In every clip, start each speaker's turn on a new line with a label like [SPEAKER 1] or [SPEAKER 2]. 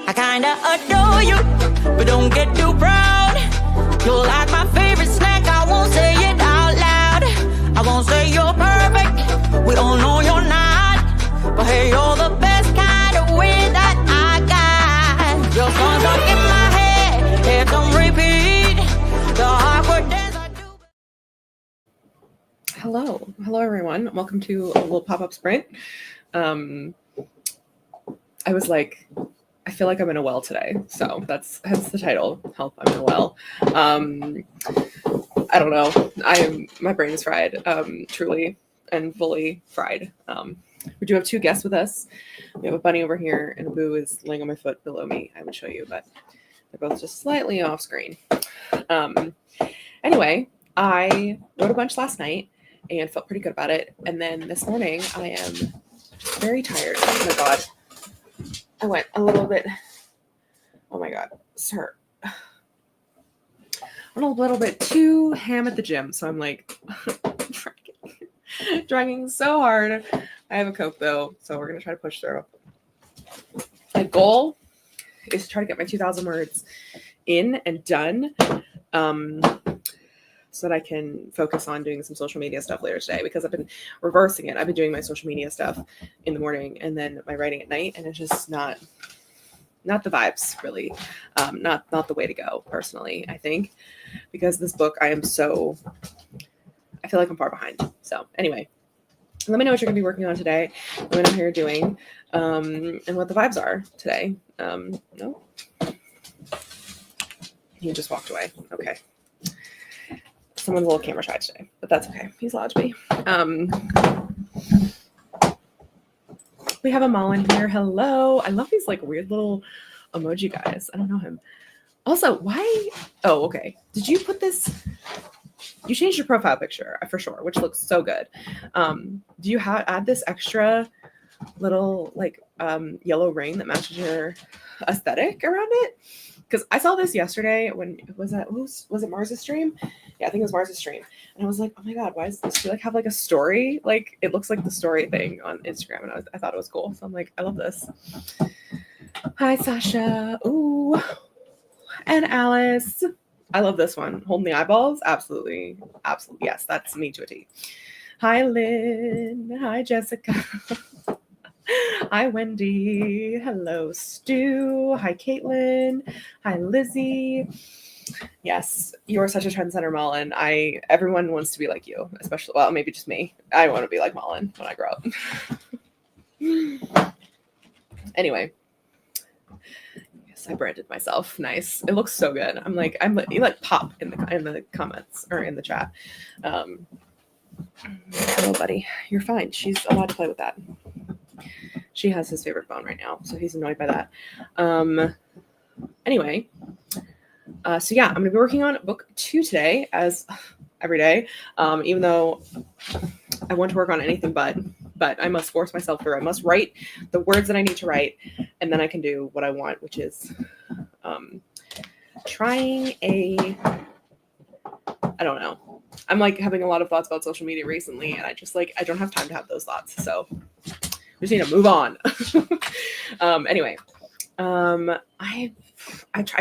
[SPEAKER 1] I kinda adore you, but don't get too proud. You're like my favorite snack, I won't say it out loud. I won't say you're perfect, we all know you're not. But hey, you're the best kind of weird that I got. Your songs are in my head, it's on repeat. The awkward dance I do.
[SPEAKER 2] Hello everyone. Welcome to a little pop-up sprint. I was like, I feel like I'm in a well today, so that's hence the title. Help, I'm in a well. I don't know. My brain is fried, truly and fully fried. We do have two guests with us. We have a bunny over here, and a boo is laying on my foot below me. I would show you, but they're both just slightly off screen. Anyway, I wrote a bunch last night and felt pretty good about it. And then this morning, I am very tired. Oh my god. I went a little bit, oh my god, sir. I went a little bit too ham at the gym, so I'm like dragging so hard. I have a Coke though, so we're going to try to push through. My goal is to try to get my 2,000 words in and done so that I can focus on doing some social media stuff later today, because I've been reversing it. I've been doing my social media stuff in the morning and then my writing at night, and it's just not the vibes, really. Not the way to go, personally, I think, because this book, I feel like I'm far behind. So anyway, let me know what you're going to be working on today. Let me know how you're doing and what the vibes are today. No? He just walked away. Okay. Someone's a little camera shy today, but that's okay. He's allowed to be. We have a Mullen here. Hello. I love these like weird little emoji guys. I don't know him. Also, why? Oh, okay. Did you put this? You changed your profile picture for sure, which looks so good. Do you add this extra little like yellow ring that matches your aesthetic around it? Because I saw this yesterday when was it Mars's stream? Yeah, I think it was Mars's stream. And I was like, oh my god, why does this like have like a story? Like it looks like the story thing on Instagram, and I thought it was cool. So I'm like, I love this. Hi Sasha. Ooh. And Alice. I love this one. Holding the eyeballs. Absolutely. Absolutely. Yes, that's me to a T. Hi Lynn. Hi Jessica. Hi, Wendy. Hello, Stu. Hi, Caitlin. Hi, Lizzie. Yes, you're such a trendsetter, Mullen. Everyone wants to be like you, especially, well, maybe just me. I want to be like Mullen when I grow up. Anyway, yes, I branded myself. Nice. It looks so good. You like pop in the comments or in the chat. Hello, buddy. You're fine. She's allowed to play with that. She has his favorite phone right now, so he's annoyed by that. Anyway, so yeah, I'm going to be working on book 2 today, as every day, even though I want to work on anything but I must force myself through. I must write the words that I need to write, and then I can do what I want, which is I don't know. I'm like having a lot of thoughts about social media recently, and I don't have time to have those thoughts, so we just need to move on. Anyway, I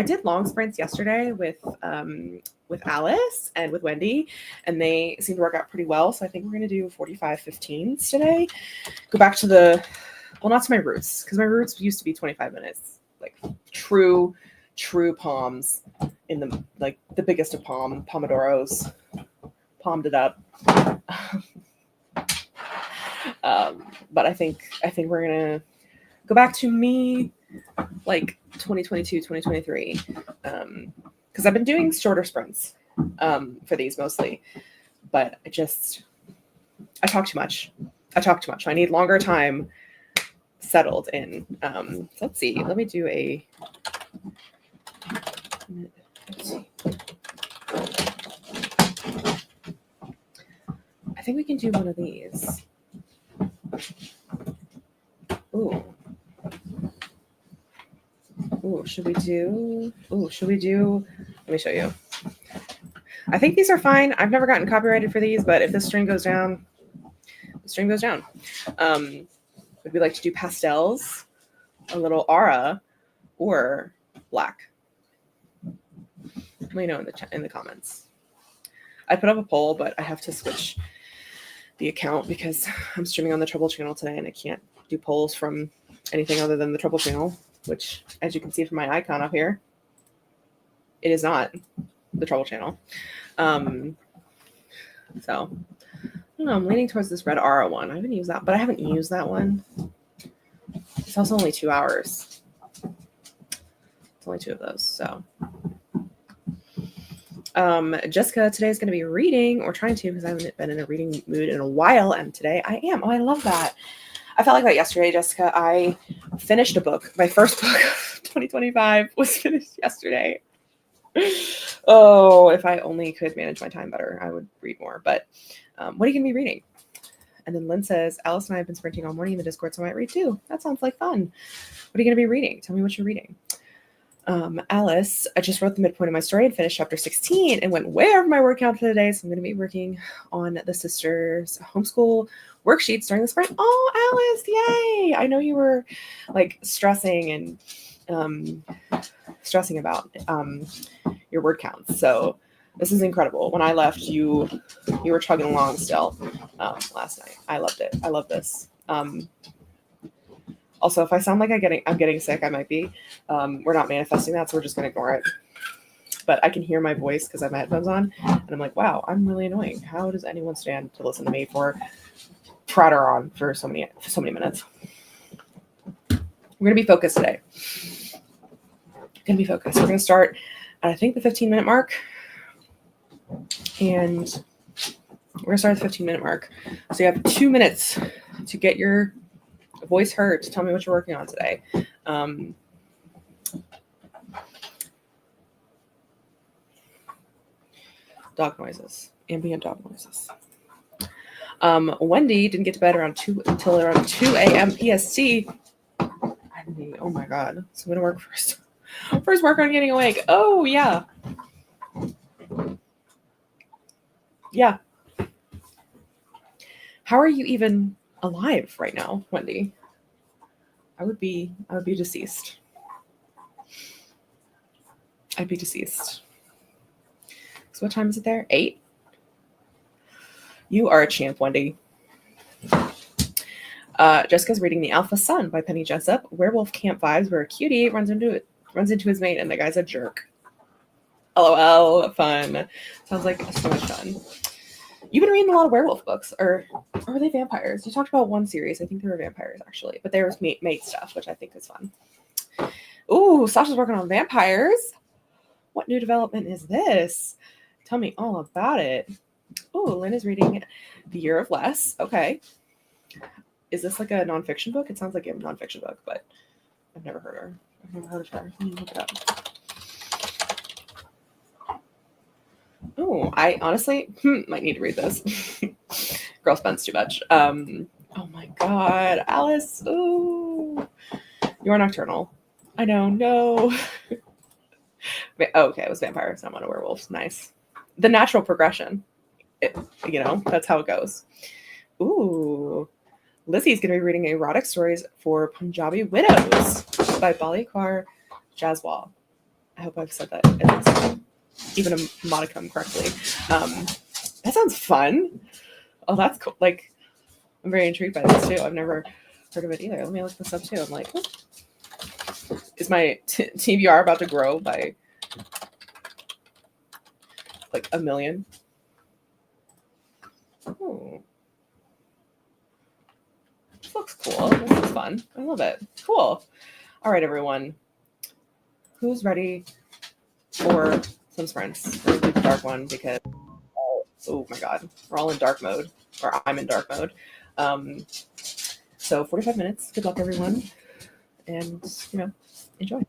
[SPEAKER 2] did long sprints yesterday with Alice and with Wendy, and they seem to work out pretty well. So I think we're going to do 45 15s today. Go back to not to my roots, because my roots used to be 25 minutes, like true palms in the biggest of pomodoros, palmed it up. But I think we're gonna go back to me like 2022, 2023, because I've been doing shorter sprints for these mostly, but I talk too much. I need longer time settled in. Let's see. Let me do a. Let's see. I think we can do one of these. Ooh, should we do? Let me show you. I think these are fine. I've never gotten copyrighted for these, but if this string goes down, the string goes down. Would we like to do pastels? A little aura or black? Let me know in the comments. I put up a poll, but I have to switch the account because I'm streaming on the Trouble channel today and I can't do polls from anything other than the Trouble channel, which, as you can see from my icon up here, it is not the Trouble channel. So I don't know. I'm leaning towards this Red Aura one. I haven't used that, but I haven't used that one. It's also only 2 hours. It's only 2 of those. So Jessica today is going to be reading, or trying to, because I haven't been in a reading mood in a while, and today I am. Oh, I love that. I felt like that yesterday, Jessica. I finished a book. My first book of 2025 was finished yesterday. Oh, if I only could manage my time better, I would read more. But what are you going to be reading? And then Lynn says, Alice and I have been sprinting all morning in the Discord, so I might read too. That sounds like fun. What are you going to be reading? Tell me what you're reading. Alice, I just wrote the midpoint of my story and finished chapter 16 and went way over my word count for the day. So I'm going to be working on the sisters' homeschool worksheets during the sprint. Oh, Alice, yay! I know you were like stressing about your word counts. So this is incredible. When I left, you were chugging along still last night. I loved it. I love this. Also, if I sound like I'm getting sick, I might be. We're not manifesting that, so we're just going to ignore it. But I can hear my voice because I have my headphones on, and I'm like, wow, I'm really annoying. How does anyone stand to listen to me for pratter on for so many minutes? We're going to be focused today. We're going to start at, I think, the 15-minute mark. And we're going to start at the 15-minute mark. So you have 2 minutes to get your voice heard, to tell me what you're working on today. Dog noises, ambient dog noises. Wendy didn't get to bed until around 2 a.m. PST. Oh my God. So I'm going to work first. First work on getting awake. Oh, yeah. Yeah. How are you even alive right now, Wendy? I would be deceased. I'd be deceased. So what time is it there? 8? You are a champ, Wendy. Jessica's reading The Alpha Sun by Penny Jessup. Werewolf camp vibes where a cutie runs into his mate and the guy's a jerk. LOL, fun. Sounds like so much fun. You've been reading a lot of werewolf books, or are they vampires? You talked about one series. I think they were vampires, actually. But there was mate stuff, which I think is fun. Ooh, Sasha's working on vampires. What new development is this? Tell me all about it. Ooh, Lynn is reading The Year of Less. Okay. Is this like a nonfiction book? It sounds like a nonfiction book, but I've never heard her. I've never heard of her. Let me look it up. Oh, I honestly might need to read this. Girl spends too much. Oh my God, Alice. Ooh, you are nocturnal. I know. No. Okay, it was vampires. I'm on a werewolf. Nice. The natural progression. That's how it goes. Ooh. Lizzie's going to be reading erotic stories for Punjabi widows by Balikaur Jaswal. I hope I've said that at least even a modicum correctly. That sounds fun. Oh, that's cool. Like, I'm very intrigued by this too. I've never heard of it either. Let me look this up too. I'm like, is my TBR about to grow by like 1 million? Oh, this looks cool. This is fun. I love it. Cool. All right, everyone. Who's ready for some sprints? We're going to do the dark one because, oh my God, we're all in dark mode, or I'm in dark mode. So 45 minutes. Good luck, everyone. And, enjoy.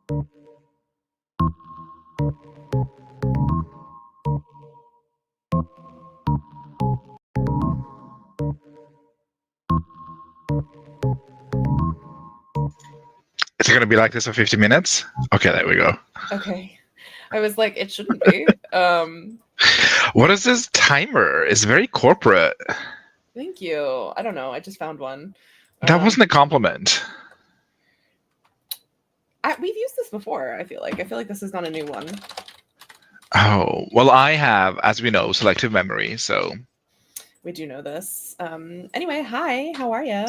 [SPEAKER 3] Is it going to be like this for 50 minutes? Okay, there we go.
[SPEAKER 2] Okay. I was like, it shouldn't be.
[SPEAKER 3] What is this timer? It's very corporate.
[SPEAKER 2] Thank you. I don't know. I just found one.
[SPEAKER 3] That wasn't a compliment.
[SPEAKER 2] We've used this before, I feel like. This is not a new one.
[SPEAKER 3] Oh, well, I have, as we know, selective memory, so...
[SPEAKER 2] We do know this. Anyway, hi. How are you?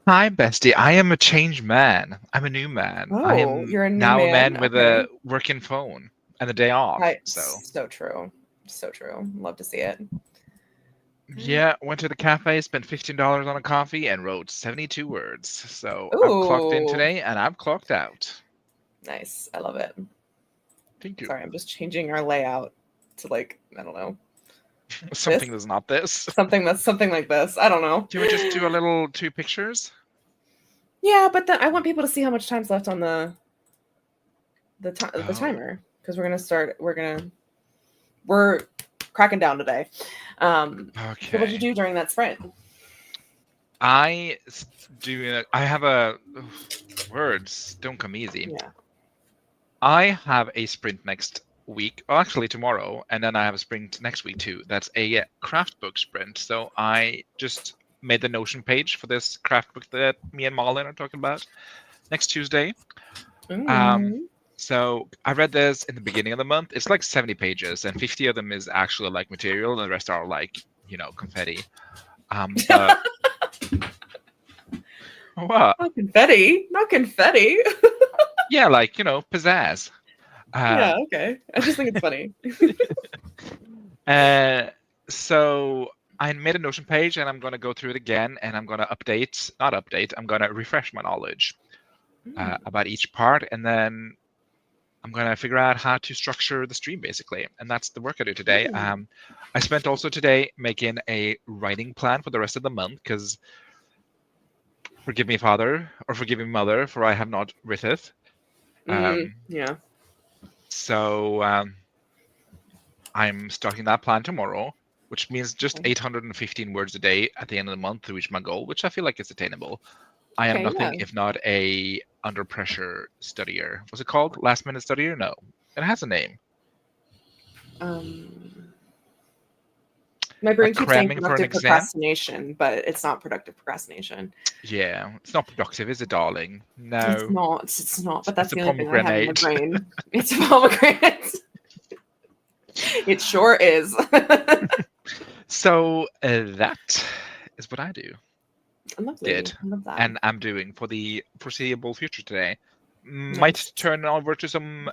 [SPEAKER 3] Hi, bestie. I am a changed man. I'm a new man. I
[SPEAKER 2] Oh,
[SPEAKER 3] am
[SPEAKER 2] you're a new
[SPEAKER 3] now a
[SPEAKER 2] man.
[SPEAKER 3] man with
[SPEAKER 2] Okay.
[SPEAKER 3] a working phone and a day off.
[SPEAKER 2] So true. So true. Love to see it.
[SPEAKER 3] Yeah, went to the cafe, spent $15 on a coffee, and wrote 72 words. So I'm clocked in
[SPEAKER 2] Ooh.
[SPEAKER 3] today, and I'm clocked out.
[SPEAKER 2] Nice. I love it.
[SPEAKER 3] Thank you.
[SPEAKER 2] Sorry, I'm just changing our layout to like, I don't know.
[SPEAKER 3] Something that's not this.
[SPEAKER 2] Something like this. I don't know.
[SPEAKER 3] Can we just do a little 2 pictures?
[SPEAKER 2] Yeah, but then I want people to see how much time's left on the
[SPEAKER 3] Oh.
[SPEAKER 2] timer, because we're cracking down today.
[SPEAKER 3] Okay.
[SPEAKER 2] So what did you do during that sprint?
[SPEAKER 3] I have a words don't come easy.
[SPEAKER 2] Yeah.
[SPEAKER 3] I have a sprint next week, well, actually tomorrow, and then I have a sprint next week too. That's a craft book sprint. So I just made the Notion page for this craft book that me and Malin are talking about next Tuesday. So I read this in the beginning of the month. It's like 70 pages, and 50 of them is actually like material, and the rest are like, confetti. But... What?
[SPEAKER 2] Not confetti.
[SPEAKER 3] Yeah, like, pizzazz.
[SPEAKER 2] Yeah, okay. I just think it's funny.
[SPEAKER 3] So I made a Notion page, and I'm going to go through it again, and I'm going to I'm going to refresh my knowledge about each part, and then I'm going to figure out how to structure the stream, basically. And that's the work I do today. I spent also today making a writing plan for the rest of the month, because forgive me, Father, or forgive me, Mother, for I have not writeth.
[SPEAKER 2] Yeah.
[SPEAKER 3] So I'm starting that plan tomorrow, which means just 815 words a day at the end of the month to reach my goal, which I feel like is attainable. I am nothing if not a under pressure studier. What's it called? Last minute studier? No, it has a name.
[SPEAKER 2] My brain keeps saying
[SPEAKER 3] cramming for an
[SPEAKER 2] productive
[SPEAKER 3] exam?
[SPEAKER 2] procrastination, but it's not productive procrastination.
[SPEAKER 3] Yeah, it's not productive, is it, darling? No.
[SPEAKER 2] It's not. But that's
[SPEAKER 3] It's
[SPEAKER 2] the
[SPEAKER 3] a
[SPEAKER 2] only thing I have in my
[SPEAKER 3] pomegranate.
[SPEAKER 2] brain. It's a pomegranate. It sure is.
[SPEAKER 3] So that is what I do.
[SPEAKER 2] Lovely.
[SPEAKER 3] Did.
[SPEAKER 2] I love that.
[SPEAKER 3] And I'm doing for the foreseeable future today. Might turn over to some,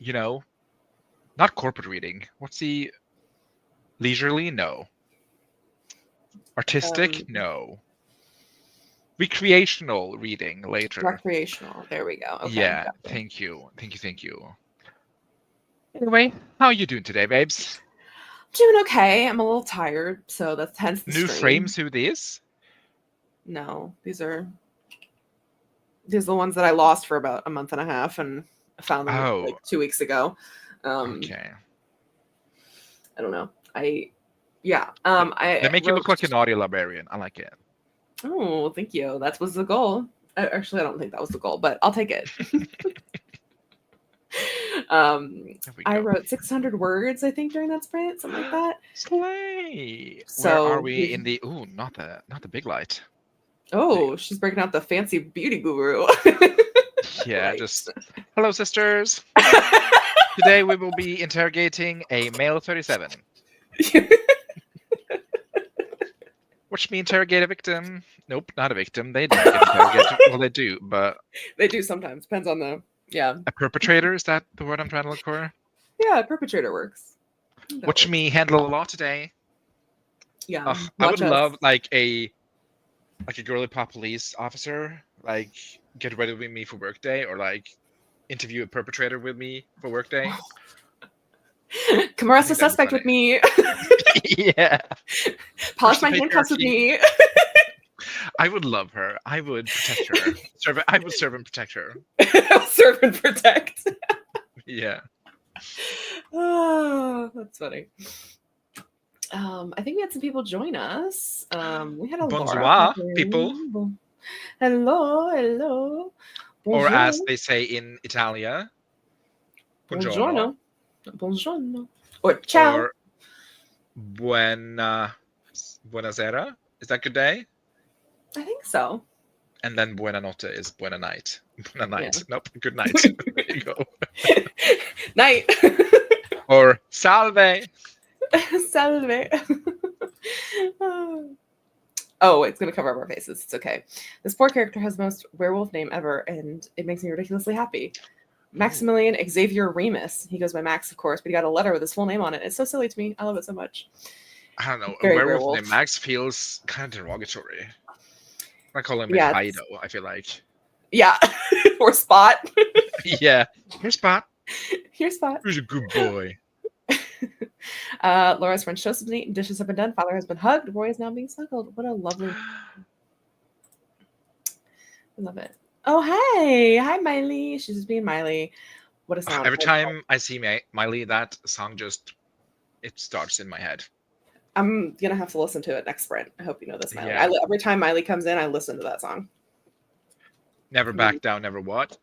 [SPEAKER 3] not corporate reading. What's the leisurely? No. Artistic? No. Recreational reading later.
[SPEAKER 2] Recreational. There we go. Okay,
[SPEAKER 3] Yeah.
[SPEAKER 2] gotcha.
[SPEAKER 3] Thank you. Anyway, how are you doing today, babes?
[SPEAKER 2] Doing okay. I'm a little tired, so that's hence the
[SPEAKER 3] New
[SPEAKER 2] stream.
[SPEAKER 3] frames? Who these?
[SPEAKER 2] No, these are the ones that I lost for about a month and a half, and I found them like 2 weeks ago.
[SPEAKER 3] Okay.
[SPEAKER 2] I don't know.
[SPEAKER 3] They make you look like an audio librarian. I like it.
[SPEAKER 2] Oh, thank you. That was the goal. Actually, I don't think that was the goal, but I'll take it. I wrote 600 words, I think, during that sprint, something like that.
[SPEAKER 3] Slay.
[SPEAKER 2] So
[SPEAKER 3] where are we in the? Ooh, not the big light.
[SPEAKER 2] Oh, she's breaking out the fancy beauty guru.
[SPEAKER 3] Yeah,
[SPEAKER 2] Right.
[SPEAKER 3] just hello, sisters. Today we will be interrogating a male 37. Watch me interrogate a victim. Nope, not a victim. They don't get interrogated. Well, they do, but
[SPEAKER 2] They do sometimes. Depends on the
[SPEAKER 3] a perpetrator. Is that the word I'm trying to look for?
[SPEAKER 2] Yeah, perpetrator works. That
[SPEAKER 3] Watch
[SPEAKER 2] works.
[SPEAKER 3] me handle a law today.
[SPEAKER 2] Yeah.
[SPEAKER 3] I would
[SPEAKER 2] watch us.
[SPEAKER 3] love like a girly pop police officer, like get ready with me for workday, or like interview a perpetrator with me for workday.
[SPEAKER 2] Come arrest a
[SPEAKER 3] think that'd be
[SPEAKER 2] suspect with
[SPEAKER 3] funny.
[SPEAKER 2] me.
[SPEAKER 3] Yeah.
[SPEAKER 2] Polish
[SPEAKER 3] the
[SPEAKER 2] my handcuffs with
[SPEAKER 3] patriarchy.
[SPEAKER 2] me.
[SPEAKER 3] I would love her. I would protect her. I would serve and protect her.
[SPEAKER 2] Serve and protect.
[SPEAKER 3] Yeah.
[SPEAKER 2] Oh, that's funny. I think we had some people join us. We had a
[SPEAKER 3] Bonsoir,
[SPEAKER 2] Laura.
[SPEAKER 3] people.
[SPEAKER 2] Hello.
[SPEAKER 3] Or
[SPEAKER 2] Bonjour.
[SPEAKER 3] as they say in Italia, buongiorno.
[SPEAKER 2] Buongiorno. Or ciao.
[SPEAKER 3] Or buonasera. Is that good day?
[SPEAKER 2] I think so.
[SPEAKER 3] And then buona notte is buona night. Buona night.
[SPEAKER 2] Yeah.
[SPEAKER 3] Nope, good night. There you go.
[SPEAKER 2] Night.
[SPEAKER 3] Or salve.
[SPEAKER 2] Salve. Oh, it's going to cover up our faces. It's okay. This poor character has the most werewolf name ever, and it makes me ridiculously happy. Maximilian Xavier Remus. He goes by Max, of course, but he got a letter with his full name on it. It's so silly to me. I love it so much.
[SPEAKER 3] I don't know.
[SPEAKER 2] Very
[SPEAKER 3] A werewolf
[SPEAKER 2] werewolf.
[SPEAKER 3] named Max feels kind of derogatory. I call him
[SPEAKER 2] Yeah,
[SPEAKER 3] a
[SPEAKER 2] it's-
[SPEAKER 3] Fido, I feel like.
[SPEAKER 2] Yeah. Or Spot.
[SPEAKER 3] Yeah. Here's Spot.
[SPEAKER 2] Here's Spot.
[SPEAKER 3] Who's a good boy?
[SPEAKER 2] Laura's French toast is eaten. Dishes have been done. Father has been hugged. Roy is now being snuggled. What a lovely. I love it. Oh, hey. Hi, Miley. She's just being Miley. What a sound.
[SPEAKER 3] Every time I see Miley, that song just, it starts in my head.
[SPEAKER 2] I'm going to have to listen to it next sprint. I hope you know this, Miley.
[SPEAKER 3] Yeah.
[SPEAKER 2] Every time Miley comes in, I listen to that song.
[SPEAKER 3] Never back down, never what?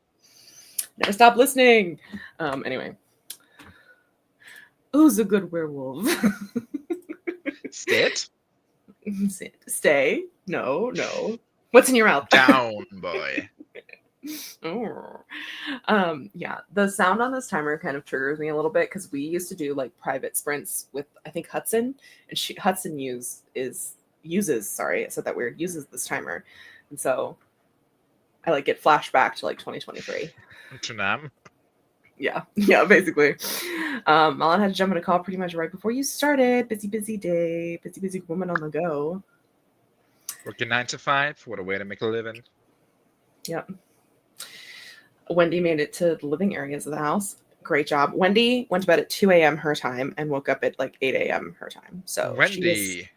[SPEAKER 2] Never stop listening. Anyway. Who's a good werewolf?
[SPEAKER 3] Sit
[SPEAKER 2] Stay. No. What's in your mouth?
[SPEAKER 3] down, boy.
[SPEAKER 2] Oh. Yeah, the sound on this timer kind of triggers me a little bit because we used to do like private sprints with I think Hudson, and Hudson uses I said that weird, uses this timer, and so I like get flashback to like 2023.
[SPEAKER 3] Tunam.
[SPEAKER 2] Yeah, basically. Malin had to jump in a call pretty much right before you started. Busy day, busy woman on the go.
[SPEAKER 3] Working 9 to 5. What a way to make a living.
[SPEAKER 2] Yep. Wendy made it to the living areas of the house. Great job. Wendy went to bed at 2 a.m. her time and woke up at like 8 a.m. her time. So
[SPEAKER 3] Wendy,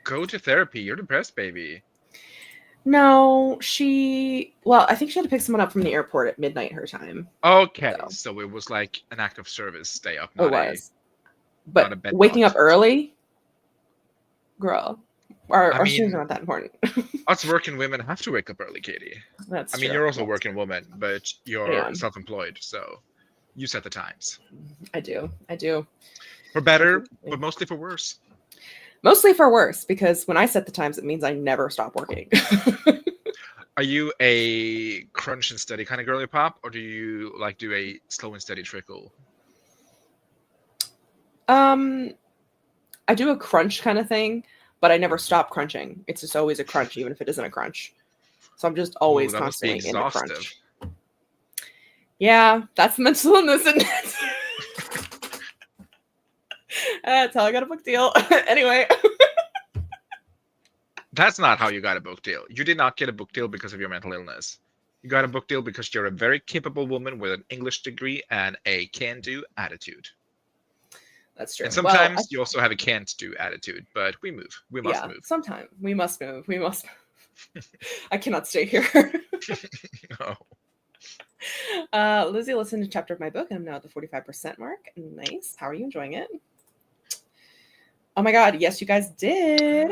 [SPEAKER 3] go to therapy. You're depressed, baby.
[SPEAKER 2] No, I think she had to pick someone up from the airport at midnight her time.
[SPEAKER 3] Okay,
[SPEAKER 2] So.
[SPEAKER 3] so it was like an act of service. Stay up.
[SPEAKER 2] It
[SPEAKER 3] Not
[SPEAKER 2] was.
[SPEAKER 3] not a
[SPEAKER 2] But
[SPEAKER 3] bed
[SPEAKER 2] waking
[SPEAKER 3] box.
[SPEAKER 2] up early, girl, our
[SPEAKER 3] I
[SPEAKER 2] students
[SPEAKER 3] mean-
[SPEAKER 2] are not that important.
[SPEAKER 3] Us working women have to wake up early, Katie.
[SPEAKER 2] That's
[SPEAKER 3] I mean,
[SPEAKER 2] true.
[SPEAKER 3] you're also a working woman, but you're
[SPEAKER 2] I am.
[SPEAKER 3] self-employed, so you set the times.
[SPEAKER 2] I do.
[SPEAKER 3] For better, but mostly for worse.
[SPEAKER 2] Mostly for worse, because when I set the times, it means I never stop working.
[SPEAKER 3] Are you a crunch and steady kind of girly pop, or do you like do a slow and steady trickle?
[SPEAKER 2] I do a crunch kind of thing, but I never stop crunching. It's just always a crunch, even if it isn't a crunch. So I'm just always
[SPEAKER 3] Ooh, that must be
[SPEAKER 2] constantly in the
[SPEAKER 3] exhaustive.
[SPEAKER 2] crunch. Yeah, that's mental illness, isn't it? That's how I got a book deal. Anyway.
[SPEAKER 3] That's not how you got a book deal. You did not get a book deal because of your mental illness. You got a book deal because you're a very capable woman with an English degree and a can-do attitude.
[SPEAKER 2] That's true.
[SPEAKER 3] And sometimes you also have a can't-do attitude, but we move. We must move.
[SPEAKER 2] Sometimes we must move. I cannot stay here.
[SPEAKER 3] No.
[SPEAKER 2] Lizzie listened to a chapter of my book, and I'm now at the 45% mark. Nice. How are you enjoying it? Oh my God. Yes, you guys did.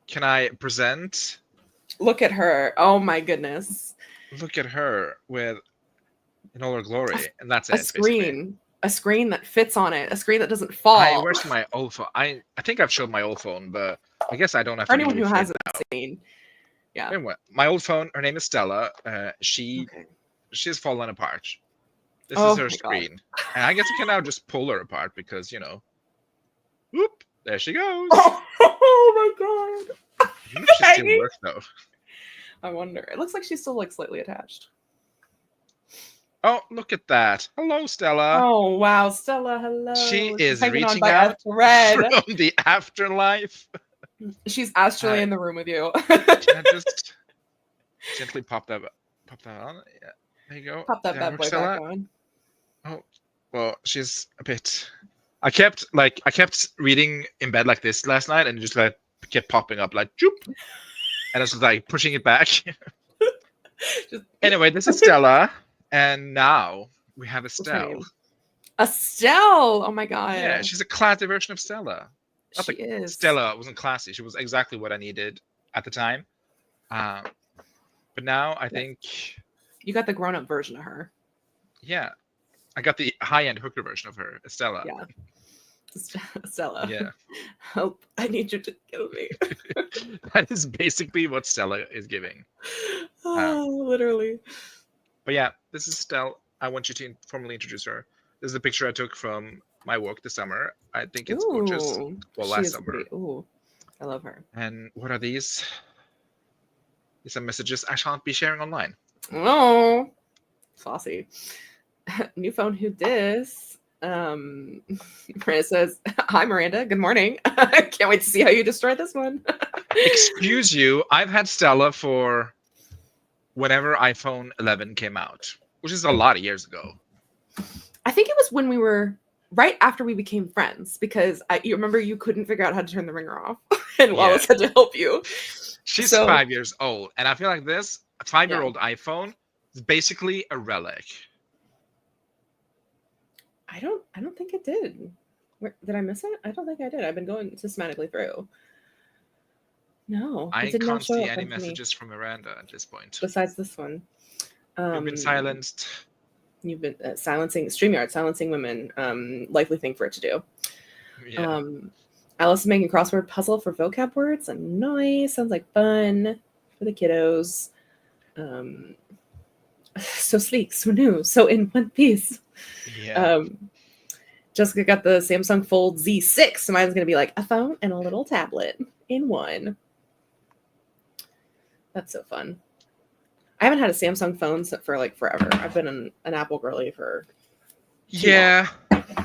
[SPEAKER 3] Can I present?
[SPEAKER 2] Look at her. Oh my goodness.
[SPEAKER 3] Look at her with in all her glory, and that's
[SPEAKER 2] A
[SPEAKER 3] it. basically.
[SPEAKER 2] screen. A screen that fits on it. A screen that doesn't fall.
[SPEAKER 3] Where's my old phone? I think I've showed my old phone, but I guess I don't have
[SPEAKER 2] For
[SPEAKER 3] to.
[SPEAKER 2] anyone who
[SPEAKER 3] really
[SPEAKER 2] hasn't
[SPEAKER 3] fit
[SPEAKER 2] seen. Yeah.
[SPEAKER 3] Anyway, my old phone. Her name is Stella. She's
[SPEAKER 2] Okay.
[SPEAKER 3] fallen apart. This
[SPEAKER 2] Oh
[SPEAKER 3] is her
[SPEAKER 2] my God.
[SPEAKER 3] screen, and I guess we can now just pull her apart because whoop, there she goes.
[SPEAKER 2] Oh my God.
[SPEAKER 3] I wonder if she still
[SPEAKER 2] Hanging.
[SPEAKER 3] works though.
[SPEAKER 2] I wonder. It looks like she's still like slightly attached.
[SPEAKER 3] Oh, look at that! Hello, Stella.
[SPEAKER 2] Oh wow, Stella, hello.
[SPEAKER 3] She
[SPEAKER 2] She's
[SPEAKER 3] is
[SPEAKER 2] hanging on
[SPEAKER 3] reaching
[SPEAKER 2] by a
[SPEAKER 3] out
[SPEAKER 2] thread.
[SPEAKER 3] from the afterlife.
[SPEAKER 2] She's astrally in the room with you.
[SPEAKER 3] Can I just gently pop that on? Yeah, there you go.
[SPEAKER 2] Pop that
[SPEAKER 3] Down,
[SPEAKER 2] bad boy
[SPEAKER 3] Stella.
[SPEAKER 2] back on.
[SPEAKER 3] Well, she's a bit. I kept reading in bed like this last night, and just like kept popping up like, "Joop." And I was like pushing it back.
[SPEAKER 2] Just-
[SPEAKER 3] Anyway, this is Stella, and now we have
[SPEAKER 2] What's her
[SPEAKER 3] Estelle.
[SPEAKER 2] name? Estelle. Oh my god.
[SPEAKER 3] Yeah, she's a classy version of Stella. Not
[SPEAKER 2] she
[SPEAKER 3] like
[SPEAKER 2] is.
[SPEAKER 3] Stella wasn't classy. She was exactly what I needed at the time. But now I think,
[SPEAKER 2] You got the grown-up version of her.
[SPEAKER 3] yeah, I got the high-end hooker version of her, Estella.
[SPEAKER 2] Yeah. Stella.
[SPEAKER 3] Yeah.
[SPEAKER 2] Help! I need you to kill me.
[SPEAKER 3] That is basically what Stella is giving.
[SPEAKER 2] Oh, literally.
[SPEAKER 3] But yeah, this is Stella. I want you to formally introduce her. This is a picture I took from my walk this summer. I think it's gorgeous.
[SPEAKER 2] Ooh,
[SPEAKER 3] Well,
[SPEAKER 2] she
[SPEAKER 3] last
[SPEAKER 2] is
[SPEAKER 3] summer.
[SPEAKER 2] pretty. Ooh, I love her.
[SPEAKER 3] And what are these? These are messages I shan't be sharing online.
[SPEAKER 2] Oh, saucy. New phone, who dis? Miranda says, "Hi, Miranda. Good morning. Can't wait to see how you destroy this one."
[SPEAKER 3] Excuse you, I've had Stella for whenever iPhone 11 came out, which is a lot of years ago.
[SPEAKER 2] I think it was when we were right after we became friends because you remember you couldn't figure out how to turn the ringer off, and Wallace had to help you.
[SPEAKER 3] She's
[SPEAKER 2] So-
[SPEAKER 3] 5 years old, and I feel like this 5-year-old iPhone is basically a relic.
[SPEAKER 2] I don't think it did. Did I miss it? I don't think I did. I've been going systematically through. No,
[SPEAKER 3] I
[SPEAKER 2] it did not
[SPEAKER 3] can't
[SPEAKER 2] show
[SPEAKER 3] see
[SPEAKER 2] up
[SPEAKER 3] any
[SPEAKER 2] on me,
[SPEAKER 3] messages from Miranda at this point.
[SPEAKER 2] besides this one.
[SPEAKER 3] You've been silenced.
[SPEAKER 2] You've been silencing StreamYard, silencing women. Likely thing for it to do.
[SPEAKER 3] Yeah.
[SPEAKER 2] Alice is making crossword puzzle for vocab words. Nice. Sounds like fun for the kiddos. So sleek, so new, so in one piece.
[SPEAKER 3] Yeah.
[SPEAKER 2] Jessica got the Samsung Fold Z6. So mine's gonna be like a phone and a little tablet in one. That's so fun. I haven't had a Samsung phone for like forever. I've been an Apple girly for
[SPEAKER 3] Yeah.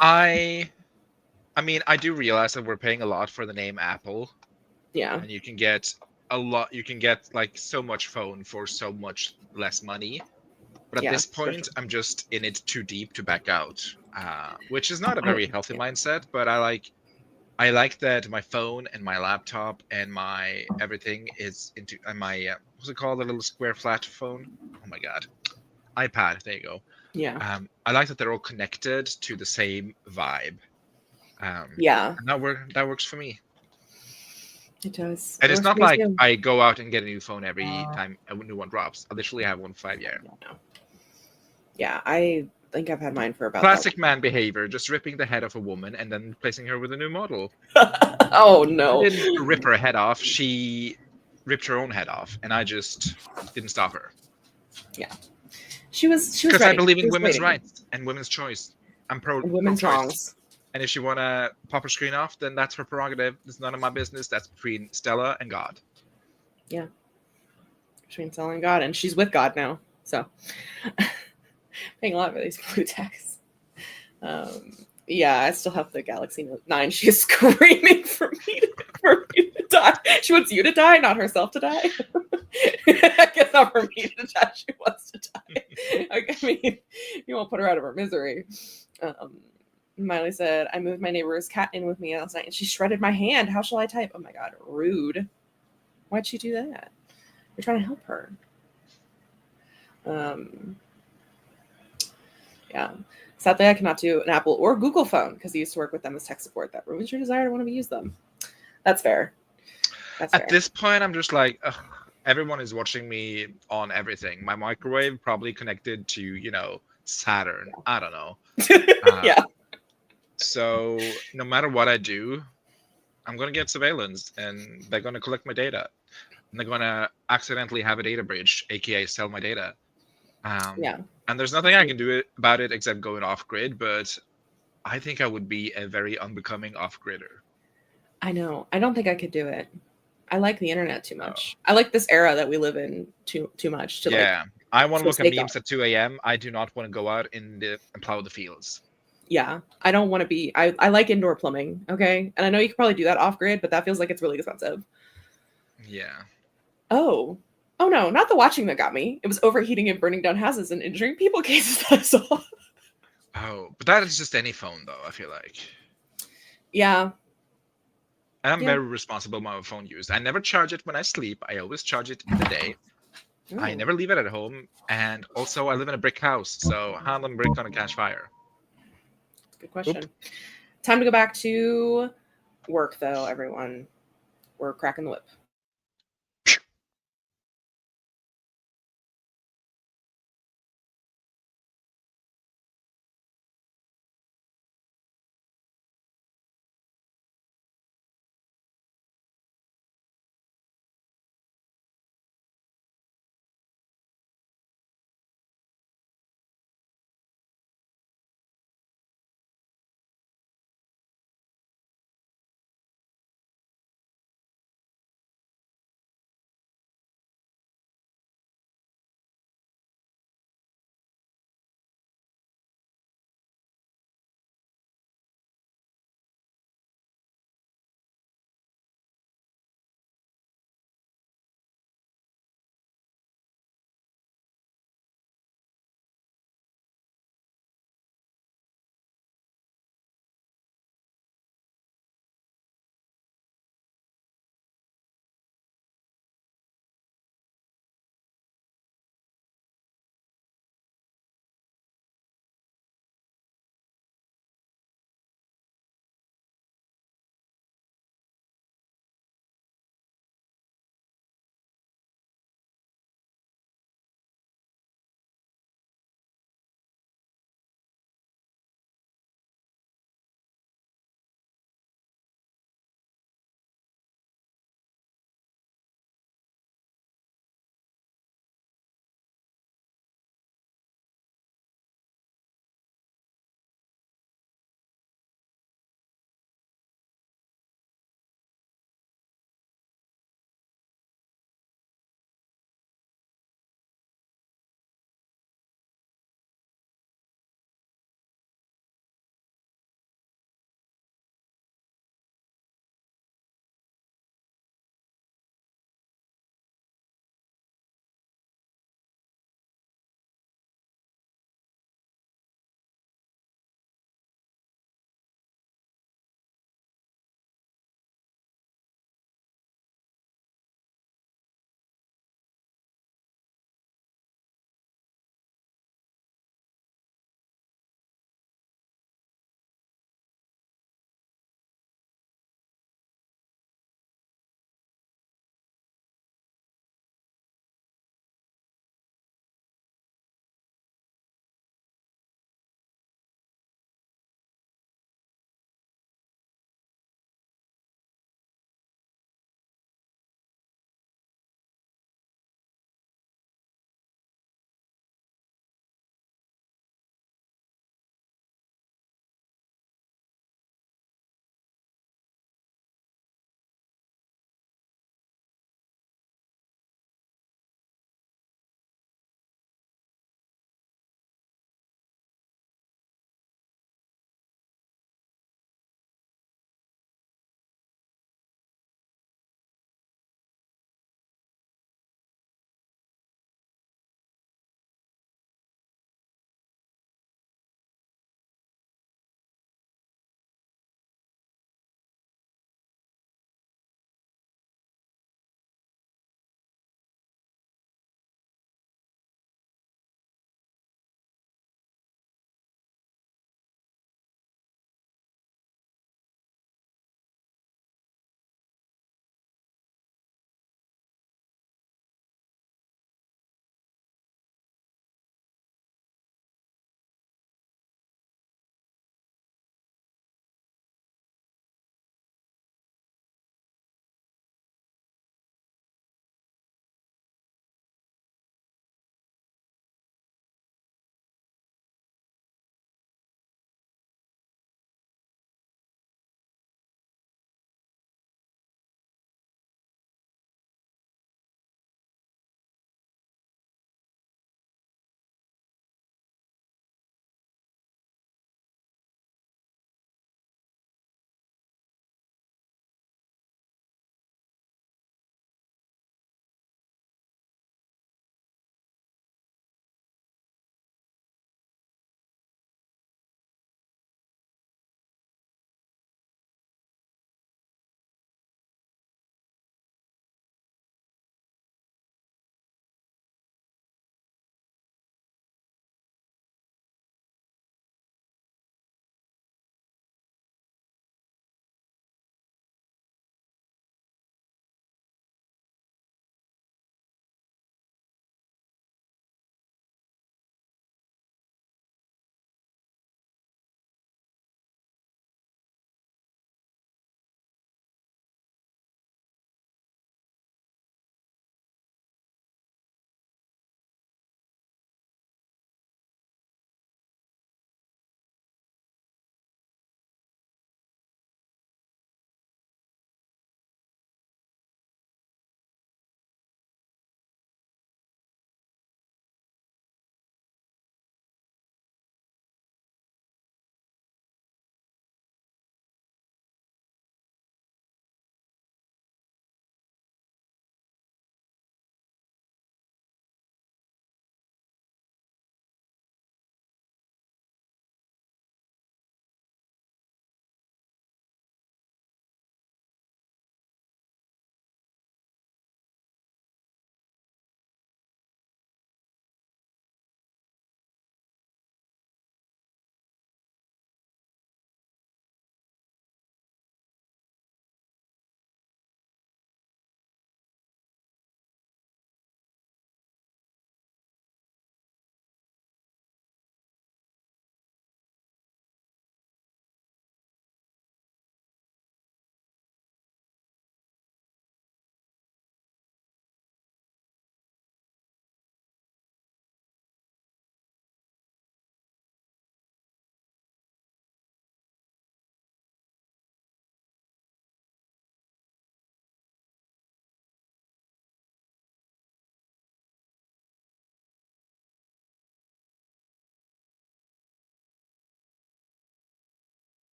[SPEAKER 3] I mean, I do realize that we're paying a lot for the name Apple,
[SPEAKER 2] yeah.
[SPEAKER 3] and you can get a lot. You can get like so much phone for so much less money. But at
[SPEAKER 2] Yeah,
[SPEAKER 3] this
[SPEAKER 2] for
[SPEAKER 3] point,
[SPEAKER 2] sure.
[SPEAKER 3] I'm just in it too deep to back out, which is not a
[SPEAKER 2] I-
[SPEAKER 3] very healthy mindset. But I like that my phone and my laptop and my everything is into and my what's it called, the little square flat phone? Oh my god, iPad. There you go.
[SPEAKER 2] Yeah.
[SPEAKER 3] I like that they're all connected to the same vibe.
[SPEAKER 2] Yeah.
[SPEAKER 3] And that works for me.
[SPEAKER 2] It does.
[SPEAKER 3] And it's
[SPEAKER 2] Works
[SPEAKER 3] not
[SPEAKER 2] for me
[SPEAKER 3] like
[SPEAKER 2] too.
[SPEAKER 3] I go out and get a new phone every time a new one drops. I literally have one for 5 years.
[SPEAKER 2] Yeah, I think I've had mine for about
[SPEAKER 3] Classic man behavior, just ripping the head off a woman and then replacing her with a new model.
[SPEAKER 2] Oh no.
[SPEAKER 3] I didn't rip her head off. She ripped her own head off, and I just didn't stop her.
[SPEAKER 2] She was
[SPEAKER 3] Because I
[SPEAKER 2] ready.
[SPEAKER 3] believe
[SPEAKER 2] She
[SPEAKER 3] in
[SPEAKER 2] was
[SPEAKER 3] women's
[SPEAKER 2] waiting.
[SPEAKER 3] rights and women's choice. I'm pro
[SPEAKER 2] And women's
[SPEAKER 3] pro-choice.
[SPEAKER 2] wrongs.
[SPEAKER 3] And if she want to pop her screen off, then that's her prerogative. It's none of my business. That's between Stella and God.
[SPEAKER 2] Between Stella and God, and she's with God now. So paying a lot for these blue tacks. Yeah, I still have the Galaxy Note 9. She is screaming for me to die. She wants you to die, not herself to die. I guess not for me to die. She wants to die. I mean, you won't put her out of her misery. Miley said, "I moved my neighbor's cat in with me last night, and she shredded my hand. How shall I type?" Oh my god, rude. Why'd she do that? We're trying to help her. Yeah. Sadly, I cannot do an Apple or Google phone because I used to work with them as tech support. That ruins your desire to want to use them. That's fair. That's fair.
[SPEAKER 3] At this point, I'm just like, ugh, everyone is watching me on everything. My microwave probably connected to, Saturn. I don't know.
[SPEAKER 2] Yeah.
[SPEAKER 3] So no matter what I do, I'm going to get surveillance, and they're going to collect my data. And they're going to accidentally have a data breach, aka sell my data.
[SPEAKER 2] Yeah.
[SPEAKER 3] And there's nothing I can do about it except going off grid, but I think I would be a very unbecoming off gridder.
[SPEAKER 2] I know. I don't think I could do it. I like the internet too much. I like this era that we live in too much to
[SPEAKER 3] I want to look at
[SPEAKER 2] stay
[SPEAKER 3] memes at 2 a.m. I do not want to go out and plow the fields.
[SPEAKER 2] yeah. I don't want to be I like indoor plumbing, okay? And I know you could probably do that off grid, but that feels like it's really expensive.
[SPEAKER 3] Yeah.
[SPEAKER 2] Oh no, not the watching that got me. It was overheating and burning down houses and injuring people cases that I saw.
[SPEAKER 3] Oh, but that is just any phone, though, I feel like.
[SPEAKER 2] Yeah.
[SPEAKER 3] And I'm
[SPEAKER 2] Yeah.
[SPEAKER 3] very responsible with my phone use. I never charge it when I sleep. I always charge it in the day. I
[SPEAKER 2] Ooh,
[SPEAKER 3] never leave it at home. And also, I live in a brick house, so handling brick gonna catch fire?
[SPEAKER 2] good question. Time to go back to work, though, everyone. We're cracking the whip.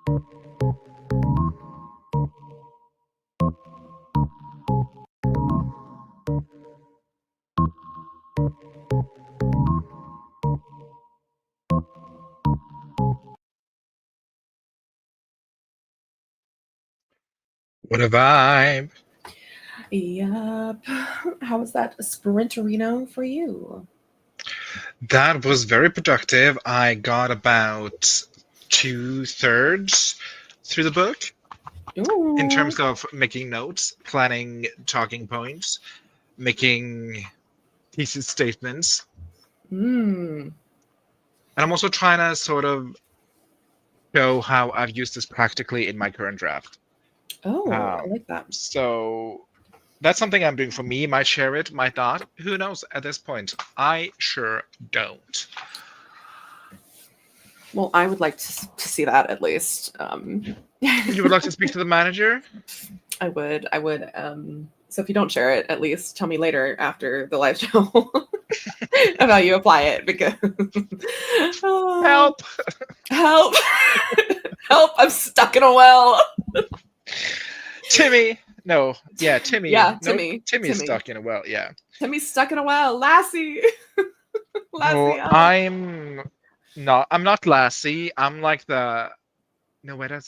[SPEAKER 3] What a vibe.
[SPEAKER 2] Yep. How was that Sprinterino for you?
[SPEAKER 3] That was very productive. I got about 2/3 through the book
[SPEAKER 2] Ooh.
[SPEAKER 3] in terms of making notes, planning talking points, making thesis statements.
[SPEAKER 2] Mm.
[SPEAKER 3] And I'm also trying to sort of show how I've used this practically in my current draft.
[SPEAKER 2] Oh, I like that.
[SPEAKER 3] So that's something I'm doing for me. Might share it, might not. Who knows at this point? I sure don't.
[SPEAKER 2] Well, I would like to see that at least.
[SPEAKER 3] You would like to speak to the manager?
[SPEAKER 2] I would. So if you don't share it, at least tell me later after the live show about how you apply it, because
[SPEAKER 3] Help!
[SPEAKER 2] help, help! I'm stuck in a well.
[SPEAKER 3] Timmy! No, yeah, Timmy.
[SPEAKER 2] Yeah,
[SPEAKER 3] No,
[SPEAKER 2] Timmy.
[SPEAKER 3] Timmy's stuck in a well, yeah.
[SPEAKER 2] Timmy's stuck in a well. Lassie. Lassie.
[SPEAKER 3] Well,
[SPEAKER 2] help.
[SPEAKER 3] I'm not Lassie. I'm like the no wait, I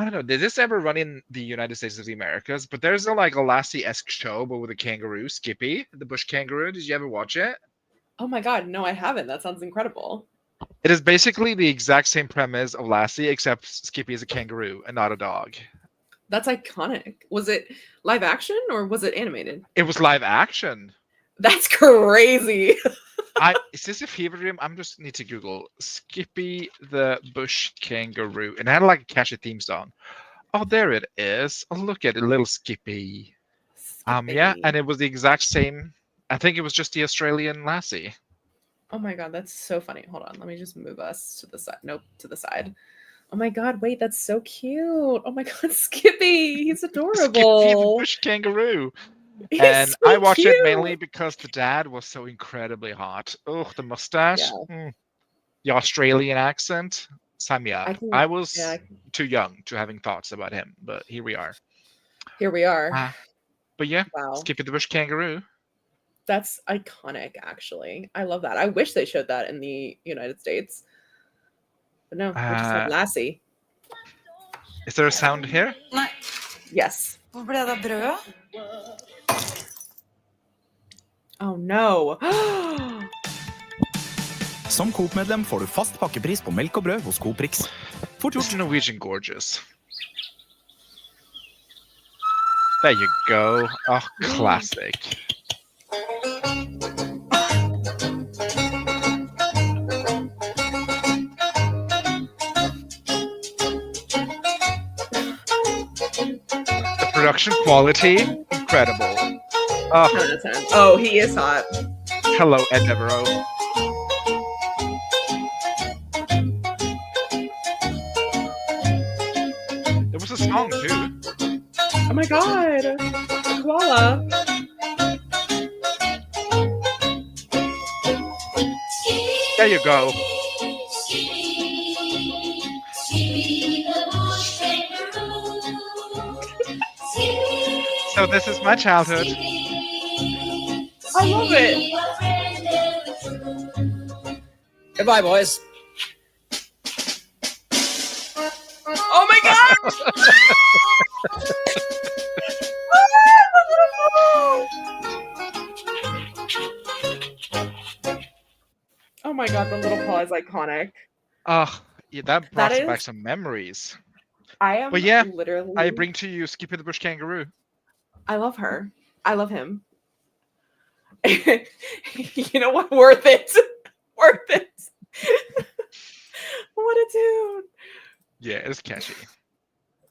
[SPEAKER 3] don't know. Did this ever run in the United States of the Americas? But there's a Lassie-esque show, but with a kangaroo, Skippy, the bush kangaroo. Did you ever watch it?
[SPEAKER 2] Oh my god, no, I haven't. That sounds incredible.
[SPEAKER 3] It is basically the exact same premise of Lassie, except Skippy is a kangaroo and not a dog.
[SPEAKER 2] That's iconic. Was it live action or was it animated?
[SPEAKER 3] It was live action.
[SPEAKER 2] That's crazy.
[SPEAKER 3] Is this a fever dream? I'm just need to Google Skippy the bush kangaroo, and it had like a catchy theme song. Oh, there it is. Oh, look at it, little Skippy. Yeah, and it was the exact same. I think it was just the Australian Lassie.
[SPEAKER 2] Oh my god, that's so funny. Hold on, let me just move us to the side. Nope, to the side. Oh my god, wait, that's so cute. Oh my god, Skippy, he's adorable.
[SPEAKER 3] Skippy the bush kangaroo.
[SPEAKER 2] He's
[SPEAKER 3] And
[SPEAKER 2] so
[SPEAKER 3] I watched
[SPEAKER 2] cute.
[SPEAKER 3] it mainly because the dad was so incredibly hot. Oh, the mustache, the Australian accent. Sign me up. I was too young to having thoughts about him, but here we are.
[SPEAKER 2] Here we are.
[SPEAKER 3] But yeah,
[SPEAKER 2] wow.
[SPEAKER 3] Skippy the bush kangaroo.
[SPEAKER 2] That's iconic, actually. I love that. I wish they showed that in the United States. But no, we just have Lassie.
[SPEAKER 3] Is there a sound here?
[SPEAKER 2] Yes.
[SPEAKER 1] Hvor ble det av brødet?
[SPEAKER 2] Oh no.
[SPEAKER 4] Som Coop-medlem får du fast pakkepris på melk og brød hos Coop Rix. Fort
[SPEAKER 3] This
[SPEAKER 4] gjort.
[SPEAKER 3] is Norwegian gorgeous. There you go. Oh, classic. The production quality, incredible. Oh,
[SPEAKER 2] 10 out of 10. Oh, he is hot.
[SPEAKER 3] hello, Ed Devereaux. There was a song too.
[SPEAKER 2] Oh my god. Koala.
[SPEAKER 3] There you go. So this is my childhood.
[SPEAKER 2] I love it.
[SPEAKER 5] Goodbye, boys.
[SPEAKER 2] Oh my god. Oh my god, the little paw is iconic.
[SPEAKER 3] Oh, yeah, that brought
[SPEAKER 2] That
[SPEAKER 3] back
[SPEAKER 2] is-
[SPEAKER 3] some memories.
[SPEAKER 2] I am
[SPEAKER 3] But yeah,
[SPEAKER 2] literally
[SPEAKER 3] I bring to you Skippy the bush kangaroo.
[SPEAKER 2] I love her. I love him. You know what? Worth it. Worth it. What a tune.
[SPEAKER 3] Yeah, it's catchy.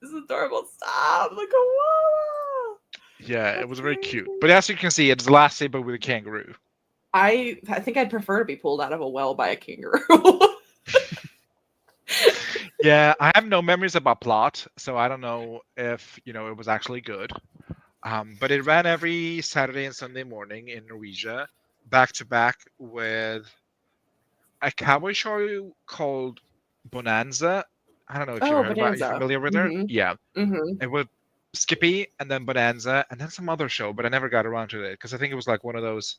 [SPEAKER 2] This is adorable. Stop. The koala.
[SPEAKER 3] Yeah, it
[SPEAKER 2] That's
[SPEAKER 3] was very cute.
[SPEAKER 2] amazing.
[SPEAKER 3] But as you can see, it's Lassie but with a kangaroo.
[SPEAKER 2] I think I'd prefer to be pulled out of a well by a kangaroo.
[SPEAKER 3] Yeah, I have no memories about plot, so I don't know if it was actually good. But it ran every Saturday and Sunday morning in Norwegia, back to back with a cowboy show called Bonanza. I don't know if
[SPEAKER 2] Oh,
[SPEAKER 3] you heard about. Are you
[SPEAKER 2] Bonanza.
[SPEAKER 3] familiar with her?
[SPEAKER 2] Mhm.
[SPEAKER 3] Yeah,
[SPEAKER 2] Mm-hmm.
[SPEAKER 3] it was Skippy, and then Bonanza, and then some other show, but I never got around to it because I think it was like one of those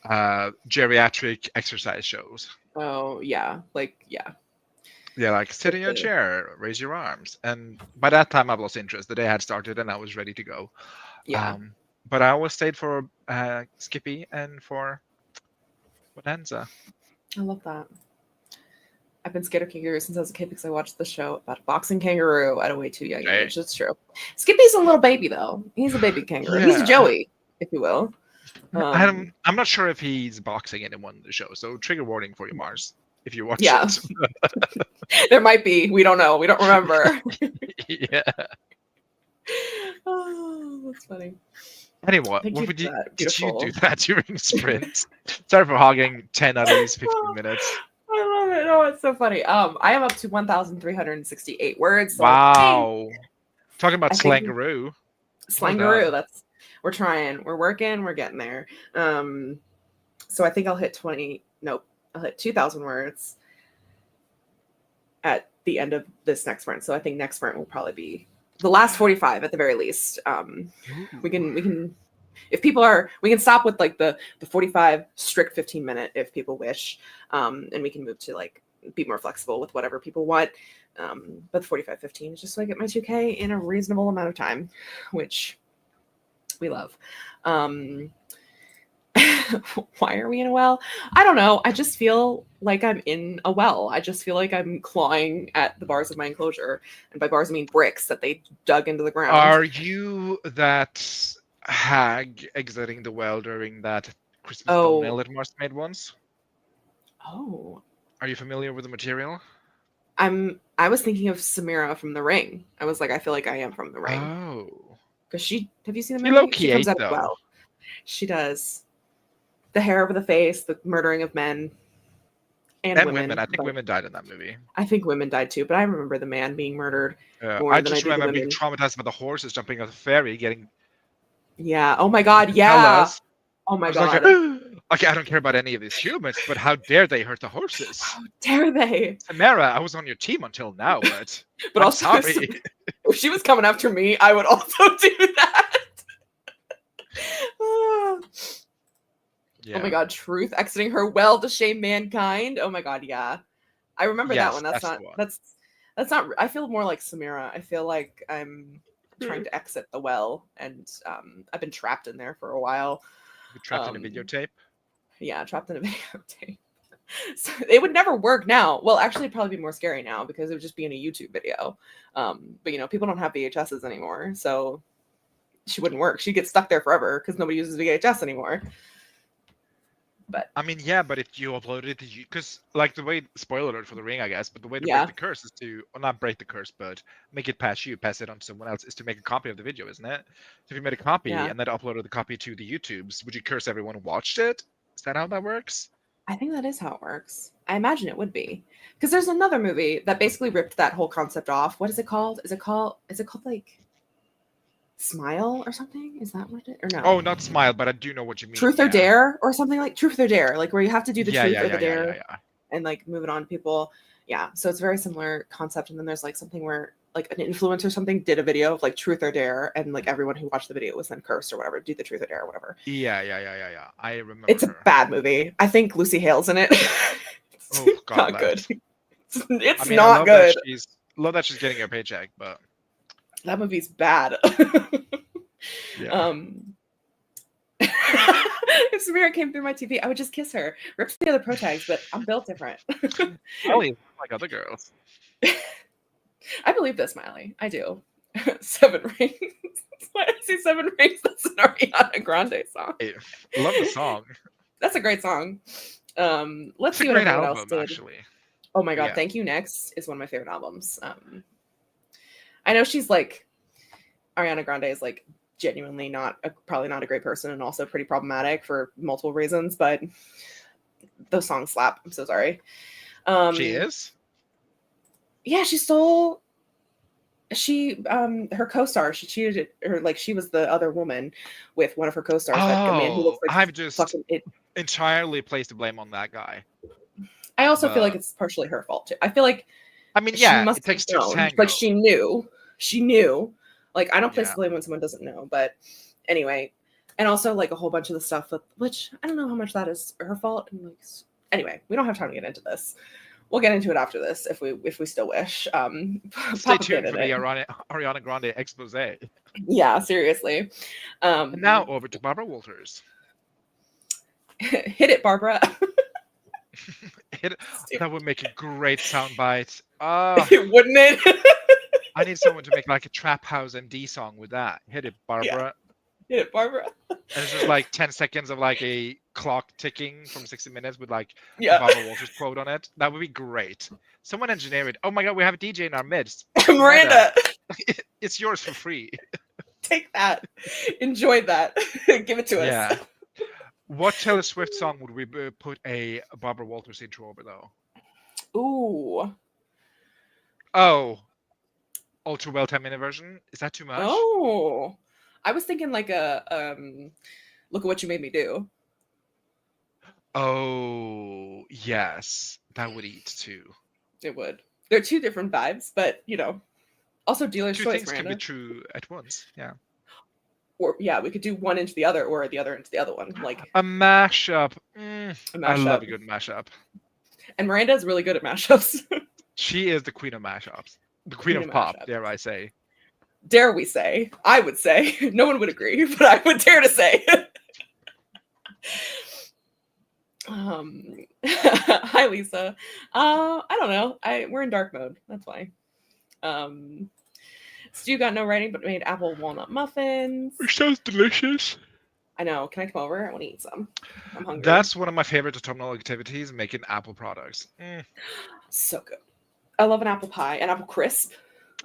[SPEAKER 3] geriatric exercise shows.
[SPEAKER 2] Oh, yeah. Like, yeah.
[SPEAKER 3] Yeah, like sit in your
[SPEAKER 2] the-
[SPEAKER 3] chair, raise your arms, and by that time I've lost interest. The day had started, and I was ready to go.
[SPEAKER 2] Yeah.
[SPEAKER 3] But I always stayed for Skippy and for Bonanza.
[SPEAKER 2] I love that. I've been scared of kangaroos since I was a kid because I watched the show about a boxing kangaroo at a way too young
[SPEAKER 3] Right.
[SPEAKER 2] age. That's true. Skippy's a little baby though. He's a baby kangaroo.
[SPEAKER 3] Yeah.
[SPEAKER 2] He's Joey, if you will.
[SPEAKER 3] I'm not sure if he's boxing anyone in the show, so trigger warning for you, Mars, if you watch
[SPEAKER 2] Yeah.
[SPEAKER 3] it.
[SPEAKER 2] There might be. We don't know. We don't remember.
[SPEAKER 3] Yeah.
[SPEAKER 2] Oh, that's funny.
[SPEAKER 3] Anyway,
[SPEAKER 2] Thank you
[SPEAKER 3] what would
[SPEAKER 2] for
[SPEAKER 3] you
[SPEAKER 2] that.
[SPEAKER 3] did you do
[SPEAKER 2] Beautiful.
[SPEAKER 3] that during sprint? Sorry for hogging 10 out of these 15 minutes.
[SPEAKER 2] I love it. Oh, it's so funny. I am up to 1,368 words. So
[SPEAKER 3] Wow. Talking about
[SPEAKER 2] I think-
[SPEAKER 3] slangaroo.
[SPEAKER 2] Slangaroo. That's we're trying. We're working. We're getting there. So I think I'll hit 20. Nope. I'll hit 2,000 words at the end of this next sprint. So I think next sprint will probably be the last 45 at the very least. We can if people are we can stop with like the 45 strict 15-minute if people wish. And we can move to like be more flexible with whatever people want. But 45-15 is just so I get my 2K in a reasonable amount of time, which we love. Why are we in a well? I don't know. I just feel like I'm in a well. I just feel like I'm clawing at the bars of my enclosure. And by bars, I mean bricks that they dug into the ground.
[SPEAKER 3] Are you that hag exiting the well during that Christmas
[SPEAKER 2] Oh.
[SPEAKER 3] thumbnail that Mars made once?
[SPEAKER 2] Oh,
[SPEAKER 3] Are you familiar with the material?
[SPEAKER 2] I was thinking of Samira from The Ring. I was like, I feel like I am from The Ring.
[SPEAKER 3] Oh.
[SPEAKER 2] Because have you seen the
[SPEAKER 3] She
[SPEAKER 2] movie?
[SPEAKER 3] low-key
[SPEAKER 2] She comes
[SPEAKER 3] ate,
[SPEAKER 2] out as
[SPEAKER 3] though.
[SPEAKER 2] well. She does. The hair over the face, the murdering of men. And women.
[SPEAKER 3] I think
[SPEAKER 2] but
[SPEAKER 3] women died in that movie.
[SPEAKER 2] I think women died too, but I remember the man being murdered. More
[SPEAKER 3] I
[SPEAKER 2] than
[SPEAKER 3] just
[SPEAKER 2] I do the
[SPEAKER 3] remember being
[SPEAKER 2] women.
[SPEAKER 3] traumatized by the horses jumping off the ferry, getting
[SPEAKER 2] Yeah. Oh my God. Yeah.
[SPEAKER 3] jealous.
[SPEAKER 2] Oh
[SPEAKER 3] I
[SPEAKER 2] my
[SPEAKER 3] was
[SPEAKER 2] God.
[SPEAKER 3] like, okay, I don't care about any of these humans, but how dare they hurt the horses?
[SPEAKER 2] How dare they?
[SPEAKER 3] Samara, I was on your team until now, but
[SPEAKER 2] But
[SPEAKER 3] I'm
[SPEAKER 2] also, if
[SPEAKER 3] sorry.
[SPEAKER 2] if she was coming after me, I would also do that. Oh
[SPEAKER 3] Yeah.
[SPEAKER 2] my God. Truth exiting her well to shame mankind. Oh my God. Yeah. I remember that
[SPEAKER 3] Yes,
[SPEAKER 2] one. That's
[SPEAKER 3] that's
[SPEAKER 2] not,
[SPEAKER 3] the one.
[SPEAKER 2] that's not, I feel more like Samira. I feel like I'm trying to exit the well and I've been trapped in there for a while.
[SPEAKER 3] You're trapped in a videotape.
[SPEAKER 2] Yeah, trapped in a videotape. So it would never work now. Well, actually, it'd probably be more scary now because it would just be in a YouTube video. But you know, people don't have VHSs anymore, so she wouldn't work. She'd get stuck there forever because nobody uses VHS anymore. But
[SPEAKER 3] I mean, yeah, but if you upload it, because like the way, spoiler alert for The Ring, I guess, but the way to
[SPEAKER 2] Yeah.
[SPEAKER 3] break the curse is to, well, not break the curse, but make it past you, pass it on to someone else, is to make a copy of the video, isn't it? So if you made a copy
[SPEAKER 2] Yeah.
[SPEAKER 3] and then uploaded the copy to the YouTubes, would you curse everyone who watched it? Is that how that works?
[SPEAKER 2] I think that is how it works. I imagine it would be because there's another movie that basically ripped that whole concept off. What is it called? Is it called like Smile or something? Is that what it or no?
[SPEAKER 3] Oh, not Smile, but I do know what you mean.
[SPEAKER 2] Truth or
[SPEAKER 3] yeah.
[SPEAKER 2] Dare or something like Truth or Dare, like where you have to do the truth or the dare.
[SPEAKER 3] Yeah.
[SPEAKER 2] And like move it on to people. Yeah. So it's a very similar concept. And then there's like something where like an influencer or something did a video of like Truth or Dare, and like everyone who watched the video was then cursed or whatever, do the Truth or Dare or whatever.
[SPEAKER 3] Yeah. I remember.
[SPEAKER 2] It's a
[SPEAKER 3] her.
[SPEAKER 2] bad movie. I think Lucy Hale's in it. It's
[SPEAKER 3] Oh, God,
[SPEAKER 2] not good. It's
[SPEAKER 3] I mean, I
[SPEAKER 2] not
[SPEAKER 3] love
[SPEAKER 2] good.
[SPEAKER 3] love that she's getting her paycheck, but
[SPEAKER 2] That movie's bad.
[SPEAKER 3] yeah.
[SPEAKER 2] If Samira came through my TV, I would just kiss her. Rips the other pro tags, but I'm built different.
[SPEAKER 3] Smiley, like other girls.
[SPEAKER 2] I believe this, Smiley. I do. 7 Rings. Why did I say 7 Rings? That's an Ariana Grande song.
[SPEAKER 3] I love the song.
[SPEAKER 2] That's a great song. Let's
[SPEAKER 3] It's a
[SPEAKER 2] see what
[SPEAKER 3] great
[SPEAKER 2] everyone else
[SPEAKER 3] album,
[SPEAKER 2] did.
[SPEAKER 3] actually.
[SPEAKER 2] Oh my God,
[SPEAKER 3] Yeah.
[SPEAKER 2] Thank You Next is one of my favorite albums. I know she's like, Ariana Grande is like genuinely probably not a great person and also pretty problematic for multiple reasons, but those songs slap. I'm so sorry.
[SPEAKER 3] She is?
[SPEAKER 2] Yeah, her co-star, she cheated her, like she was the other woman with one of her co-stars, that man who looks like
[SPEAKER 3] I've just
[SPEAKER 2] fucking it.
[SPEAKER 3] entirely placed the blame on that guy.
[SPEAKER 2] I also feel like it's partially her fault too. I feel like
[SPEAKER 3] I mean, yeah,
[SPEAKER 2] must
[SPEAKER 3] it takes
[SPEAKER 2] have
[SPEAKER 3] two to
[SPEAKER 2] known.
[SPEAKER 3] tango.
[SPEAKER 2] Like she knew. Like I don't place
[SPEAKER 3] Yeah.
[SPEAKER 2] blame when someone doesn't know, but anyway, and also like a whole bunch of the stuff with which I don't know how much that is her fault. And like, anyway, we don't have time to get into this. We'll get into it after this if we still wish.
[SPEAKER 3] Stay
[SPEAKER 2] Pop a pin
[SPEAKER 3] tuned
[SPEAKER 2] in
[SPEAKER 3] for the
[SPEAKER 2] it.
[SPEAKER 3] Ariana Grande expose. And
[SPEAKER 2] Yeah, seriously.
[SPEAKER 3] now over to Barbara Walters.
[SPEAKER 2] Hit it, Barbara.
[SPEAKER 3] That would make a great soundbite.
[SPEAKER 2] Wouldn't it?
[SPEAKER 3] I need someone to make like a Trap House MD song with that. Hit it, Barbara.
[SPEAKER 2] Hit it, Barbara.
[SPEAKER 3] And it's just like 10 seconds of like a clock ticking from 60 Minutes with like a
[SPEAKER 2] Yeah.
[SPEAKER 3] Barbara Walters quote on it. That would be great. Someone engineer it. Oh my god, we have a DJ in our midst.
[SPEAKER 2] Miranda,
[SPEAKER 3] It's yours for free.
[SPEAKER 2] take that. Enjoy that. Give it to us.
[SPEAKER 3] Yeah. What Taylor Swift song would we put a Barbara Walters intro over though?
[SPEAKER 2] Ooh.
[SPEAKER 3] Oh, Ultra Well 10-minute version. Is that too much?
[SPEAKER 2] Oh. I was thinking like a Look at What You Made Me Do.
[SPEAKER 3] Oh, yes. That would eat too.
[SPEAKER 2] It would. They're two different vibes, but also dealer's
[SPEAKER 3] Two
[SPEAKER 2] choice,
[SPEAKER 3] things can
[SPEAKER 2] Miranda.
[SPEAKER 3] be true at once. Yeah.
[SPEAKER 2] Or yeah, we could do one into the other or the other into the other one. Like
[SPEAKER 3] A mashup.
[SPEAKER 2] a
[SPEAKER 3] I love
[SPEAKER 2] mashup.
[SPEAKER 3] a good mashup.
[SPEAKER 2] And Miranda's really good at mashups.
[SPEAKER 3] She is the queen of mashups. The queen
[SPEAKER 2] Queen
[SPEAKER 3] of
[SPEAKER 2] of
[SPEAKER 3] pop,
[SPEAKER 2] mashups.
[SPEAKER 3] dare I say.
[SPEAKER 2] Dare we say? I would say. No one would agree, but I would dare to say. Hi Lisa. I don't know. We're in dark mode. That's why. Stu got no writing, but made apple walnut muffins.
[SPEAKER 3] It sounds delicious.
[SPEAKER 2] I know. Can I come over? I want to eat some. I'm hungry.
[SPEAKER 3] That's one of my favorite autumnal activities, making apple products.
[SPEAKER 2] so good. I love an apple pie, an apple crisp.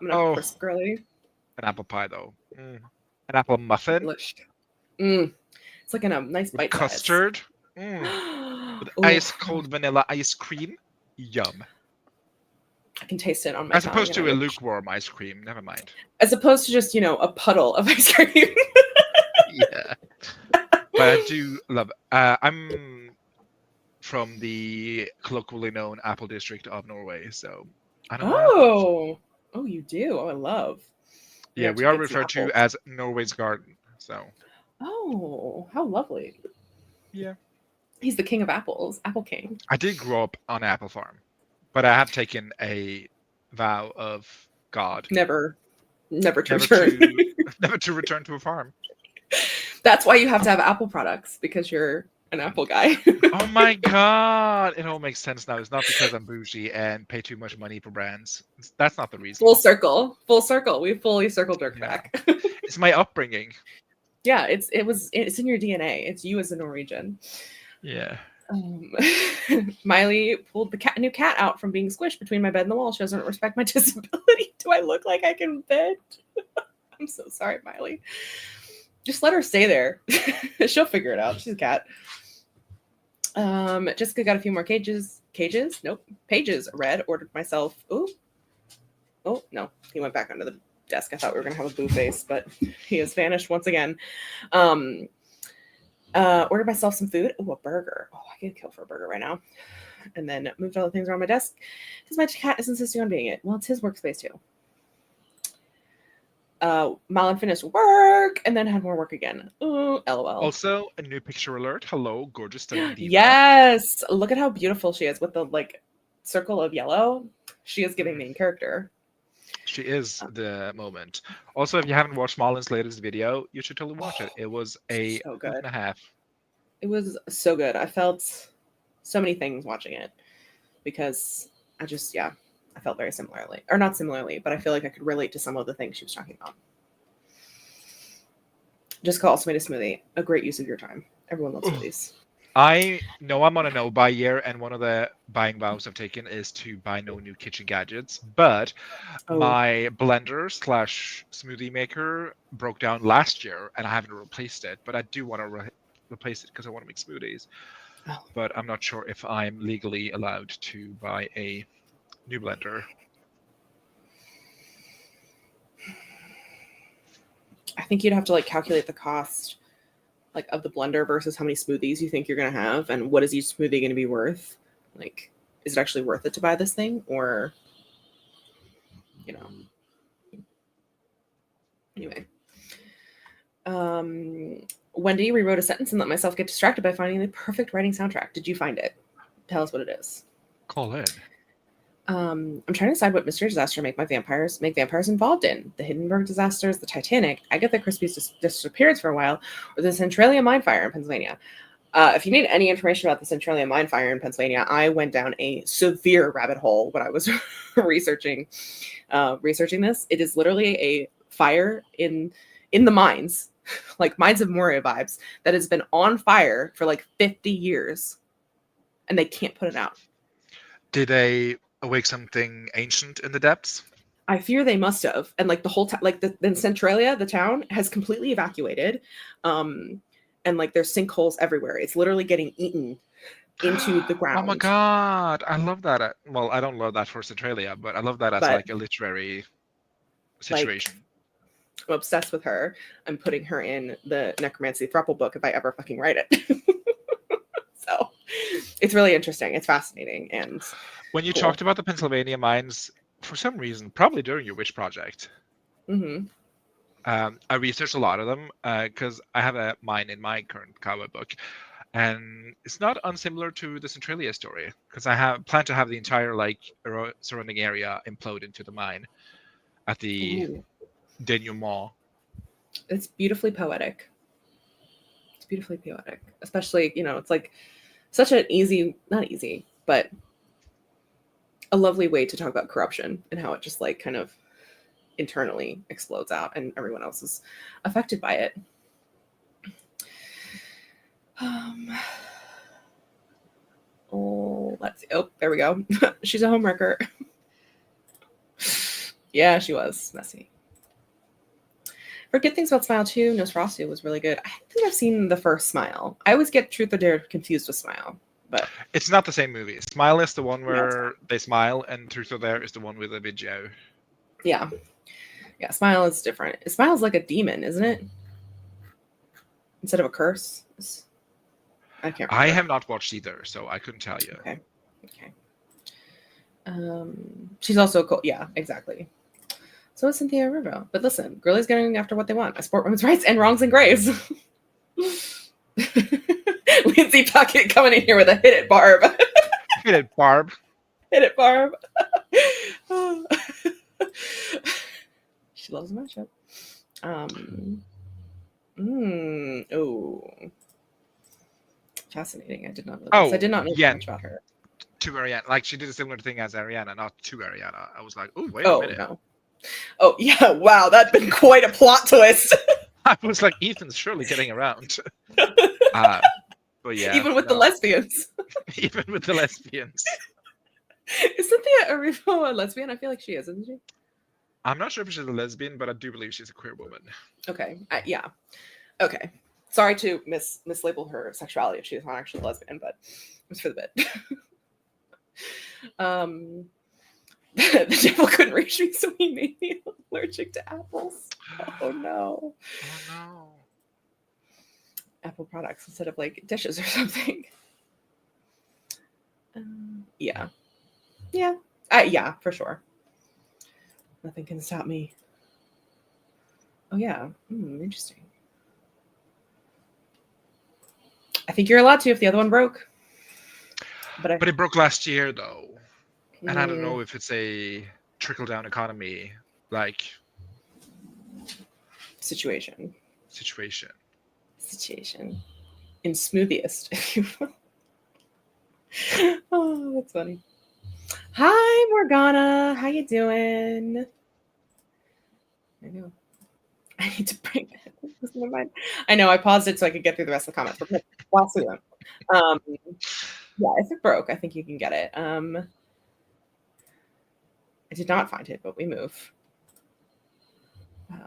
[SPEAKER 2] I'm an apple
[SPEAKER 3] Oh.
[SPEAKER 2] crisp girly.
[SPEAKER 3] An apple pie, though. An apple muffin
[SPEAKER 2] Delish. It's like in a nice
[SPEAKER 3] with
[SPEAKER 2] bite
[SPEAKER 3] custard.
[SPEAKER 2] size.
[SPEAKER 3] With
[SPEAKER 2] Ooh,
[SPEAKER 3] ice cold vanilla ice cream. Yum.
[SPEAKER 2] I can taste it on my
[SPEAKER 3] As
[SPEAKER 2] tongue,
[SPEAKER 3] opposed
[SPEAKER 2] and
[SPEAKER 3] to a
[SPEAKER 2] I'm like-
[SPEAKER 3] lukewarm ice cream. Never mind.
[SPEAKER 2] As opposed to just, a puddle of ice cream.
[SPEAKER 3] Yeah. But I do love it. I'm from the colloquially known apple district of Norway, so I don't know.
[SPEAKER 2] Oh, you do. Oh, I love.
[SPEAKER 3] Yeah,
[SPEAKER 2] have
[SPEAKER 3] we
[SPEAKER 2] to
[SPEAKER 3] are
[SPEAKER 2] get some
[SPEAKER 3] referred to
[SPEAKER 2] apples.
[SPEAKER 3] as Norway's garden. So
[SPEAKER 2] Oh, how lovely.
[SPEAKER 3] Yeah.
[SPEAKER 2] He's the king of apples, apple king.
[SPEAKER 3] I did grow up on an apple farm, but I have taken a vow of God
[SPEAKER 2] Never to
[SPEAKER 3] never
[SPEAKER 2] return.
[SPEAKER 3] never to return to a farm.
[SPEAKER 2] That's why you have to have apple products, because you're an apple guy.
[SPEAKER 3] Oh my God, it all makes sense now. It's not because I'm bougie and pay too much money for brands. That's not the reason.
[SPEAKER 2] Full circle. We fully circle jerked
[SPEAKER 3] Yeah.
[SPEAKER 2] back.
[SPEAKER 3] It's my upbringing.
[SPEAKER 2] Yeah, it's in your DNA. It's you as a Norwegian.
[SPEAKER 3] Yeah.
[SPEAKER 2] Miley pulled the new cat out from being squished between my bed and the wall. She doesn't respect my disability. Do I look like I can bed? I'm so sorry, Miley. Just let her stay there. She'll figure it out. She's a cat. Jessica got a few more cages. Nope. Pages read. Ordered myself. Ooh. Oh, no. He went back under the desk. I thought we were going to have a boo face, but he has vanished once again. Ordered myself some food. Oh, a burger. Oh, I could kill for a burger right now. And then moved all the things around my desk because my cat is insisting on being it. Well, it's his workspace too. Malin finished work and then had more work again. Ooh, LOL.
[SPEAKER 3] Also, a new picture alert. Hello, gorgeous stunning diva.
[SPEAKER 2] Yes. Look at how beautiful she is with the circle of yellow. She is giving main character.
[SPEAKER 3] She is the moment. Also, if you haven't watched Malin's latest video, you should totally watch it. It was a
[SPEAKER 2] So
[SPEAKER 3] hoot
[SPEAKER 2] good.
[SPEAKER 3] and a half.
[SPEAKER 2] It was so good. I felt so many things watching it because I felt very similarly, or not similarly, but I feel like I could relate to some of the things she was talking about. Jessica also made a smoothie. A great use of your time. Everyone loves smoothies.
[SPEAKER 3] I know I'm on a no-buy year, and one of the buying vows I've taken is to buy no new kitchen gadgets. But my blender / smoothie maker broke down last year, and I haven't replaced it. But I do want to replace it because I want to make smoothies.
[SPEAKER 2] Oh.
[SPEAKER 3] But I'm not sure if I'm legally allowed to buy a new blender.
[SPEAKER 2] I think you'd have to calculate the cost of the blender versus how many smoothies you think you're going to have and what is each smoothie going to be worth. Is it actually worth it to buy this thing, or you know. Anyway. Wendy rewrote a sentence and let myself get distracted by finding the perfect writing soundtrack. Did you find it? Tell us what it is.
[SPEAKER 3] Call in.
[SPEAKER 2] I'm trying to decide what mystery disaster make vampires involved in. The Hindenburg disasters, the Titanic, Agatha Christie's disappearance for a while, or the Centralia mine fire in Pennsylvania. If you need any information about the Centralia mine fire in Pennsylvania, I went down a severe rabbit hole when I was researching this. It is literally a fire in the mines, like Mines of Moria vibes, that has been on fire for like 50 years, and they can't put it out.
[SPEAKER 3] Did they awake something ancient in the depths?
[SPEAKER 2] I fear they must have, and like the whole the Centralia, the town has completely evacuated, and like there's sinkholes everywhere. It's literally getting eaten into the ground.
[SPEAKER 3] Oh my god, I love that. Well, I don't love that for Centralia, but I love that as like a literary situation.
[SPEAKER 2] Like, I'm obsessed with her. I'm putting her in the Necromancy Thruple book if I ever fucking write it. So it's really interesting. It's fascinating. And
[SPEAKER 3] when you talked about the Pennsylvania mines, for some reason, probably during your witch project, I researched a lot of them because I have a mine in my current cowboy book, and it's not unsimilar to the Centralia story because I plan to have the entire like surrounding area implode into the mine at the denouement.
[SPEAKER 2] It's beautifully poetic. It's beautifully poetic, especially, you know, it's like such an not easy, but a lovely way to talk about corruption and how it just like kind of internally explodes out and everyone else is affected by it. Let's see. Oh, there we go. She's a homewrecker. Yeah, she was messy. For Good Things About Smile 2, Nosferatu was really good. I think I've seen the first Smile. I always get Truth or Dare confused with Smile, but
[SPEAKER 3] it's not the same movie. Smile is the one where they smile, and Truth or Dare is the one with the video.
[SPEAKER 2] Yeah. Yeah, Smile is different. Smile's like a demon, isn't it? Instead of a curse. I can't remember.
[SPEAKER 3] I have not watched either, so I couldn't tell you.
[SPEAKER 2] Okay. She's also cool. Yeah, exactly. So is Cynthia Erivo. But listen, girlies getting after what they want. I support women's rights and wrongs and graves. Lindsay Puckett coming in here with a hit it, Barb.
[SPEAKER 3] Hit it, Barb.
[SPEAKER 2] Hit it, Barb. She loves a matchup. Fascinating. I did not know this. I did not know much about her.
[SPEAKER 3] To Ariana. Like, she did a similar thing as Ariana, not to Ariana. I was like, oh, wait a minute.
[SPEAKER 2] No. Oh, yeah. Wow. That'd been quite a plot twist.
[SPEAKER 3] I was like, Ethan's surely getting around. But yeah.
[SPEAKER 2] Even with the lesbians.
[SPEAKER 3] Even with the lesbians.
[SPEAKER 2] Is Cynthia Erivo a lesbian? I feel like she is, isn't she?
[SPEAKER 3] I'm not sure if she's a lesbian, but I do believe she's a queer woman.
[SPEAKER 2] Okay. Yeah. Okay. Sorry to mislabel her sexuality if she's not actually a lesbian, but it was for the bit. The devil couldn't reach me, so he made me allergic to apples. Oh no. Apple products instead of like dishes or something. Yeah, for sure. Nothing can stop me. Oh yeah, interesting. I think you're allowed to if the other one broke. But
[SPEAKER 3] it broke last year though. And I don't know if it's a trickle-down economy, like
[SPEAKER 2] situation. In smoothiest, if you will. Oh, that's funny. Hi, Morgana. How you doing? I know. I need to bring this in mind. I know. I paused it so I could get through the rest of the comments. But last one. Yeah, if it broke, I think you can get it. I did not find it, but we move. I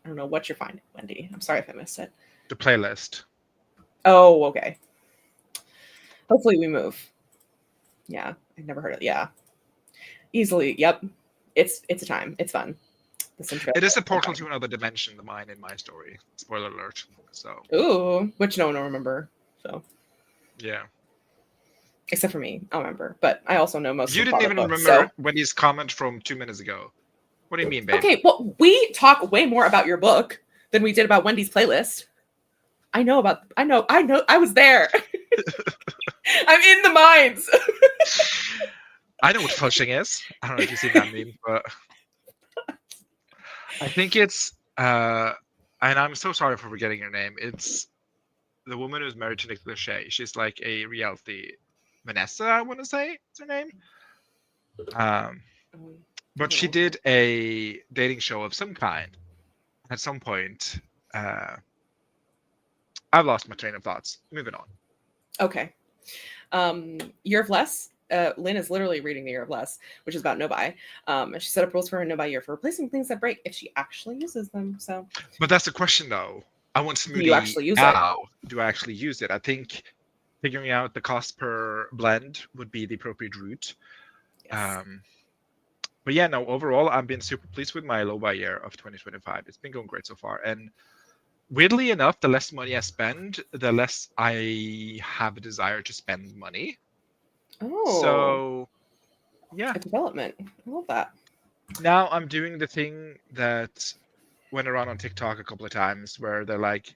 [SPEAKER 2] don't know what you're finding, Wendy. I'm sorry if I missed it.
[SPEAKER 3] The playlist.
[SPEAKER 2] Oh, okay. Hopefully we move. Yeah, I've never heard of it. Yeah. Easily. Yep. It's a time. It's fun.
[SPEAKER 3] It is a portal to another dimension, the mine in my story. Spoiler alert. So.
[SPEAKER 2] Ooh, which no one will remember. So.
[SPEAKER 3] Yeah.
[SPEAKER 2] except for me. I'll remember, but I also know most
[SPEAKER 3] You
[SPEAKER 2] of the
[SPEAKER 3] didn't
[SPEAKER 2] plot
[SPEAKER 3] even
[SPEAKER 2] of books,
[SPEAKER 3] remember
[SPEAKER 2] so.
[SPEAKER 3] Wendy's comment from 2 minutes ago. What do you mean, babe?
[SPEAKER 2] Okay, well, we talk way more about your book than we did about Wendy's playlist. I know, I was there. I'm in the mines.
[SPEAKER 3] I know what flushing is. I don't know if you've seen that meme, but I think it's and I'm so sorry for forgetting her name. It's the woman who's married to Nick Lachey. She's like a reality Vanessa, I want to say it's her name. But she did a dating show of some kind. At some point, I've lost my train of thoughts. Moving on.
[SPEAKER 2] Okay. Year of Less. Lynn is literally reading the Year of Less, which is about no-buy. She set up rules for her no-buy year for replacing things that break if she actually uses them. So,
[SPEAKER 3] But that's the question, though. I want
[SPEAKER 2] do you
[SPEAKER 3] Smoothie
[SPEAKER 2] actually use it?
[SPEAKER 3] now. Do I actually use it? I think figuring out the cost per blend would be the appropriate route.
[SPEAKER 2] Yes.
[SPEAKER 3] But yeah, no, overall, I've been super pleased with my low buy year of 2025. It's been going great so far. And weirdly enough, the less money I spend, the less I have a desire to spend money.
[SPEAKER 2] Oh,
[SPEAKER 3] So, yeah.
[SPEAKER 2] a development. I love that.
[SPEAKER 3] Now I'm doing the thing that went around on TikTok a couple of times where they're like,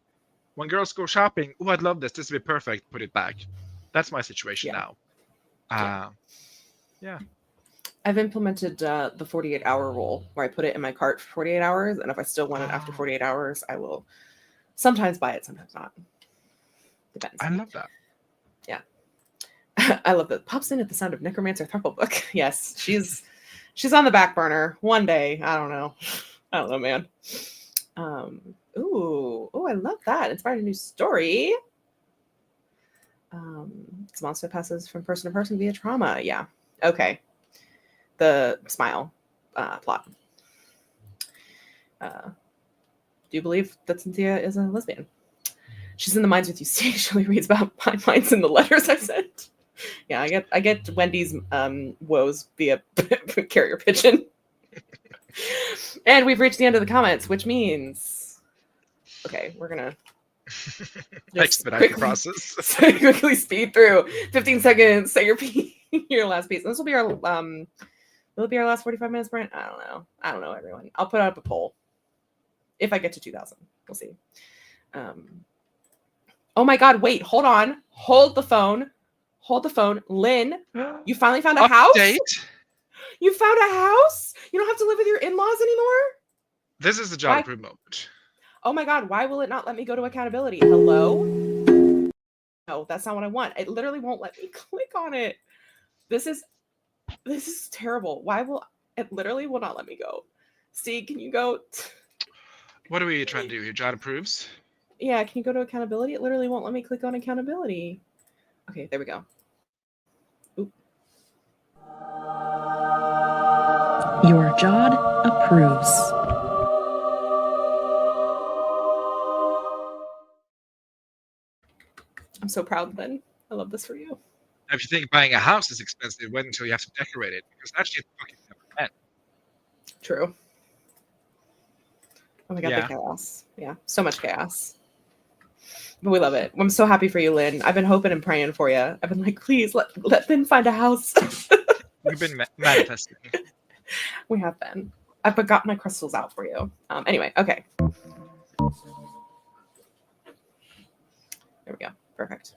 [SPEAKER 3] when girls go shopping, oh, I'd love this. This would be perfect. Put it back. That's my situation
[SPEAKER 2] Yeah.
[SPEAKER 3] now. Yeah.
[SPEAKER 2] I've implemented the 48-hour rule where I put it in my cart for 48 hours. And if I still want it after 48 hours, I will sometimes buy it, sometimes not. Depends.
[SPEAKER 3] I love that.
[SPEAKER 2] I love that. Pops in at the sound of Necromancer Thruple book. Yes, she's on the back burner. One day, I don't know, man. Ooh, I love that. Inspired a new story. This monster passes from person to person via trauma. Yeah. Okay. The smile plot. Do you believe that Cynthia is a lesbian? She's in the mines with you. She actually reads about my mines in the letters I've sent. Yeah, I get Wendy's woes via carrier pigeon. And we've reached the end of the comments, which means, okay, we're gonna
[SPEAKER 3] Expedite the process.
[SPEAKER 2] quickly speed through. 15 seconds. Say your last piece. And this will be our will it be our last 45 minutes, Brent? I don't know, everyone. I'll put up a poll if I get to 2,000. We'll see. Oh my God! Wait, hold on. Hold the phone. Lynn, you finally found a house? You found a house? You don't have to live with your in-laws anymore?
[SPEAKER 3] This is the job approve moment.
[SPEAKER 2] Oh my God, why will it not let me go to accountability? Hello? No, that's not what I want. It literally won't let me click on it. This is terrible. Why will it literally will not let me go? Steve, can you go?
[SPEAKER 3] What are we trying to do here? Job approves?
[SPEAKER 2] Yeah, can you go to accountability? It literally won't let me click on accountability. Okay, there we go. Oop.
[SPEAKER 6] Your Jod approves.
[SPEAKER 2] I'm so proud, Lynn. I love this for you.
[SPEAKER 3] If you think buying a house is expensive, wait until you have to decorate it, because that shit fucking never end.
[SPEAKER 2] True. Oh my God,
[SPEAKER 3] Yeah.
[SPEAKER 2] the chaos. Yeah, so much chaos. But we love it. I'm so happy for you, Lynn. I've been hoping and praying for you. I've been like, please let Lynn find a house.
[SPEAKER 3] We've been manifesting.
[SPEAKER 2] We have been. I've got my crystals out for you. Anyway, okay. There we go. Perfect.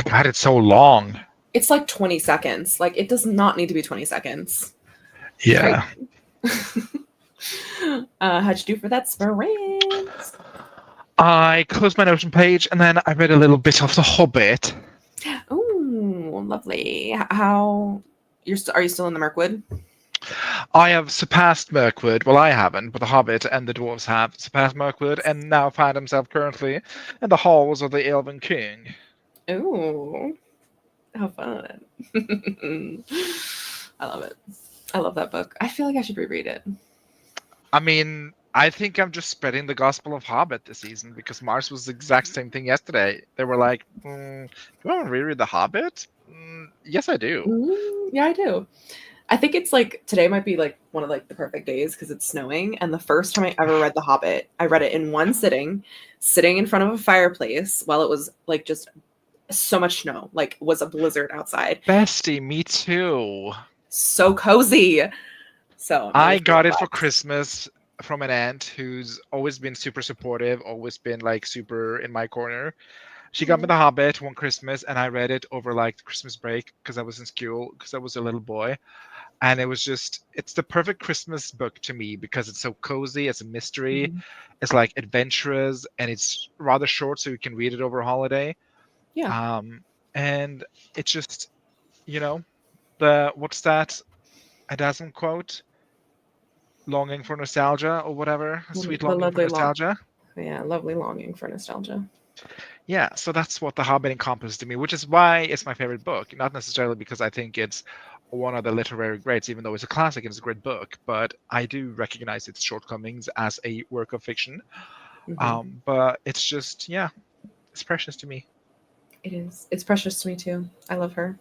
[SPEAKER 3] God, it's so long.
[SPEAKER 2] It's like 20 seconds. Like, it does not need to be 20 seconds.
[SPEAKER 3] Yeah.
[SPEAKER 2] How'd you do for that sprint?
[SPEAKER 3] I closed my Notion page and then I read a little bit of The Hobbit.
[SPEAKER 2] Oh, lovely. How are you still in the Mirkwood?
[SPEAKER 3] I have surpassed Mirkwood. Well, I haven't, but The Hobbit and the dwarves have surpassed Mirkwood and now find himself currently in the halls of the Elven King.
[SPEAKER 2] Oh, how fun. I love it. I love that book. I feel like I should reread it.
[SPEAKER 3] I mean, I think I'm just spreading the gospel of Hobbit this season because Mars was the exact same thing yesterday. They were like, "Do you want to reread The Hobbit?" Yes, I do.
[SPEAKER 2] Yeah, I do. I think it's like today might be like one of like the perfect days because it's snowing. And the first time I ever read The Hobbit, I read it in one sitting in front of a fireplace while it was like just so much snow, like was a blizzard outside.
[SPEAKER 3] Bestie, me too.
[SPEAKER 2] So cozy. So
[SPEAKER 3] I got it for Christmas from an aunt who's always been super supportive, always been like super in my corner. She got me The Hobbit one Christmas and I read it over like the Christmas break because I was in school because I was a little boy. And it was just, it's the perfect Christmas book to me because it's so cozy, it's a mystery, it's like adventurous, and it's rather short so you can read it over a holiday.
[SPEAKER 2] Yeah.
[SPEAKER 3] And it's just, what's that Adasm quote? Longing for nostalgia or whatever. Sweet longing for nostalgia.
[SPEAKER 2] Yeah, lovely longing for nostalgia.
[SPEAKER 3] Yeah, so that's what The Hobbit encompassed to me, which is why it's my favorite book. Not necessarily because I think it's one of the literary greats, even though it's a classic and it's a great book, but I do recognize its shortcomings as a work of fiction. But it's just, it's precious to me.
[SPEAKER 2] It is. It's precious to me too. I love her.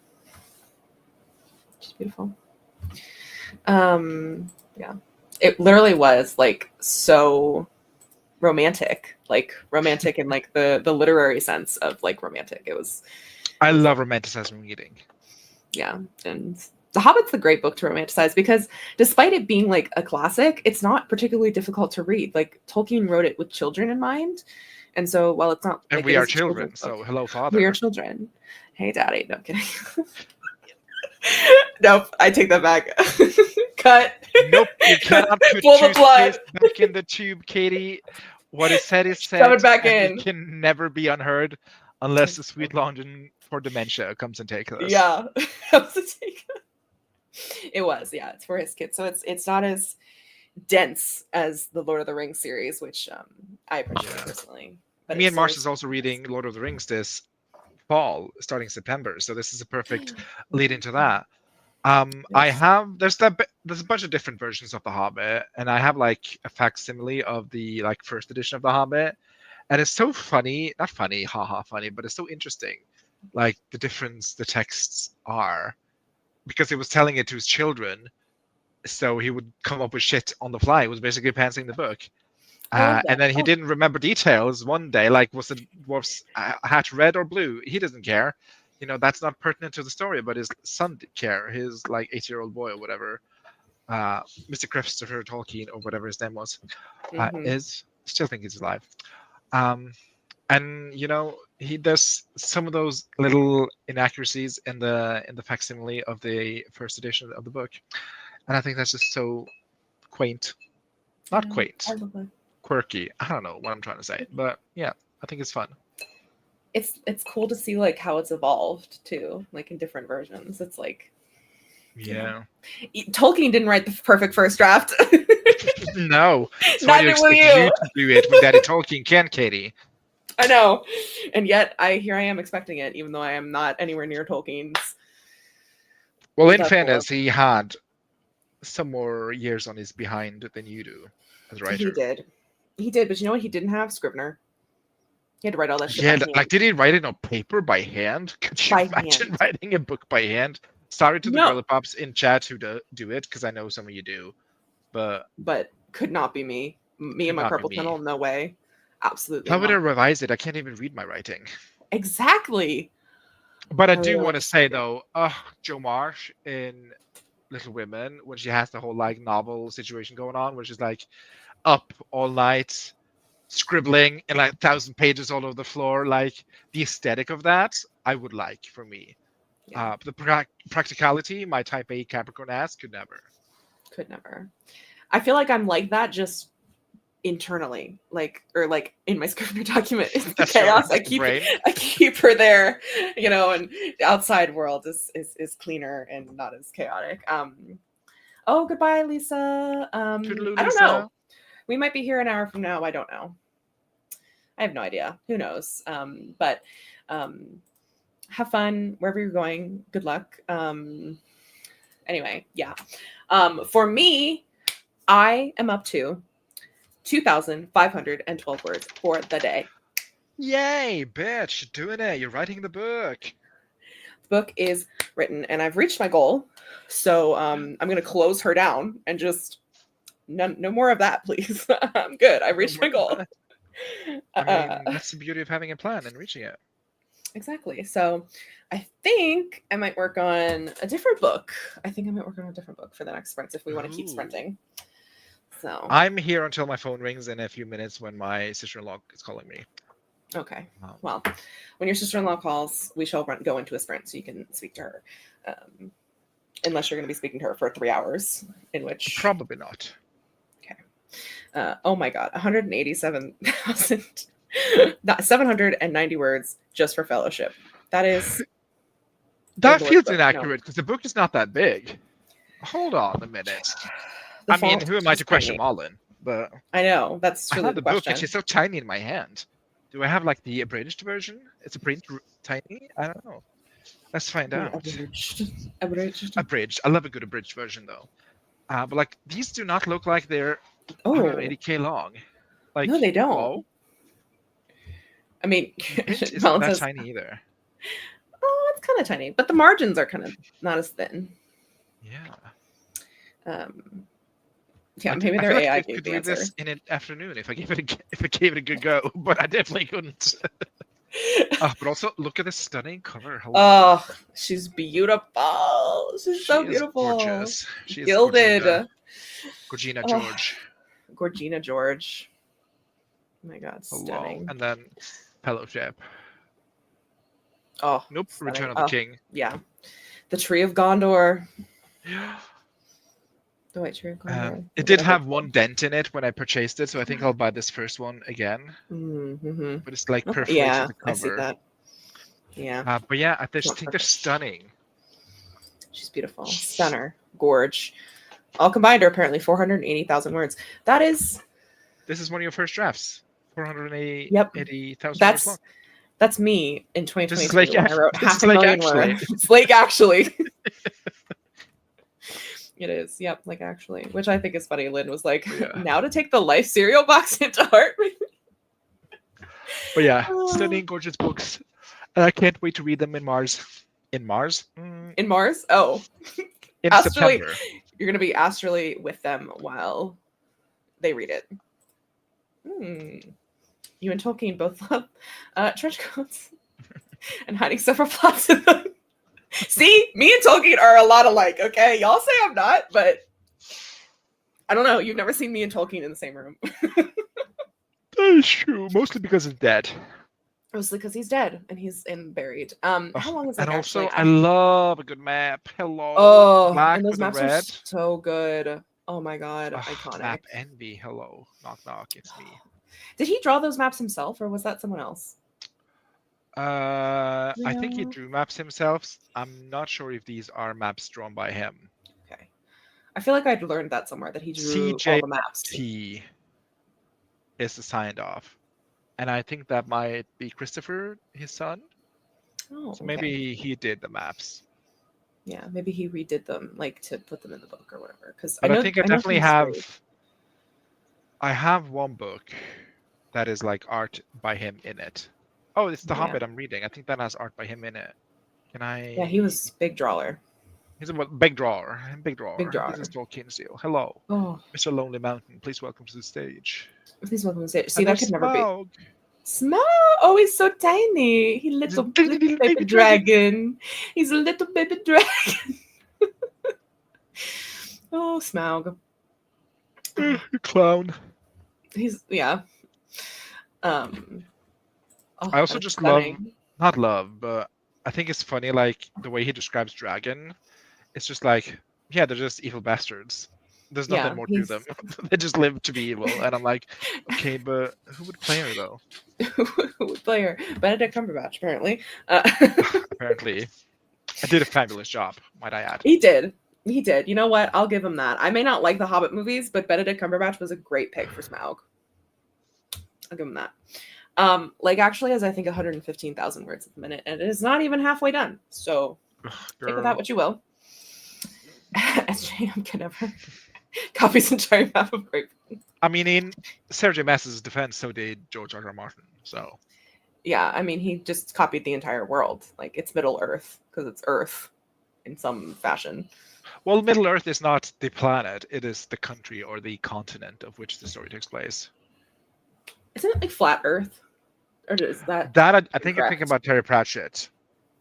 [SPEAKER 2] She's beautiful. Yeah. It literally was like so romantic in like the literary sense of like romantic.
[SPEAKER 3] I love romanticizing reading.
[SPEAKER 2] Yeah. And The Hobbit's a great book to romanticize because despite it being like a classic, it's not particularly difficult to read. Like Tolkien wrote it with children in mind. And so while it's not
[SPEAKER 3] and
[SPEAKER 2] like,
[SPEAKER 3] we are children, so hello father.
[SPEAKER 2] We are children. Hey daddy. No, I'm kidding. Nope, I take that back. Cut.
[SPEAKER 3] Nope, you cannot put toothpaste back in the tube, Katie. What is said is said.
[SPEAKER 2] Shove it back in.
[SPEAKER 3] It can never be unheard unless the sweet longing for dementia comes and takes us.
[SPEAKER 2] Yeah. It was, yeah. It's for his kids. So it's not as dense as the Lord of the Rings series, which I appreciate personally. But
[SPEAKER 3] me and Mars is also reading Lord of the Rings this fall, starting September. So this is a perfect lead into that. I have there's a bunch of different versions of The Hobbit, and I have like a facsimile of the like first edition of The Hobbit, and it's so funny, not funny, haha, funny, but it's so interesting, like the difference the texts are, because he was telling it to his children, so he would come up with shit on the fly. It was basically pantsing the book. And then he didn't remember details one day, like was the dwarf's hat red or blue? He doesn't care. That's not pertinent to the story, but his son did care. His like 8-year-old boy or whatever, Mr. Christopher Tolkien or whatever his name was, is still think he's alive. And he does some of those little inaccuracies in the facsimile of the first edition of the book, and I think that's just so quaint. Not quaint. Quirky. I don't know what I'm trying to say, but yeah, I think it's fun.
[SPEAKER 2] It's cool to see like how it's evolved too, like in different versions. It's like, Tolkien didn't write the perfect first draft.
[SPEAKER 3] No, so
[SPEAKER 2] neither will you.
[SPEAKER 3] To do it with Daddy Tolkien, can Katie?
[SPEAKER 2] I know, and yet here I am expecting it, even though I am not anywhere near Tolkien's.
[SPEAKER 3] Well, in fairness, he had some more years on his behind than you do as writer.
[SPEAKER 2] He did, but you know what? He didn't have Scrivener. He had to write all that shit.
[SPEAKER 3] Yeah, like did he write it on paper by hand? Could you imagine writing a book by hand? Sorry to the girly pops in chat who do it, because I know some of you do, but
[SPEAKER 2] could not be me. Me and my purple tunnel, no way. Absolutely.
[SPEAKER 3] How would I revise it? I can't even read my writing.
[SPEAKER 2] Exactly.
[SPEAKER 3] But I do want to say though, Jo Marsh in Little Women, when she has the whole like novel situation going on, where she's like up all night scribbling in like 1,000 pages all over the floor. Like the aesthetic of that, I would like for me.
[SPEAKER 2] Yeah.
[SPEAKER 3] The practicality, my Type A Capricorn ass could never.
[SPEAKER 2] Could never. I feel like I'm like that just internally, like, or like in my Scrivener document. It's the
[SPEAKER 3] That's
[SPEAKER 2] chaos.
[SPEAKER 3] your
[SPEAKER 2] I keep
[SPEAKER 3] brain.
[SPEAKER 2] her there, you know, and the outside world is cleaner and not as chaotic. Oh, goodbye, Lisa.
[SPEAKER 3] Toodaloo,
[SPEAKER 2] I don't
[SPEAKER 3] Lisa.
[SPEAKER 2] know. We might be here an hour from now. I don't know. I have no idea. Who knows? But have fun wherever you're going. Good luck. Anyway, yeah. For me, I am up to 2,512 words for the day.
[SPEAKER 3] Yay, bitch! You're doing it. You're writing the book.
[SPEAKER 2] The book is written, and I've reached my goal. So I'm going to close her down and just no more of that, please. I'm good. I reached my goal.
[SPEAKER 3] I mean, that's the beauty of having a plan and reaching it.
[SPEAKER 2] Exactly. So I think I might work on a different book. I think I might work on a different book for the next sprints if we want to keep
[SPEAKER 3] Ooh.
[SPEAKER 2] sprinting. So
[SPEAKER 3] I'm here until my phone rings in a few minutes when my sister-in-law is calling me.
[SPEAKER 2] okay.
[SPEAKER 3] Wow.
[SPEAKER 2] Well, when your sister-in-law calls, we shall go into a sprint so you can speak to her. Unless you're going to be speaking to her for 3 hours, in which
[SPEAKER 3] Probably not.
[SPEAKER 2] oh my god, 187,790 words just for fellowship. That is
[SPEAKER 3] That
[SPEAKER 2] Lord,
[SPEAKER 3] feels
[SPEAKER 2] but no.
[SPEAKER 3] inaccurate because the book is not that big. Hold on a minute.
[SPEAKER 2] the
[SPEAKER 3] I mean,
[SPEAKER 2] font
[SPEAKER 3] who am I
[SPEAKER 2] is
[SPEAKER 3] to question
[SPEAKER 2] tiny.
[SPEAKER 3] Malin? But
[SPEAKER 2] I know that's
[SPEAKER 3] I
[SPEAKER 2] really
[SPEAKER 3] have
[SPEAKER 2] the
[SPEAKER 3] the book
[SPEAKER 2] question.
[SPEAKER 3] and she's so tiny in my hand. Do I have like the abridged version? It's tiny? I don't know. Let's find out.
[SPEAKER 2] Abridged.
[SPEAKER 3] Abridged. I love a good abridged version though. But like these do not look like they're
[SPEAKER 2] Oh
[SPEAKER 3] 180k long. Like
[SPEAKER 2] no, they don't.
[SPEAKER 3] hello?
[SPEAKER 2] I mean,
[SPEAKER 3] Print isn't
[SPEAKER 2] Malin
[SPEAKER 3] that
[SPEAKER 2] says,
[SPEAKER 3] tiny either.
[SPEAKER 2] oh, it's kind of tiny, but the margins are kind of not as thin.
[SPEAKER 3] Yeah.
[SPEAKER 2] Yeah,
[SPEAKER 3] I
[SPEAKER 2] maybe
[SPEAKER 3] feel
[SPEAKER 2] their
[SPEAKER 3] like
[SPEAKER 2] AI
[SPEAKER 3] I
[SPEAKER 2] gave
[SPEAKER 3] could
[SPEAKER 2] the
[SPEAKER 3] read
[SPEAKER 2] answer.
[SPEAKER 3] this in an afternoon if I gave it a good go, but I definitely couldn't. But also look at this stunning cover. Hello.
[SPEAKER 2] Oh, she's beautiful. She's so
[SPEAKER 3] She is
[SPEAKER 2] beautiful.
[SPEAKER 3] gorgeous. She is
[SPEAKER 2] Gilded.
[SPEAKER 3] Gorgina
[SPEAKER 2] Oh,
[SPEAKER 3] George.
[SPEAKER 2] Gorgina George. Oh my god,
[SPEAKER 3] Hello.
[SPEAKER 2] stunning.
[SPEAKER 3] And then Fellowship.
[SPEAKER 2] Oh,
[SPEAKER 3] Nope.
[SPEAKER 2] stunning.
[SPEAKER 3] Return of the
[SPEAKER 2] Oh,
[SPEAKER 3] King.
[SPEAKER 2] yeah. The Tree of Gondor. The White Tree of Gondor.
[SPEAKER 3] It did have one dent in it when I purchased it, so I think I'll buy this first one again.
[SPEAKER 2] Mm-hmm.
[SPEAKER 3] But it's like
[SPEAKER 2] Okay,
[SPEAKER 3] perforated
[SPEAKER 2] yeah,
[SPEAKER 3] the
[SPEAKER 2] I see
[SPEAKER 3] cover.
[SPEAKER 2] that. Yeah,
[SPEAKER 3] But yeah, I
[SPEAKER 2] Not
[SPEAKER 3] think they're
[SPEAKER 2] perfect.
[SPEAKER 3] stunning.
[SPEAKER 2] she's beautiful. Stunner. Gorge. All combined are apparently 480,000 words. That is,
[SPEAKER 3] This is one of your first drafts. 480,000
[SPEAKER 2] Yep.
[SPEAKER 3] words long.
[SPEAKER 2] that's me in 2022
[SPEAKER 3] This is like
[SPEAKER 2] when I wrote
[SPEAKER 3] this
[SPEAKER 2] half
[SPEAKER 3] is
[SPEAKER 2] a
[SPEAKER 3] like
[SPEAKER 2] million
[SPEAKER 3] actually.
[SPEAKER 2] words. It's like actually. It is. Yep, like actually. Which I think is funny. Lynn was like,
[SPEAKER 3] Yeah.
[SPEAKER 2] now to take the life cereal box into heart.
[SPEAKER 3] But yeah,
[SPEAKER 2] Oh.
[SPEAKER 3] stunning, gorgeous books. And I can't wait to read them in Mars. In Mars?
[SPEAKER 2] In Mars? Oh,
[SPEAKER 3] In
[SPEAKER 2] Astrally-
[SPEAKER 3] September.
[SPEAKER 2] you're going to be astrally with them while they read it. You and Tolkien both love trench coats and hiding several plots in them. See, me and Tolkien are a lot alike, okay? Y'all say I'm not, but I don't know. You've never seen me and Tolkien in the same room.
[SPEAKER 3] That is true. Mostly because it's dead.
[SPEAKER 2] Mostly because he's dead and he's buried. How long is it
[SPEAKER 3] And also,
[SPEAKER 2] actually?
[SPEAKER 3] I love a good map. Hello.
[SPEAKER 2] Oh,
[SPEAKER 3] Black
[SPEAKER 2] and those
[SPEAKER 3] with the
[SPEAKER 2] maps
[SPEAKER 3] red.
[SPEAKER 2] are so good. Oh my god,
[SPEAKER 3] Ugh,
[SPEAKER 2] iconic.
[SPEAKER 3] Map envy. Hello. Knock knock. It's me.
[SPEAKER 2] Did he draw those maps himself, or was that someone else?
[SPEAKER 3] I think he
[SPEAKER 2] Yeah.
[SPEAKER 3] drew maps himself. I'm not sure if these are maps drawn by him.
[SPEAKER 2] Okay, I feel like I'd learned that somewhere that he drew all
[SPEAKER 3] CJ
[SPEAKER 2] the maps.
[SPEAKER 3] T is the signed off. And I think that might be Christopher, his son.
[SPEAKER 2] Oh,
[SPEAKER 3] So
[SPEAKER 2] okay.
[SPEAKER 3] maybe he did the maps.
[SPEAKER 2] Yeah, maybe he redid them, like to put them in the book or whatever. Because
[SPEAKER 3] But I think I definitely have.
[SPEAKER 2] he's
[SPEAKER 3] I have one book that is like art by him in it. Oh, it's The
[SPEAKER 2] Yeah.
[SPEAKER 3] Hobbit I'm reading. I think that has art by him in it. Can I?
[SPEAKER 2] great. Yeah, he was big drawer.
[SPEAKER 3] He's a big drawer. Big drawer.
[SPEAKER 2] Big drawer.
[SPEAKER 3] This is Tolkien Seal. Hello,
[SPEAKER 2] Oh,
[SPEAKER 3] Mr. Lonely Mountain. Please welcome to the stage.
[SPEAKER 2] please welcome to stage. See,
[SPEAKER 3] And
[SPEAKER 2] that
[SPEAKER 3] there's
[SPEAKER 2] could never be.
[SPEAKER 3] Smaug.
[SPEAKER 2] Smile. Oh, he's so tiny. He little,
[SPEAKER 3] Little
[SPEAKER 2] little
[SPEAKER 3] baby
[SPEAKER 2] baby dragon. He's a little baby dragon. Oh, Smaug.
[SPEAKER 3] You clown.
[SPEAKER 2] He's yeah. Oh,
[SPEAKER 3] I also
[SPEAKER 2] that's
[SPEAKER 3] just love,
[SPEAKER 2] stunning.
[SPEAKER 3] not love, but I think it's funny, like the way he describes dragon. It's just like, yeah, they're just evil bastards. There's nothing
[SPEAKER 2] Yeah,
[SPEAKER 3] more to them. They just live to be evil, and I'm like, okay, but who would play her though?
[SPEAKER 2] who would play her? Benedict Cumberbatch, apparently.
[SPEAKER 3] Apparently, I did a fabulous job, might I add.
[SPEAKER 2] He did. He did. You know what? I'll give him that. I may not like the Hobbit movies, but Benedict Cumberbatch was a great pick for Smaug. I'll give him that. Like actually has I think 115,000 words at the minute, and it is not even halfway done. So take with
[SPEAKER 3] Girl.
[SPEAKER 2] that what you will. SJM can never copies entire map of Great Britain.
[SPEAKER 3] I mean, in Sarah J. Maas's defense, so did George R. R. Martin. So
[SPEAKER 2] Yeah, I mean he just copied the entire world. Like it's Middle Earth because it's Earth in some fashion.
[SPEAKER 3] well, Middle Earth is not the planet; it is the country or the continent of which the story takes place.
[SPEAKER 2] Isn't it like flat Earth? Or is that
[SPEAKER 3] That I think you're thinking
[SPEAKER 2] incorrect?
[SPEAKER 3] about Terry Pratchett,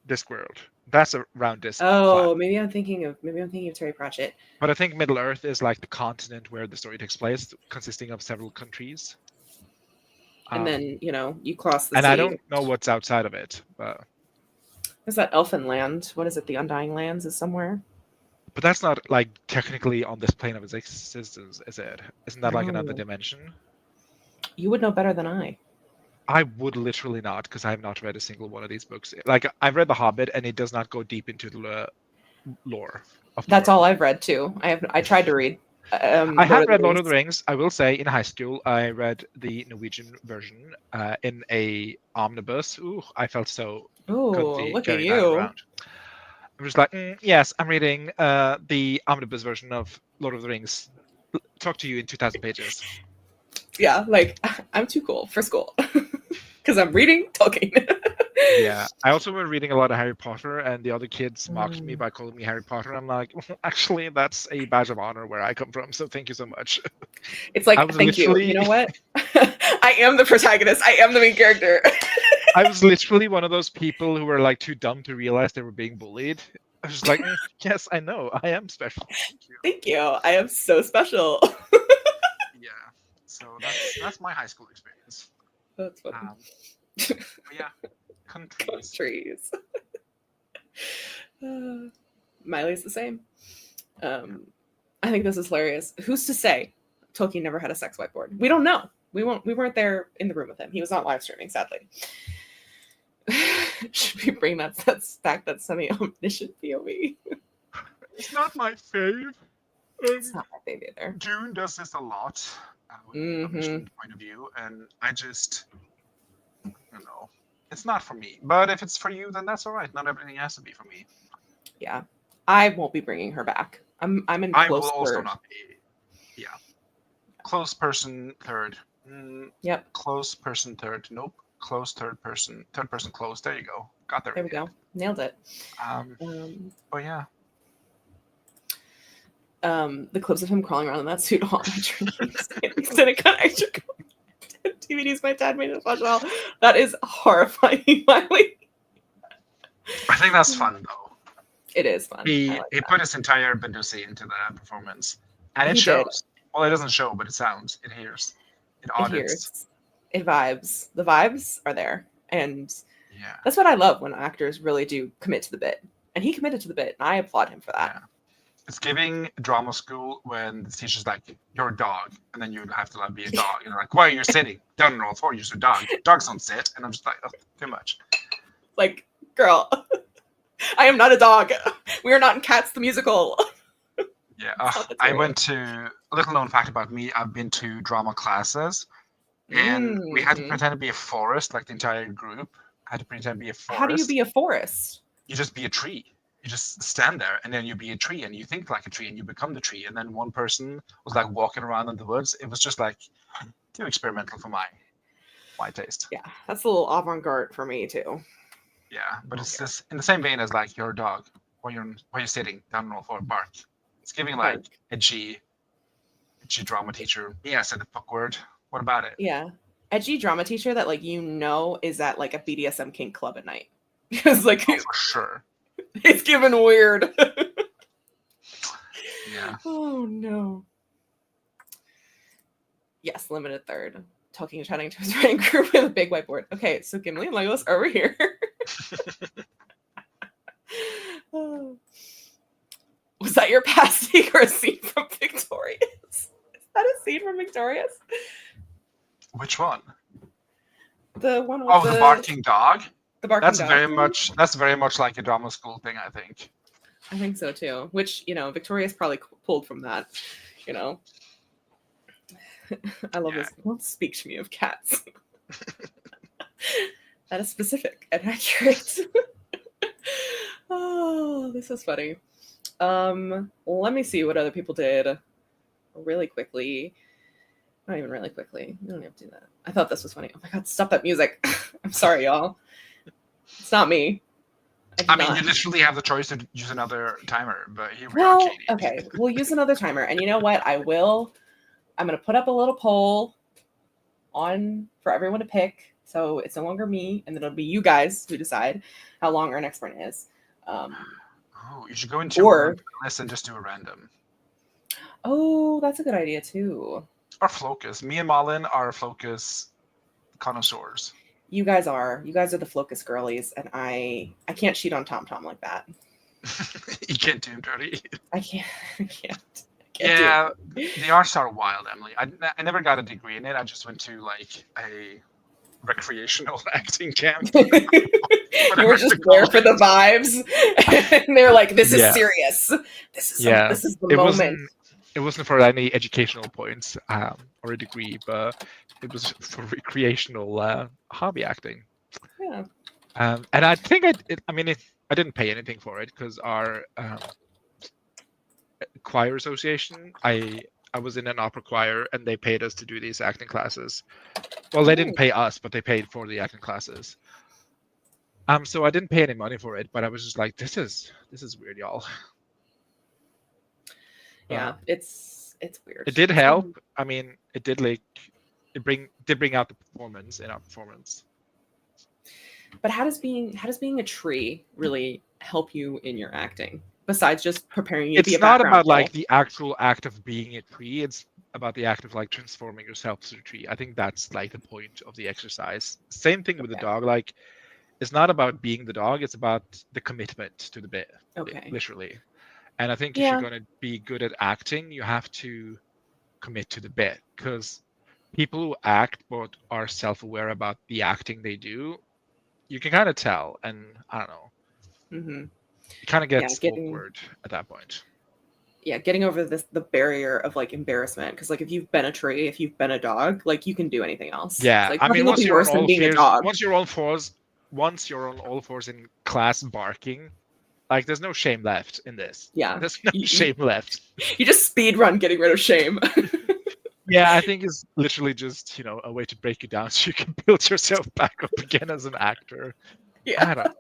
[SPEAKER 3] Discworld. That's around this.
[SPEAKER 2] Oh,
[SPEAKER 3] planet.
[SPEAKER 2] maybe I'm thinking of Terry Pratchett.
[SPEAKER 3] But I think Middle Earth is like the continent where the story takes place, consisting of several countries.
[SPEAKER 2] And then, you know, you cross the
[SPEAKER 3] and
[SPEAKER 2] sea.
[SPEAKER 3] I don't know what's outside of it, but
[SPEAKER 2] Is that Elfin Land? What is it? The Undying Lands is somewhere?
[SPEAKER 3] that's not like technically on this plane of its existence, is it? Isn't that like another
[SPEAKER 2] No.
[SPEAKER 3] dimension?
[SPEAKER 2] You would know better than I.
[SPEAKER 3] I would literally not, because I have not read a single one of these books. Like I've read The Hobbit, and it does not go deep into the lore. Of
[SPEAKER 2] That's
[SPEAKER 3] the world.
[SPEAKER 2] all I've read too. I tried to read.
[SPEAKER 3] I have read Lord of the Rings. I will say, in high school, I read the Norwegian version in a omnibus. Ooh, I felt so
[SPEAKER 2] Oh,
[SPEAKER 3] comfy
[SPEAKER 2] look at
[SPEAKER 3] carrying that
[SPEAKER 2] you.
[SPEAKER 3] around. I'm just like, yes, I'm reading the omnibus version of Lord of the Rings. Talk to you in 2,000 pages.
[SPEAKER 2] Yeah, like I'm too cool for school because I'm reading Tolkien.
[SPEAKER 3] Yeah, I also been reading a lot of Harry Potter, and the other kids mocked me
[SPEAKER 2] Mm.
[SPEAKER 3] by calling me Harry Potter. I'm like, actually, that's a badge of honor where I come from. So thank you so much.
[SPEAKER 2] It's like,
[SPEAKER 3] I was
[SPEAKER 2] thank you.
[SPEAKER 3] literally-
[SPEAKER 2] You know what? I am the protagonist. I am the main character.
[SPEAKER 3] I was literally one of those people who were like too dumb to realize they were being bullied. I was just like, yes, I know, I am special. Thank you.
[SPEAKER 2] Thank you. I am so special.
[SPEAKER 3] Yeah. So that's my high school experience.
[SPEAKER 2] That's funny.
[SPEAKER 3] But yeah, countries.
[SPEAKER 2] Trees. Miley's the same. I think this is hilarious. Who's to say Tolkien never had a sex whiteboard? We don't know. We weren't there in the room with him. He was not live streaming, sadly. Should we bring that stack that semi-omniscient POV?
[SPEAKER 3] It's not my fave.
[SPEAKER 2] It's not my baby either.
[SPEAKER 3] June does this a lot with the omniscient point of view, and I just, you know, it's not for me. But if it's for you, then that's all right. Not everything has to be for me.
[SPEAKER 2] Yeah, I won't be bringing her back. I'm in
[SPEAKER 3] I
[SPEAKER 2] close
[SPEAKER 3] will also
[SPEAKER 2] third.
[SPEAKER 3] not be. Yeah. Close person third.
[SPEAKER 2] Yep.
[SPEAKER 3] Close person third. Nope. Close third person. Third person close. There you go. Got there.
[SPEAKER 2] There we go. Nailed it.
[SPEAKER 3] Oh yeah.
[SPEAKER 2] The clips of him crawling around in that suit haunt my dreams. Seneca extra DVDs my dad made us watch it all. That is horrifying, Miley.
[SPEAKER 3] I think that's fun though.
[SPEAKER 2] It is fun.
[SPEAKER 3] He
[SPEAKER 2] I like
[SPEAKER 3] he
[SPEAKER 2] that.
[SPEAKER 3] put his entire Bendusi into the performance, and it
[SPEAKER 2] He did.
[SPEAKER 3] shows. Well, it doesn't show, but it sounds. It hears. It
[SPEAKER 2] It
[SPEAKER 3] audits.
[SPEAKER 2] hears. It vibes. The vibes are there. And
[SPEAKER 3] Yeah.
[SPEAKER 2] that's what I love when actors really do commit to the bit. And he committed to the bit, and I applaud him for that.
[SPEAKER 3] Yeah. It's giving drama school when the teacher's like, "You're a dog," and then you have to like be a dog, and they're like, "Why are you sitting down on all fours? You're a dog. Dogs don't sit." And I'm just like, "Oh, too much."
[SPEAKER 2] Like, girl, I am not a dog. We are not in Cats the musical.
[SPEAKER 3] Yeah.
[SPEAKER 2] not the
[SPEAKER 3] I
[SPEAKER 2] truth.
[SPEAKER 3] went to a little known fact about me. I've been to drama classes, and we had to
[SPEAKER 2] Mhm.
[SPEAKER 3] pretend to be a forest, like the entire group had to pretend to be a forest.
[SPEAKER 2] How do you be a forest?
[SPEAKER 3] You just be a tree. You just stand there, and then you be a tree, and you think like a tree, and you become the tree. And then one person was like walking around in the woods. It was just like too experimental for my taste.
[SPEAKER 2] Yeah, that's a little avant-garde for me too.
[SPEAKER 3] Yeah, but it's
[SPEAKER 2] Okay.
[SPEAKER 3] just in the same vein as like you're a dog, or you're sitting down on all four bark. It's giving like edgy drama teacher. Yeah, I said the fuck word. What about it?
[SPEAKER 2] Yeah, edgy drama teacher that like is at like a BDSM kink club at night because like
[SPEAKER 3] Oh, for sure.
[SPEAKER 2] it's given weird.
[SPEAKER 3] Yeah.
[SPEAKER 2] Oh no. Yes, limited third. talking and chatting to his writing group with a big whiteboard. Okay, so Gimli and Legolas are over here. Oh. Was that your passing or a scene from Victorious? Is that a scene from Victorious?
[SPEAKER 3] Which one?
[SPEAKER 2] The one with
[SPEAKER 3] Oh, the barking dog.
[SPEAKER 2] The barking
[SPEAKER 3] That's
[SPEAKER 2] dog.
[SPEAKER 3] very much like a drama school thing, I think.
[SPEAKER 2] I think so too. Which, Victorious probably pulled from that. I love this. Don't speak to me of cats. That is specific and accurate. Oh, this is funny. Let me see what other people did really quickly. Not even really quickly. You don't have to do that. I thought this was funny. Oh my god, stop that music. I'm sorry, y'all. It's not me.
[SPEAKER 3] I mean, you literally have the choice to use another timer, but here we
[SPEAKER 2] Well,
[SPEAKER 3] are, Katie.
[SPEAKER 2] okay, we'll use another timer. And you know what? I'm going to put up a little poll for everyone to pick. So it's no longer me, and then it'll be you guys who decide how long our next sprint is.
[SPEAKER 3] You should go into a list and just do a random.
[SPEAKER 2] Oh, that's a good idea too.
[SPEAKER 3] Or Flocus. Me and Malin are Flocus connoisseurs.
[SPEAKER 2] You guys are the Flocus girlies, and I can't cheat on TomTom like that.
[SPEAKER 3] You can't do him dirty.
[SPEAKER 2] I can't.
[SPEAKER 3] Yeah, the arts are wild, Emily. I never got a degree in it. I just went to like a recreational acting camp.
[SPEAKER 2] You were just there for the vibes, and they're like, "This is serious. This is the moment."
[SPEAKER 3] It wasn't for any educational points or a degree, but it was for recreational hobby acting.
[SPEAKER 2] Yeah.
[SPEAKER 3] And I think I didn't pay anything for it because our choir association, I was in an opera choir and they paid us to do these acting classes. Well, they didn't pay us, but they paid for the acting classes. So I didn't pay any money for it, but I was just like, this is weird, y'all.
[SPEAKER 2] Yeah, it's weird.
[SPEAKER 3] It did help. I mean, it did bring out the performance in our performance.
[SPEAKER 2] But how does being a tree really help you in your acting? Besides just preparing you to be a background
[SPEAKER 3] It's not about
[SPEAKER 2] role?
[SPEAKER 3] like the actual act of being a tree. It's about the act of like transforming yourself to a tree. I think that's like the point of the exercise. Same thing with the dog. Like, it's not about being the dog. It's about the commitment to the bit.
[SPEAKER 2] Okay.
[SPEAKER 3] Literally. And I think if you're going to be good at acting, you have to commit to the bit, because people who act but are self-aware about the acting they do, you can kind of tell. And I don't know.
[SPEAKER 2] Mm-hmm.
[SPEAKER 3] It kind of gets awkward at that point.
[SPEAKER 2] Yeah, getting over the barrier of like embarrassment, because like if you've been a tree, if you've been a dog, like you can do anything else.
[SPEAKER 3] Yeah,
[SPEAKER 2] like,
[SPEAKER 3] I mean,
[SPEAKER 2] once you're
[SPEAKER 3] on all fours in class barking, like there's no shame left in this.
[SPEAKER 2] Yeah,
[SPEAKER 3] there's no shame left.
[SPEAKER 2] You just speed run getting rid of shame.
[SPEAKER 3] Yeah, I think it's literally just a way to break you down so you can build yourself back up again as an actor.
[SPEAKER 2] Yeah. I don't know.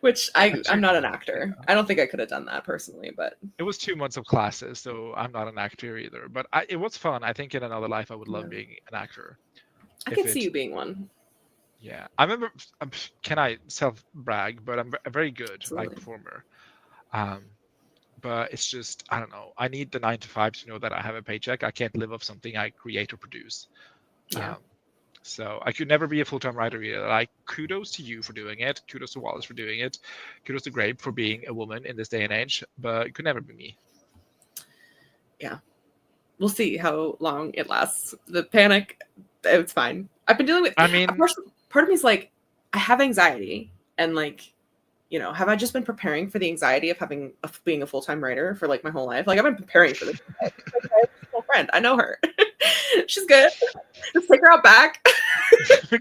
[SPEAKER 2] Which I'm not an actor. I don't think I could have done that personally, but
[SPEAKER 3] it was 2 months of classes, so I'm not an actor either. But it was fun. I think in another life I would love being an actor.
[SPEAKER 2] I can see you being one.
[SPEAKER 3] Yeah, I remember. Can I self-brag? But I'm a very good performer. But it's just, I don't know. I need the 9 to 5 to know that I have a paycheck. I can't live off something I create or produce.
[SPEAKER 2] Yeah.
[SPEAKER 3] So I could never be a full-time writer either. Like, kudos to you for doing it. Kudos to Wallace for doing it. Kudos to Grape for being a woman in this day and age. But it could never be me.
[SPEAKER 2] Yeah. We'll see how long it lasts. The panic, it's fine. I've been dealing with, of course, part of me is like, I have anxiety. And like, have I just been preparing for the anxiety of being a full-time writer for like my whole life? Like, I've been preparing for this. Like, I have a small friend. I know her. She's good. Just take her out back.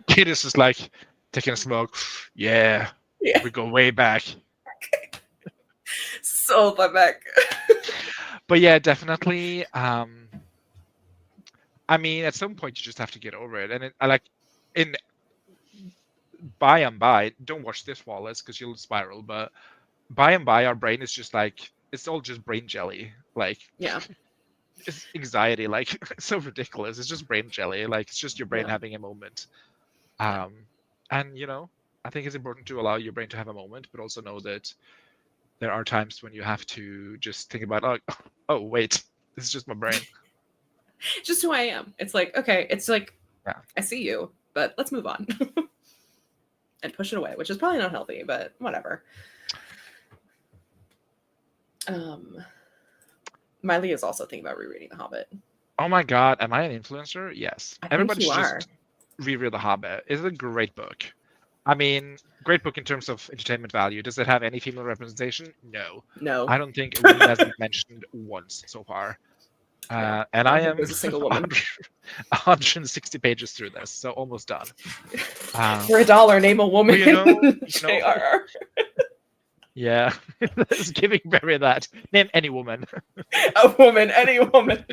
[SPEAKER 3] Kid is just like taking a smoke. Yeah. We go way back.
[SPEAKER 2] So far back.
[SPEAKER 3] But yeah, definitely. I mean, at some point you just have to get over it. And by and by, don't watch this, Wallace, because you'll spiral. But by and by, our brain is just like, it's all just brain jelly. Like,
[SPEAKER 2] yeah.
[SPEAKER 3] It's anxiety, like it's so ridiculous. It's just brain jelly, like it's just your brain having a moment. And I think it's important to allow your brain to have a moment, but also know that there are times when you have to just think about, oh wait, this is just my brain.
[SPEAKER 2] Just who I am. It's like, okay, it's like
[SPEAKER 3] Yeah.
[SPEAKER 2] I see you, but let's move on and push it away, which is probably not healthy, but whatever. Miley is also thinking about rereading The Hobbit.
[SPEAKER 3] Oh my God, am I an influencer? Yes.
[SPEAKER 2] I think
[SPEAKER 3] Everybody
[SPEAKER 2] you
[SPEAKER 3] should
[SPEAKER 2] are.
[SPEAKER 3] just reread The Hobbit. It's a great book. I mean, great book in terms of entertainment value. Does it have any female representation? No.
[SPEAKER 2] No.
[SPEAKER 3] I don't think a woman has been mentioned once so far.
[SPEAKER 2] Yeah,
[SPEAKER 3] And
[SPEAKER 2] I
[SPEAKER 3] I
[SPEAKER 2] don't think
[SPEAKER 3] am
[SPEAKER 2] there's a single woman.
[SPEAKER 3] 160 pages through this, so almost done.
[SPEAKER 2] For $1, name a woman. JRR.
[SPEAKER 3] Yeah, it's giving Barry that. Name any woman.
[SPEAKER 2] A woman, any woman.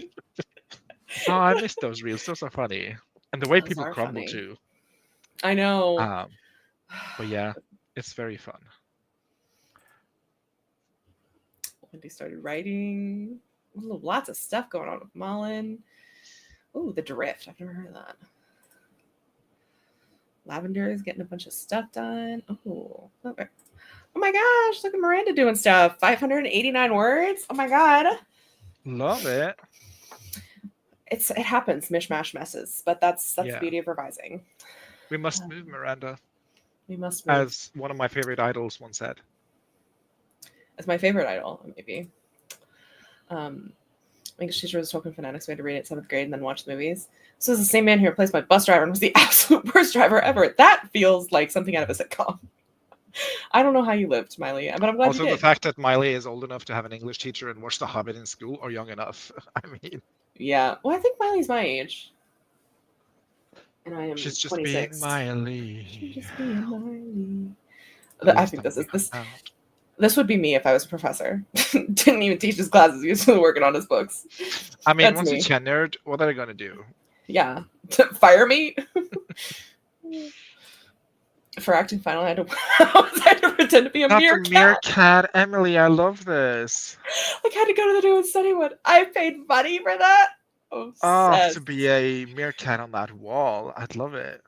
[SPEAKER 3] Oh, I missed those reels. Those are funny. And the way
[SPEAKER 2] Those
[SPEAKER 3] people
[SPEAKER 2] are
[SPEAKER 3] crumble
[SPEAKER 2] funny.
[SPEAKER 3] too.
[SPEAKER 2] I know.
[SPEAKER 3] But yeah, it's very fun.
[SPEAKER 2] Wendy started writing. Lots of stuff going on with Mullen. Oh, The Drift. I've never heard of that. Lavender is getting a bunch of stuff done. Oh, okay. Oh my gosh, look at Miranda doing stuff. 589 words. Oh my God.
[SPEAKER 3] Love it.
[SPEAKER 2] It happens, mishmash messes, but that's the
[SPEAKER 3] Yeah.
[SPEAKER 2] beauty of revising.
[SPEAKER 3] We must move, Miranda.
[SPEAKER 2] We must move.
[SPEAKER 3] As one of my favorite idols once said.
[SPEAKER 2] As my favorite idol, maybe. English teacher was Tolkien fanatics. We had to read it 7th grade and then watch the movies. This is the same man who replaced my bus driver and was the absolute worst driver ever. That feels like something out of a sitcom. I don't know how you lived, Miley, but I'm glad
[SPEAKER 3] Also,
[SPEAKER 2] you
[SPEAKER 3] the
[SPEAKER 2] did.
[SPEAKER 3] fact that Miley is old enough to have an English teacher and watch The Hobbit in school, or young enough. I mean,
[SPEAKER 2] Yeah. Well, I think Miley's my age. And I am
[SPEAKER 3] she's just
[SPEAKER 2] 26.
[SPEAKER 3] being Miley.
[SPEAKER 2] She's just being Miley.
[SPEAKER 3] At
[SPEAKER 2] I
[SPEAKER 3] least
[SPEAKER 2] think
[SPEAKER 3] that would
[SPEAKER 2] this
[SPEAKER 3] come out.
[SPEAKER 2] this would be me if I was a professor. Didn't even teach his classes. He was still working on his books.
[SPEAKER 3] I mean,
[SPEAKER 2] That's
[SPEAKER 3] once
[SPEAKER 2] me.
[SPEAKER 3] you're tenured, what are they going to do?
[SPEAKER 2] Yeah. Fire me? For acting final, I had to pretend to be a
[SPEAKER 3] Not the
[SPEAKER 2] meerkat.
[SPEAKER 3] meerkat. Emily, I love this.
[SPEAKER 2] Like, I had to go to the New and Sunnywood. I paid money for that.
[SPEAKER 3] Oh,
[SPEAKER 2] Obsessed.
[SPEAKER 3] to be a meerkat on that wall. I'd love it.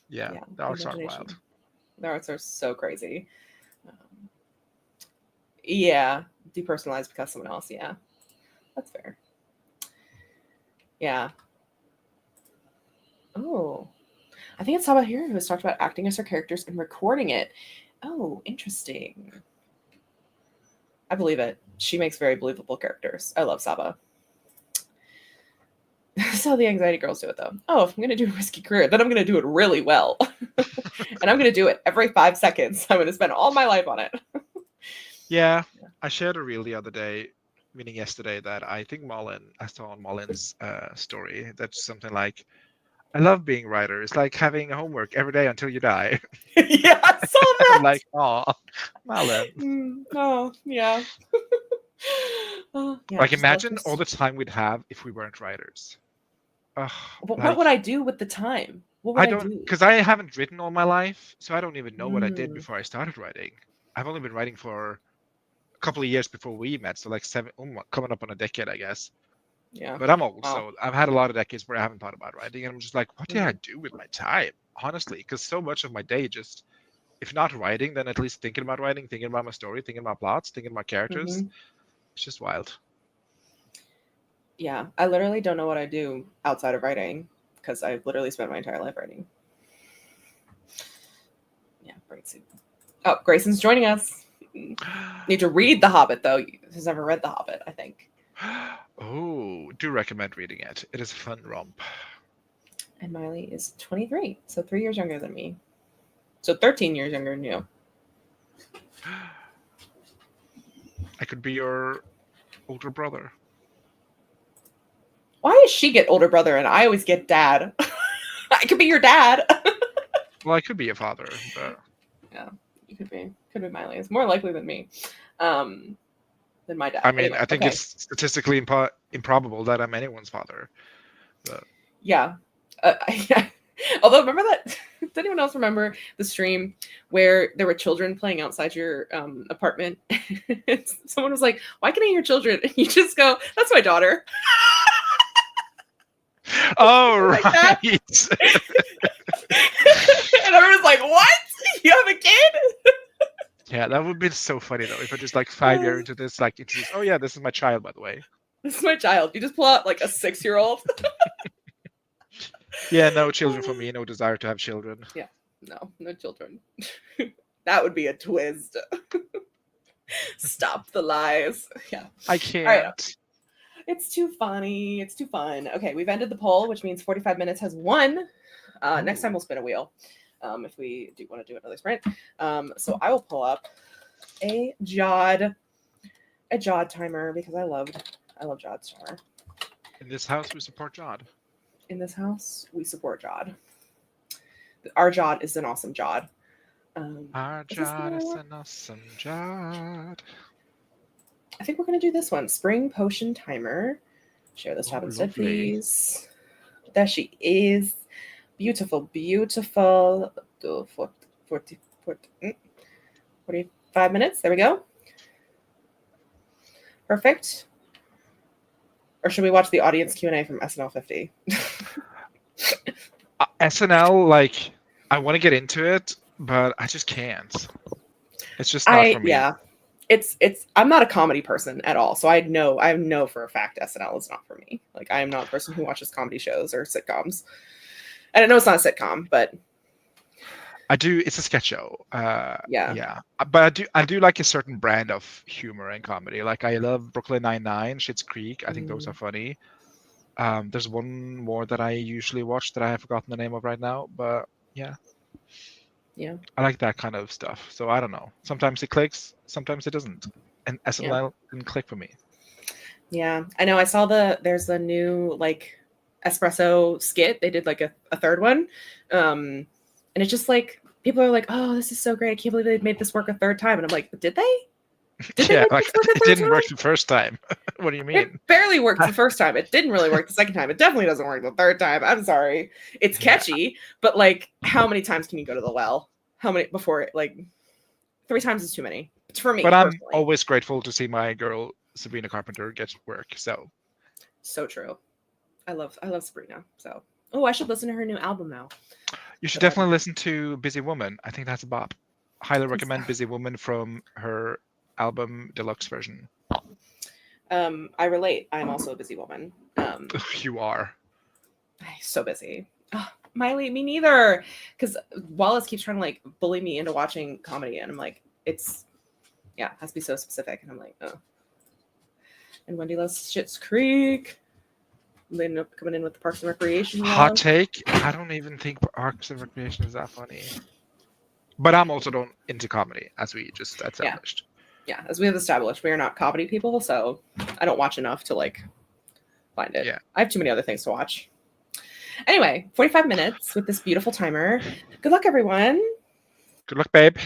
[SPEAKER 3] Yeah,
[SPEAKER 2] Yeah,
[SPEAKER 3] the arts are
[SPEAKER 2] imagination.
[SPEAKER 3] wild.
[SPEAKER 2] The arts are so crazy. Yeah, depersonalized because someone else. Yeah, that's fair. Yeah. Oh, I think it's Saba here who has talked about acting as her characters and recording it. Oh, interesting. I believe it. She makes very believable characters. I love Saba. That's how the anxiety girls do it, though. Oh, if I'm going to do a risky career, then I'm going to do it really well. And I'm going to do it every 5 seconds. I'm going to spend all my life on it.
[SPEAKER 3] Yeah, I shared a reel the other day, meaning yesterday, that I think I saw on Mullen's story, that's something like, I love being a writer. It's like having homework every day until you die.
[SPEAKER 2] Yeah, I saw that.
[SPEAKER 3] I'm like, oh, Mullen.
[SPEAKER 2] Oh, yeah. Oh, yeah,
[SPEAKER 3] Like,
[SPEAKER 2] just
[SPEAKER 3] imagine
[SPEAKER 2] love
[SPEAKER 3] all
[SPEAKER 2] this.
[SPEAKER 3] the time we'd have if we weren't writers. Ugh,
[SPEAKER 2] But
[SPEAKER 3] like,
[SPEAKER 2] what would I do with the time? What would
[SPEAKER 3] I
[SPEAKER 2] I
[SPEAKER 3] don't,
[SPEAKER 2] do?
[SPEAKER 3] because I haven't written all my life, so I don't even know what I did
[SPEAKER 2] Mm.
[SPEAKER 3] before I started writing. I've only been writing for a couple of years before we met, so like coming up on a decade, I guess.
[SPEAKER 2] Yeah.
[SPEAKER 3] But I'm old,
[SPEAKER 2] Wow.
[SPEAKER 3] so I've had a lot of decades where I haven't thought about writing, and I'm just like, what did I
[SPEAKER 2] Mm-hmm.
[SPEAKER 3] do with my time? Honestly, because so much of my day just, if not writing, then at least thinking about writing, thinking about my story, thinking about plots, thinking about characters.
[SPEAKER 2] Mhm.
[SPEAKER 3] It's just wild.
[SPEAKER 2] Yeah, I literally don't know what I do outside of writing because I've literally spent my entire life writing. Yeah, great soup. Oh, Grayson's joining us. Need to read The Hobbit, though. He's never read The Hobbit, I think.
[SPEAKER 3] Oh, do recommend reading it. It is a fun romp.
[SPEAKER 2] And Miley is 23, so 3 years younger than me. So 13 years younger than you.
[SPEAKER 3] I could be your older brother.
[SPEAKER 2] Why does she get older brother and I always get dad? I could be your dad.
[SPEAKER 3] Well, I could be a father, but
[SPEAKER 2] You could be Miley. It's more likely than me. Than my dad.
[SPEAKER 3] I mean,
[SPEAKER 2] Anyway,
[SPEAKER 3] I think
[SPEAKER 2] okay.
[SPEAKER 3] it's statistically improbable that I'm anyone's father.
[SPEAKER 2] Yeah. Although, remember that? Does anyone else remember the stream where there were children playing outside your apartment? Someone was like, "Why can I hear children?" And you just go, "That's my daughter."
[SPEAKER 3] Oh,
[SPEAKER 2] Like that?
[SPEAKER 3] right.
[SPEAKER 2] And everyone's like, "What? You have a kid?"
[SPEAKER 3] Yeah, that would be so funny though if I just like 5 years into this, like introduce, oh yeah, this is my child, by the way.
[SPEAKER 2] This is my child. You just pull out like a 6-year-old.
[SPEAKER 3] Yeah, no children for me. No desire to have children.
[SPEAKER 2] No children. That would be a twist. Stop the lies. Yeah.
[SPEAKER 3] I
[SPEAKER 2] All right.
[SPEAKER 3] can't.
[SPEAKER 2] It's too funny. It's too fun. Okay, we've ended the poll, which means 45 minutes has won. Next time we'll spin a wheel. If we do want to do another sprint. So I will pull up a Jod timer because I love Jod's timer.
[SPEAKER 3] In this house, we support Jod.
[SPEAKER 2] In this house, we support Jod. Our Jod is an awesome Jod.
[SPEAKER 3] Our
[SPEAKER 2] is this the
[SPEAKER 3] Jod
[SPEAKER 2] one I
[SPEAKER 3] is
[SPEAKER 2] want?
[SPEAKER 3] an awesome Jod.
[SPEAKER 2] I think we're gonna do this one. Spring potion timer. Share this
[SPEAKER 3] Oh,
[SPEAKER 2] tab instead,
[SPEAKER 3] lovely.
[SPEAKER 2] please. There she is. Beautiful, beautiful. 45 minutes. There we go. Perfect. Or should we watch the audience Q&A from SNL 50?
[SPEAKER 3] SNL, like, I want to get into it, but I just can't. It's just not for me.
[SPEAKER 2] Yeah. It's I'm not a comedy person at all. So I know for a fact SNL is not for me. Like I am not a person who watches comedy shows or sitcoms. And I know it's not a sitcom, but
[SPEAKER 3] I do. It's a sketch show.
[SPEAKER 2] yeah.
[SPEAKER 3] But I do like a certain brand of humor and comedy. Like I love Brooklyn Nine-Nine, Schitt's Creek. I think those are funny. There's one more that I usually watch that I have forgotten the name of right now. But yeah, I like that kind of stuff. So I don't know. Sometimes it clicks, sometimes it doesn't. And SNL didn't click for me.
[SPEAKER 2] Yeah, I know. I saw there's a new like espresso skit. They did like a third one. And it's just like people are like, oh, this is so great. I can't believe they made this work a third time. And I'm like, did they? Did they
[SPEAKER 3] Yeah,
[SPEAKER 2] make
[SPEAKER 3] like
[SPEAKER 2] this work a
[SPEAKER 3] it
[SPEAKER 2] third
[SPEAKER 3] didn't
[SPEAKER 2] time?
[SPEAKER 3] work the first time. What do you mean?
[SPEAKER 2] It barely worked the first time. It didn't really work the second time. It definitely doesn't work the third time. I'm sorry. It's catchy, but like how many times can you go to the well? How many before like 3 times is too many for me.
[SPEAKER 3] But I'm
[SPEAKER 2] personally.
[SPEAKER 3] always grateful to see my girl Sabrina Carpenter get work.
[SPEAKER 2] So true. I love Sabrina. So I should listen to her new album now.
[SPEAKER 3] You should definitely listen to Busy Woman. I think that's a bop. Highly recommend Busy Woman from her album deluxe version.
[SPEAKER 2] I relate. I'm also a busy woman.
[SPEAKER 3] You are.
[SPEAKER 2] So busy. Oh, Miley, me neither. Because Wallace keeps trying to like bully me into watching comedy, and I'm like, has to be so specific, and I'm like, oh. And Wendy loves Schitt's Creek. They end up coming in with the Parks and Recreation.
[SPEAKER 3] Hot take. I don't even think Parks and Recreation is that funny. But I'm also don't into comedy, as we just established.
[SPEAKER 2] Yeah, as we have established, we are not comedy people, so I don't watch enough to like find it.
[SPEAKER 3] Yeah.
[SPEAKER 2] I have too many other things to watch. Anyway, 45 minutes with this beautiful timer. Good luck, everyone.
[SPEAKER 3] Good luck, babe.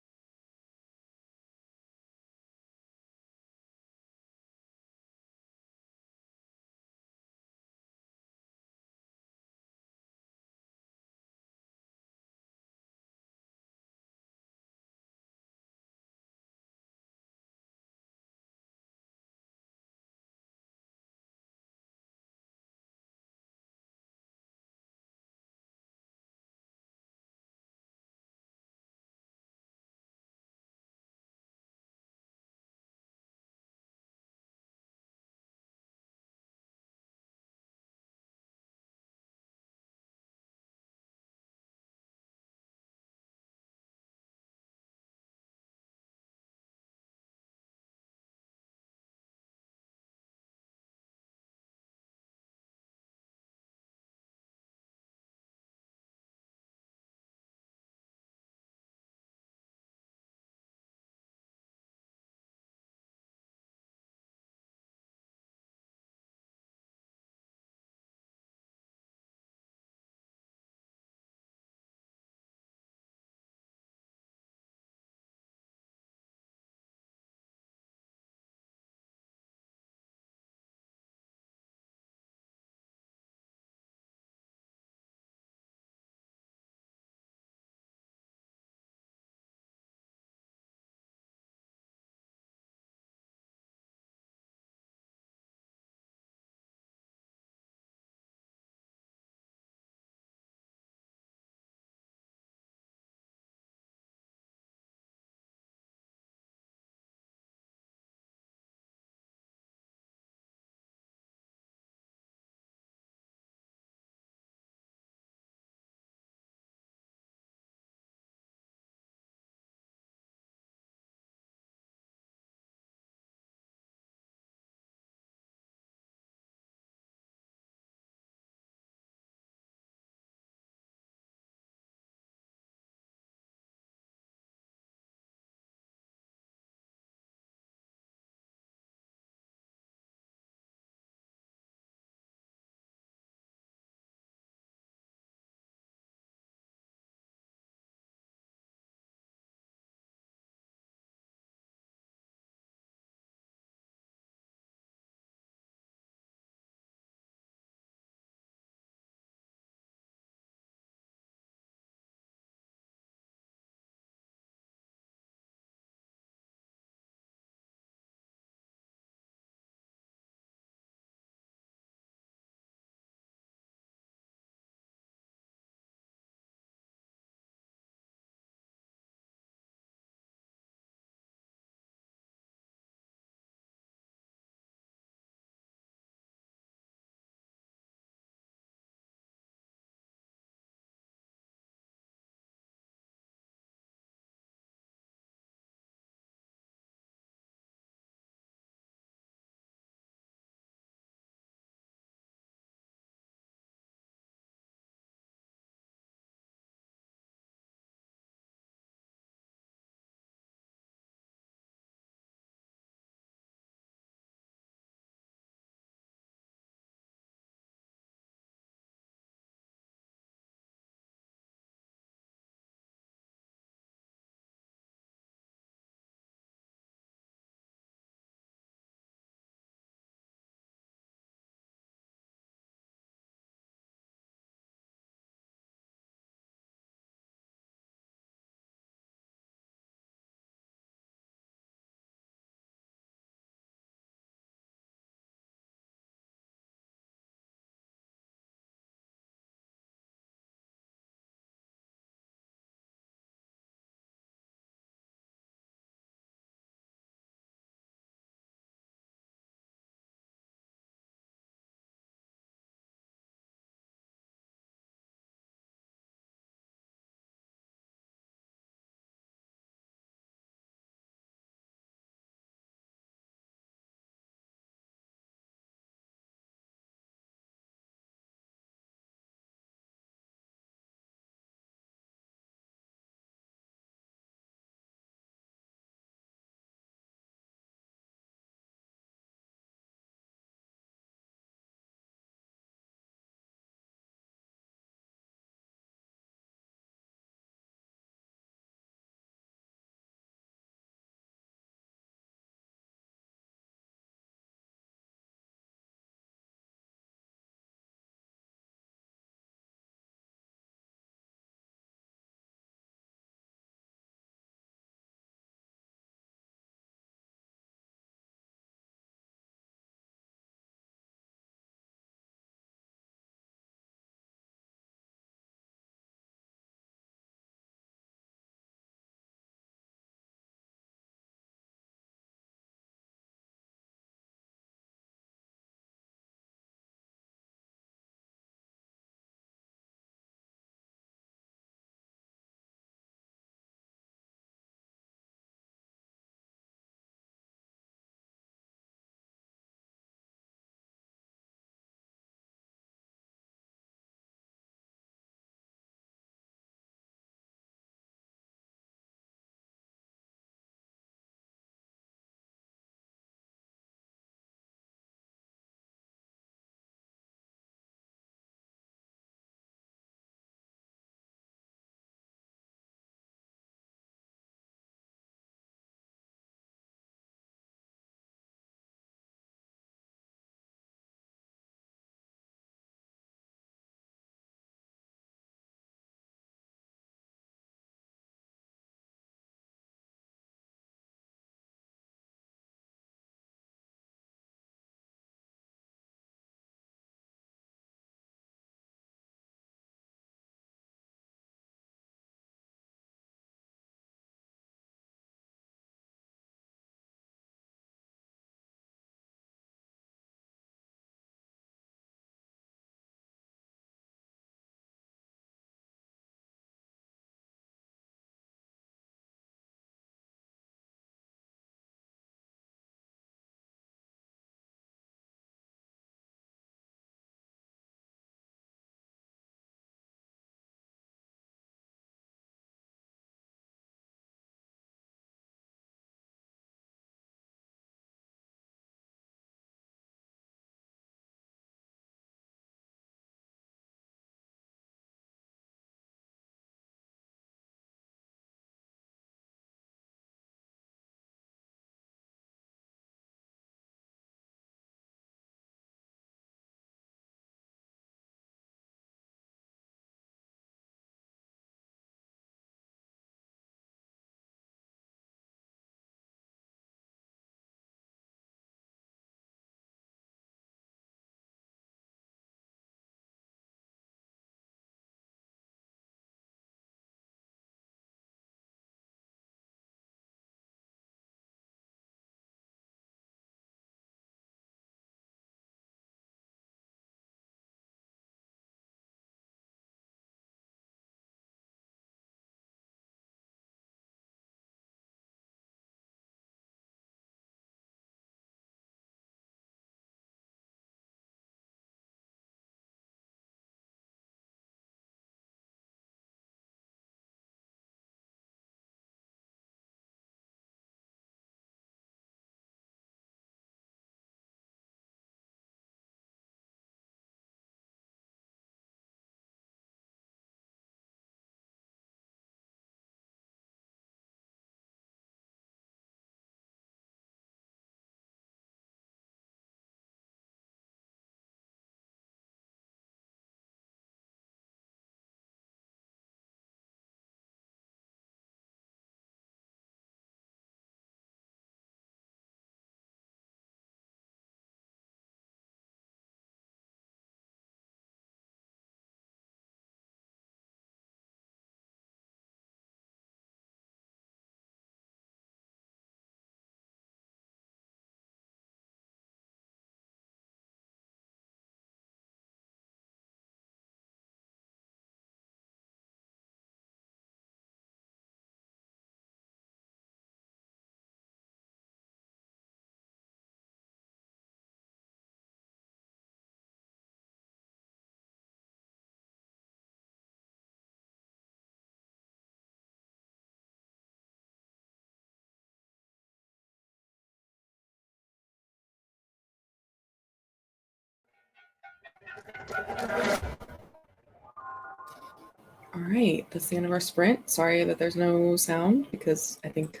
[SPEAKER 2] All right, that's the end of our sprint. Sorry that there's no sound because I think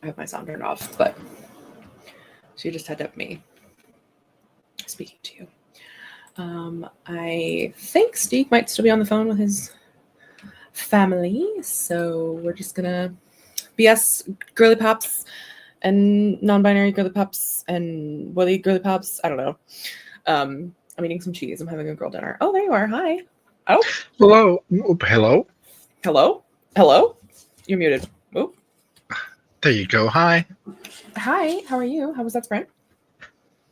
[SPEAKER 2] I have my sound turned off, but she just had to have me speaking to you. I think Steve might still be on the phone with his family, so we're just gonna BS girly pops and non-binary girly pops and woolly girly pops. I don't know. I'm eating some cheese. I'm having a girl dinner. Oh, there you are. Hi. Oh,
[SPEAKER 3] Hello. Hello.
[SPEAKER 2] hello. Hello. You're muted. Oh,
[SPEAKER 3] There you go. Hi.
[SPEAKER 2] hi. How are you? How was that sprint?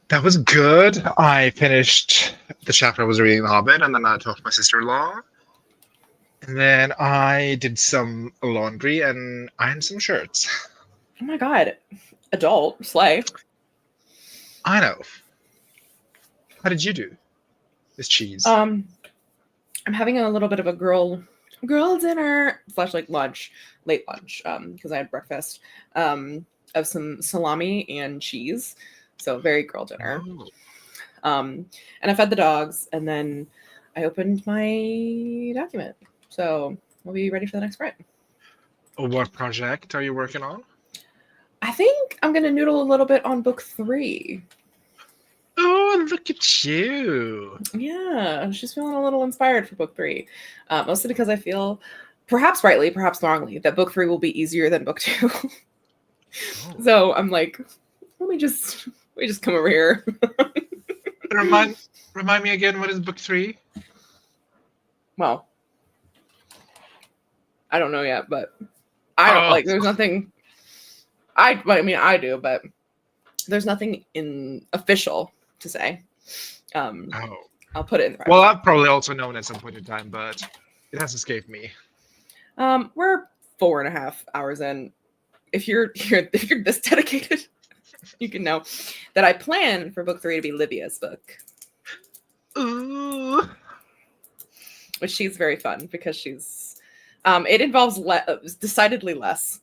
[SPEAKER 3] That was good. I finished the chapter I was reading, The Hobbit, and then I talked to my sister-in-law. And then I did some laundry and ironed some shirts.
[SPEAKER 2] Oh my god. Adult slay.
[SPEAKER 3] I know. How did you do? This cheese.
[SPEAKER 2] I'm having a little bit of a girl dinner / like lunch, late lunch, because I had breakfast of some salami and cheese. So very girl dinner.
[SPEAKER 3] Oh.
[SPEAKER 2] And I fed the dogs and then I opened my document. So we'll be ready for the next sprint.
[SPEAKER 3] What project are you working on?
[SPEAKER 2] I think I'm gonna noodle a little bit on book 3.
[SPEAKER 3] Oh, look at you.
[SPEAKER 2] Yeah, she's feeling a little inspired for book 3. Mostly because I feel, perhaps rightly, perhaps wrongly, that book 3 will be easier than book 2. So I'm like, let me just come over here.
[SPEAKER 3] Remind me again, what is book 3?
[SPEAKER 2] Well, I don't know yet, but I don't like. There's nothing. I mean, I do, but there's nothing in official to say. I'll put it in.
[SPEAKER 3] Well, I've probably also known at some point in time, but it has escaped me.
[SPEAKER 2] We're 4.5 hours in. If you're this dedicated, you can know that I plan for book 3 to be Livia's book.
[SPEAKER 3] Ooh.
[SPEAKER 2] Which she's very fun because she's it involves decidedly less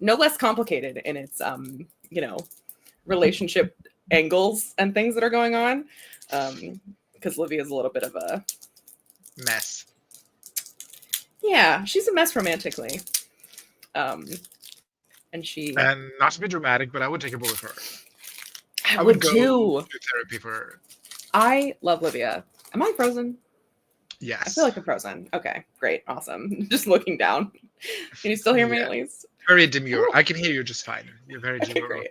[SPEAKER 2] no less complicated in its relationship angles and things that are going on, because Livia's a little bit of a
[SPEAKER 3] Mess.
[SPEAKER 2] Yeah, she's a mess romantically. And she...
[SPEAKER 3] And not to be dramatic, but I would take a bullet for her.
[SPEAKER 2] I would
[SPEAKER 3] go
[SPEAKER 2] too.
[SPEAKER 3] do therapy for her.
[SPEAKER 2] I love Livia. Am I frozen?
[SPEAKER 3] Yes.
[SPEAKER 2] I feel like I'm frozen. Okay, great, awesome. Just looking down. Can you still hear me
[SPEAKER 3] Yeah.
[SPEAKER 2] at least?
[SPEAKER 3] Very demure.
[SPEAKER 2] Ooh.
[SPEAKER 3] I can hear you just fine. You're very
[SPEAKER 2] Okay,
[SPEAKER 3] demure.
[SPEAKER 2] great.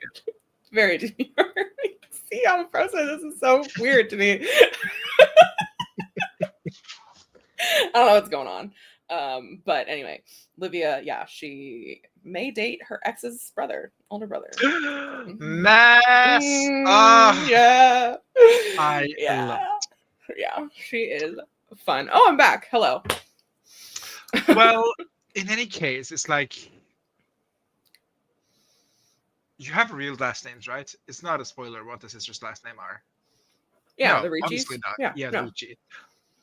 [SPEAKER 2] Very demure. See, I'm frozen. This is so weird to me. I don't know what's going on. But anyway, Livia, yeah, she may date her ex's brother, older brother.
[SPEAKER 3] Mess. Ah,
[SPEAKER 2] Yeah.
[SPEAKER 3] I
[SPEAKER 2] yeah.
[SPEAKER 3] love
[SPEAKER 2] Yeah, she is fun. Oh, I'm back. Hello.
[SPEAKER 3] Well, in any case, it's like you have real last names, right? It's not a spoiler what the sisters' last name are.
[SPEAKER 2] Yeah,
[SPEAKER 3] No,
[SPEAKER 2] the Ricci's.
[SPEAKER 3] obviously not.
[SPEAKER 2] Yeah,
[SPEAKER 3] the
[SPEAKER 2] no.
[SPEAKER 3] Ricci.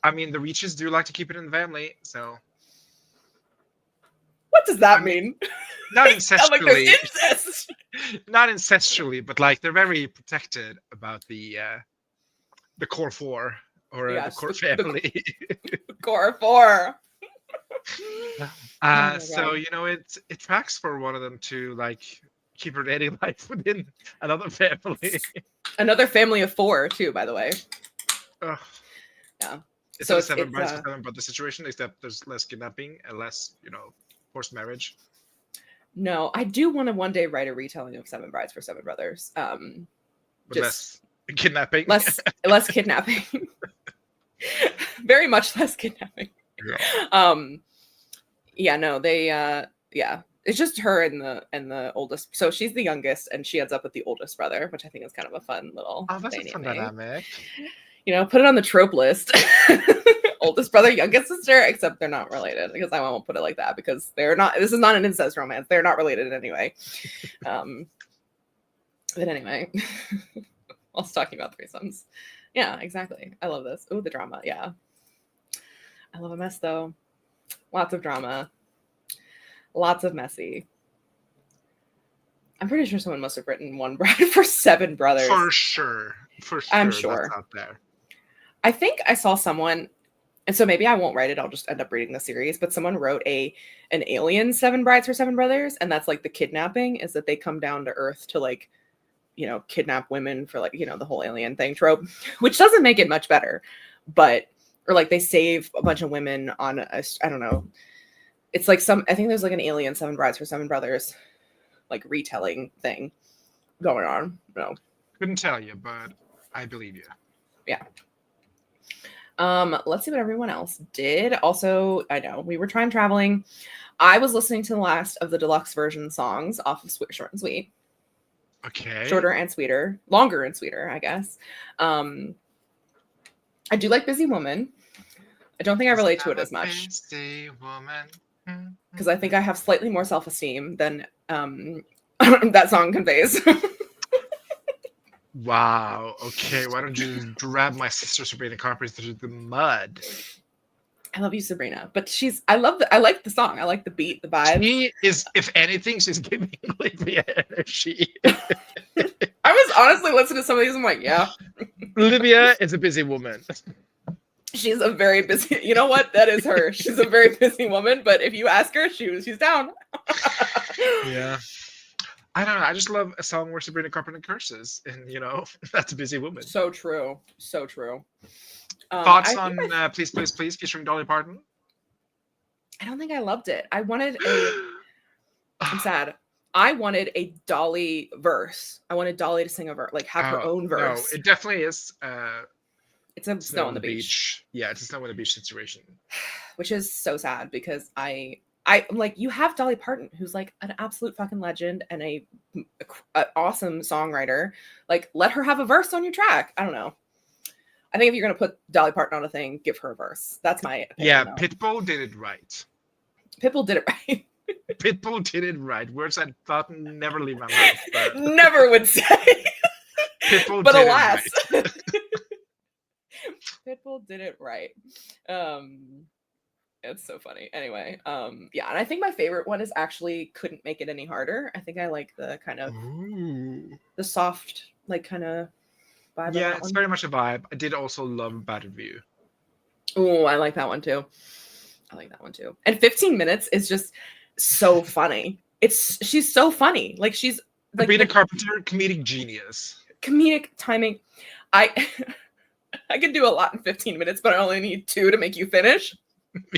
[SPEAKER 3] I mean, the Ricci's do like to keep it in the family, so
[SPEAKER 2] What does that
[SPEAKER 3] I mean,
[SPEAKER 2] mean?
[SPEAKER 3] not
[SPEAKER 2] Sound like there's
[SPEAKER 3] incestually,
[SPEAKER 2] incest.
[SPEAKER 3] not incestually, but like they're very protected about the core 4 or
[SPEAKER 2] Yes,
[SPEAKER 3] the core
[SPEAKER 2] the-
[SPEAKER 3] family.
[SPEAKER 2] Core 4. my
[SPEAKER 3] So
[SPEAKER 2] God.
[SPEAKER 3] it tracks for one of them to like keep her dating life within another family.
[SPEAKER 2] Another family of 4 too, by the way.
[SPEAKER 3] Ugh.
[SPEAKER 2] Yeah.
[SPEAKER 3] It's
[SPEAKER 2] So
[SPEAKER 3] a
[SPEAKER 2] it's-
[SPEAKER 3] 7
[SPEAKER 2] it's,
[SPEAKER 3] brides for 7 brother situation, except there's less kidnapping and less, forced marriage.
[SPEAKER 2] No, I do want to one day write a retelling of 7 Brides for 7 Brothers.
[SPEAKER 3] But
[SPEAKER 2] Just
[SPEAKER 3] less kidnapping.
[SPEAKER 2] less kidnapping. Very much less kidnapping.
[SPEAKER 3] Yeah.
[SPEAKER 2] Yeah, no, they yeah. It's just her and the oldest. So she's the youngest and she ends up with the oldest brother, which I think is kind of a fun little
[SPEAKER 3] Oh, that's a fun
[SPEAKER 2] dynamic.
[SPEAKER 3] dynamic.
[SPEAKER 2] Put it on the trope list. Oldest brother, youngest sister, except they're not related, because I won't put it like that because they're not. This is not an incest romance. They're not related in any way. But anyway, I was talking about threesomes. Yeah, exactly. I love this. Oh, the drama. Yeah, I love a mess though. Lots of drama. Lots of messy. I'm pretty sure someone must have written 1 bride for 7 brothers.
[SPEAKER 3] For sure. For sure.
[SPEAKER 2] I'm sure.
[SPEAKER 3] That's out there.
[SPEAKER 2] I think I saw someone, and so maybe I won't write it. I'll just end up reading the series. But someone wrote an alien Seven Brides for Seven Brothers, and that's like the kidnapping is that they come down to Earth to like, kidnap women for like, the whole alien thing trope, which doesn't make it much better. But or like they save a bunch of women on I don't know. It's like I think there's like an alien Seven Brides for Seven Brothers, like retelling thing going on. No.
[SPEAKER 3] Couldn't tell you, but I believe you.
[SPEAKER 2] Yeah. Let's see what everyone else did. Also, I know we were time traveling. I was listening to the last of the deluxe version songs off of Short and Sweet.
[SPEAKER 3] Okay.
[SPEAKER 2] Shorter and sweeter, longer and sweeter, I guess. I do like Busy Woman. I don't think I relate to it as much
[SPEAKER 3] Busy woman.
[SPEAKER 2] because I think I have slightly more self-esteem than that song conveys.
[SPEAKER 3] Wow. Okay. Why don't you grab my sister Sabrina Carpenter through the mud?
[SPEAKER 2] I love you, Sabrina, but I like the song. I like the beat, the vibe.
[SPEAKER 3] She is, if anything, she's giving Olivia energy.
[SPEAKER 2] I was honestly listening to some of these. I'm like, yeah,
[SPEAKER 3] Olivia is a busy woman.
[SPEAKER 2] she's a very busy. You know what? That is her. She's a very busy woman. But if you ask her, she's down.
[SPEAKER 3] Yeah. I don't know. I just love a song where Sabrina Carpenter curses, and that's a busy woman.
[SPEAKER 2] So true. So true.
[SPEAKER 3] Thoughts on Please, Please, Please featuring Dolly Parton?
[SPEAKER 2] I don't think I loved it. I'm sad. I wanted a Dolly verse. I wanted Dolly to sing a verse, like have her own verse.
[SPEAKER 3] No, it definitely is.
[SPEAKER 2] It's a Snow on the Beach.
[SPEAKER 3] Yeah, it's a Snow on the Beach situation.
[SPEAKER 2] Which is so sad because I like you have Dolly Parton, who's like an absolute fucking legend and a awesome songwriter. Like, let her have a verse on your track. I don't know. I think if you're gonna put Dolly Parton on a thing, give her a verse. That's my opinion.
[SPEAKER 3] Yeah, Pitbull did it right.
[SPEAKER 2] Pitbull did it right.
[SPEAKER 3] Pitbull did it right. Words I thought never leave my mouth. But
[SPEAKER 2] Never would say.
[SPEAKER 3] Pitbull
[SPEAKER 2] But
[SPEAKER 3] did
[SPEAKER 2] alas,
[SPEAKER 3] it right.
[SPEAKER 2] Pitbull did it right. It's so funny. Anyway, yeah, and I think my favorite one is actually Couldn't Make It Any Harder. I think I like the kind of the soft, like kind of vibe.
[SPEAKER 3] Yeah,
[SPEAKER 2] of that
[SPEAKER 3] it's
[SPEAKER 2] one.
[SPEAKER 3] very much a vibe. I did also love Bad Review.
[SPEAKER 2] Oh, I like that one too. And 15 Minutes is just so funny. She's so funny. Like she's like
[SPEAKER 3] Sabrina Carpenter, comedic genius.
[SPEAKER 2] Comedic timing. I could do a lot in 15 minutes, but I only need 2 to make you finish.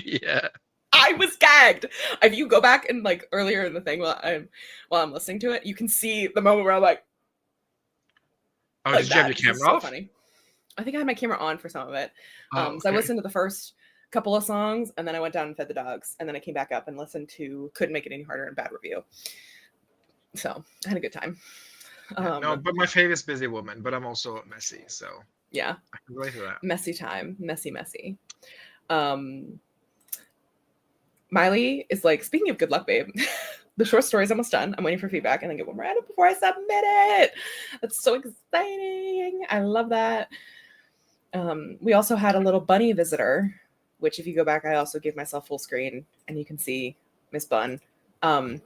[SPEAKER 3] Yeah.
[SPEAKER 2] I was gagged. If you go back and like earlier in the thing while I'm listening to it, you can see the moment where I'm like,
[SPEAKER 3] Oh,
[SPEAKER 2] like
[SPEAKER 3] did you have your
[SPEAKER 2] This is
[SPEAKER 3] camera off?
[SPEAKER 2] So funny. I think I had my camera on for some of it.
[SPEAKER 3] Oh,
[SPEAKER 2] So I
[SPEAKER 3] okay.
[SPEAKER 2] listened to the first couple of songs, and then I went down and fed the dogs, and then I came back up and listened to Couldn't Make It Any Harder and Bad Review. So I had a good time.
[SPEAKER 3] No, but my favorite is Busy Woman, but I'm also messy, so
[SPEAKER 2] Yeah.
[SPEAKER 3] I can relate to that.
[SPEAKER 2] Messy time. Messy. Miley is like, speaking of good luck, babe, the short story is almost done. I'm waiting for feedback and then get one more edit before I submit it. That's so exciting. I love that. We also had a little bunny visitor, which if you go back, I also gave myself full screen and you can see Miss Bun. Bunny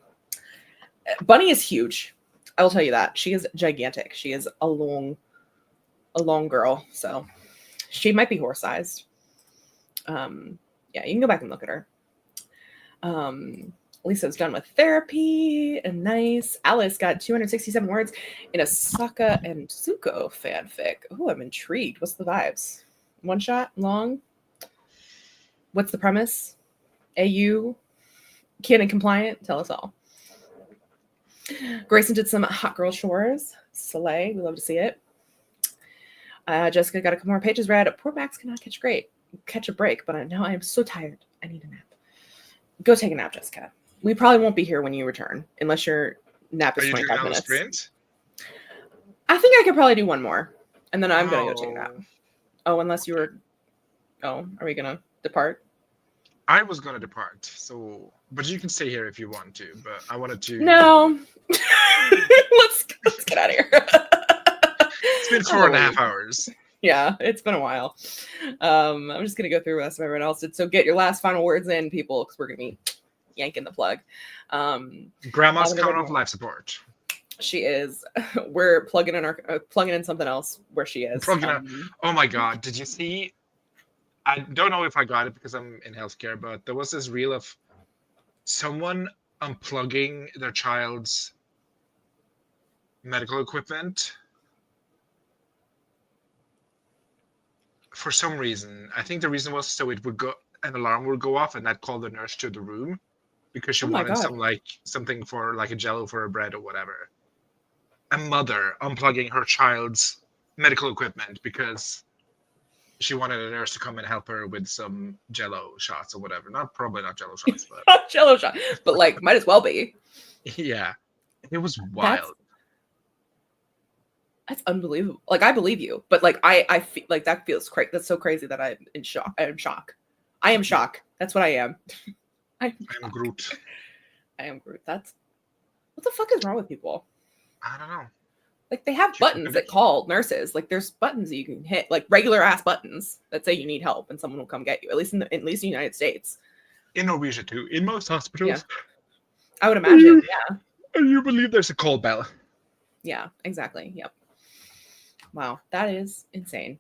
[SPEAKER 2] is huge. I will tell you that. She is gigantic. She is a long girl. So she might be horse-sized. Yeah, you can go back and look at her. Lisa's done with therapy and nice. Alice got 267 words in a Sokka and Zuko fanfic. Oh, I'm intrigued. What's the vibes? One shot? Long? What's the premise? AU? Canon compliant? Tell us all. Grayson did some hot girl chores. Slay. We love to see it. Jessica got a couple more pages read. Poor Max cannot catch a break, but now I am so tired. I need a nap. Go take a nap, Jessica. We probably won't be here when you return, unless your nap is 25 minutes.
[SPEAKER 3] Sprint?
[SPEAKER 2] I think I could probably do one more, and then I'm going to go take a nap. Oh, unless you were... Oh, are we going to depart?
[SPEAKER 3] I was going to depart, but you can stay here if you want to, but I wanted to...
[SPEAKER 2] No. Let's get out of here.
[SPEAKER 3] It's been 4.5 hours.
[SPEAKER 2] Yeah, it's been a while. I'm just going to go through what everyone else did. So get your last final words in, people, because we're going to be yanking the plug.
[SPEAKER 3] Grandma's coming off life support.
[SPEAKER 2] She is. We're plugging in something else where she is.
[SPEAKER 3] Oh my god! Did you see? I don't know if I got it because I'm in healthcare, but there was this reel of someone unplugging their child's medical equipment for some reason. I think the reason was so it would go, an alarm would go off, and that called the nurse to the room because she
[SPEAKER 2] Oh my
[SPEAKER 3] wanted
[SPEAKER 2] God.
[SPEAKER 3] something for like a Jello for a bread or whatever. A mother unplugging her child's medical equipment because she wanted a nurse to come and help her with some Jello shots or whatever. Probably not Jello shots, but
[SPEAKER 2] Jello shot, but like might as well be.
[SPEAKER 3] yeah, it was wild.
[SPEAKER 2] That's unbelievable. Like I believe you, but like I feel like that feels crazy. That's so crazy that I'm in shock. I am shock. I am shock. That's what I am.
[SPEAKER 3] I'm Groot.
[SPEAKER 2] I am Groot. That's what the fuck is wrong with people?
[SPEAKER 3] I don't know.
[SPEAKER 2] Like they have buttons that call nurses. Like there's buttons that you can hit, like regular ass buttons that say you need help and someone will come get you. At least in the United States.
[SPEAKER 3] In Norwegia too. In most hospitals.
[SPEAKER 2] Yeah. I would imagine. Yeah.
[SPEAKER 3] And you believe there's a call bell.
[SPEAKER 2] Yeah. Exactly. Yep. Wow, that is insane.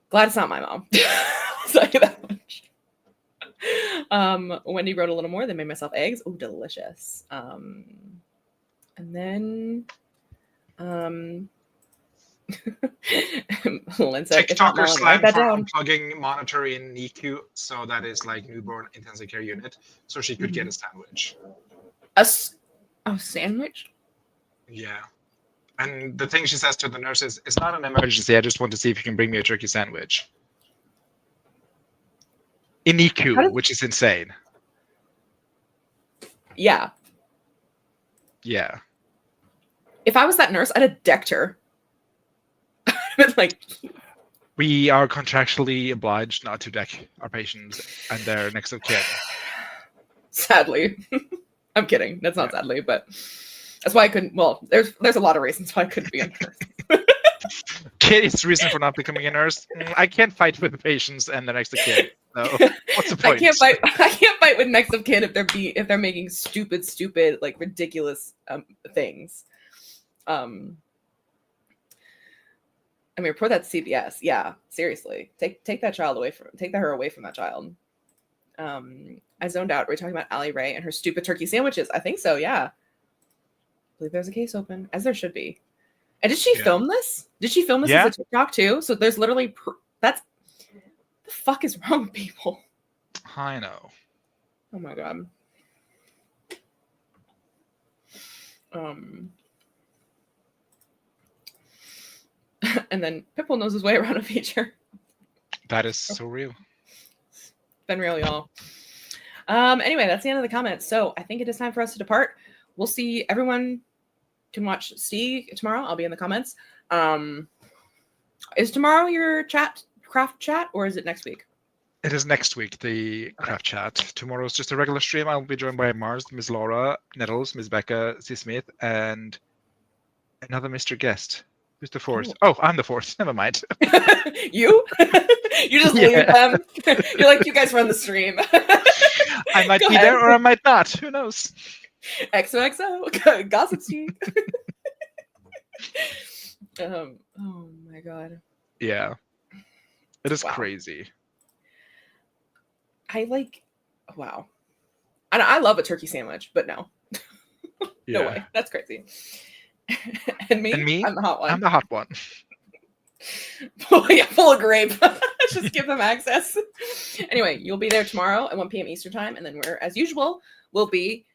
[SPEAKER 2] Glad it's not my mom. I'll tell you that much. Wendy wrote a little more. They made myself eggs. Oh, delicious. And then Lynn said,
[SPEAKER 3] TikToker slang for unplugging monitor in NICU, so that is like newborn intensive care unit, so she could get a sandwich.
[SPEAKER 2] A sandwich?
[SPEAKER 3] Yeah. And the thing she says to the nurse is, it's not an emergency, I just want to see if you can bring me a turkey sandwich. In NICU, which is insane.
[SPEAKER 2] Yeah.
[SPEAKER 3] Yeah.
[SPEAKER 2] If I was that nurse, I'd have decked her. Like,
[SPEAKER 3] we are contractually obliged not to deck our patients and their next of kin.
[SPEAKER 2] Sadly. I'm kidding. That's not sadly, but that's why I couldn't. Well, there's a lot of reasons why I couldn't be a nurse.
[SPEAKER 3] It's the reason for not becoming a nurse. I can't fight with the patients and the next of kin. So what's the point?
[SPEAKER 2] I can't fight with next of kin if they're making stupid, like ridiculous things. I mean, report that to CPS. Yeah, seriously, take her away from that child. I zoned out. We're talking about Allie Ray and her stupid turkey sandwiches. I think so. Yeah, I believe there's a case open, as there should be. And did she film this? Did she film this as a TikTok too? So there's literally that's the fuck is wrong with people.
[SPEAKER 3] I know.
[SPEAKER 2] Oh my god. And then Pitbull knows his way around a feature.
[SPEAKER 3] That is so real.
[SPEAKER 2] Been real, y'all. Anyway, that's the end of the comments. So I think it is time for us to depart. We'll see. Everyone can watch Steve tomorrow. I'll be in the comments. Is tomorrow your craft chat, or is it next week?
[SPEAKER 3] It is next week, the craft chat. Tomorrow is just a regular stream. I'll be joined by Mars, Miss Laura, Nettles, Miss Becca, C. Smith, and another Mr. Guest. Who's the fourth? Oh, I'm the fourth. Never mind.
[SPEAKER 2] You? You just leave them. You're like, you guys run the stream.
[SPEAKER 3] I might be there or I might not. Who knows?
[SPEAKER 2] XOXO. Gossip Steve. Oh my god.
[SPEAKER 3] Yeah. It is crazy.
[SPEAKER 2] Wow. I love a turkey sandwich, but no. No way. That's crazy. And me? I'm the hot one.
[SPEAKER 3] I'm the hot one.
[SPEAKER 2] Full of grape. Just give them access. Anyway, you'll be there tomorrow at 1 p.m. Eastern time, and then we're, as usual, will be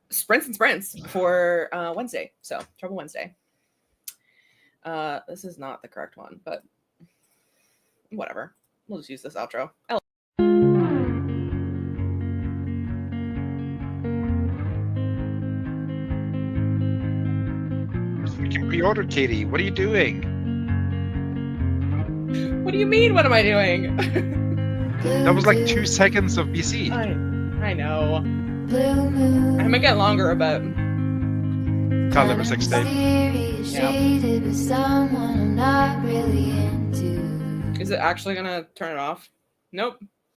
[SPEAKER 2] sprints for Wednesday. So Trouble Wednesday. This is not the correct one, but whatever. We'll just use this outro.
[SPEAKER 3] We can pre-order, Katie. What are you doing?
[SPEAKER 2] What do you mean? What am I doing?
[SPEAKER 3] That was like 2 seconds of BC.
[SPEAKER 2] I know. I'm gonna get longer, but
[SPEAKER 3] Caliber 16.
[SPEAKER 2] Yeah. Is it actually gonna turn it off? Nope.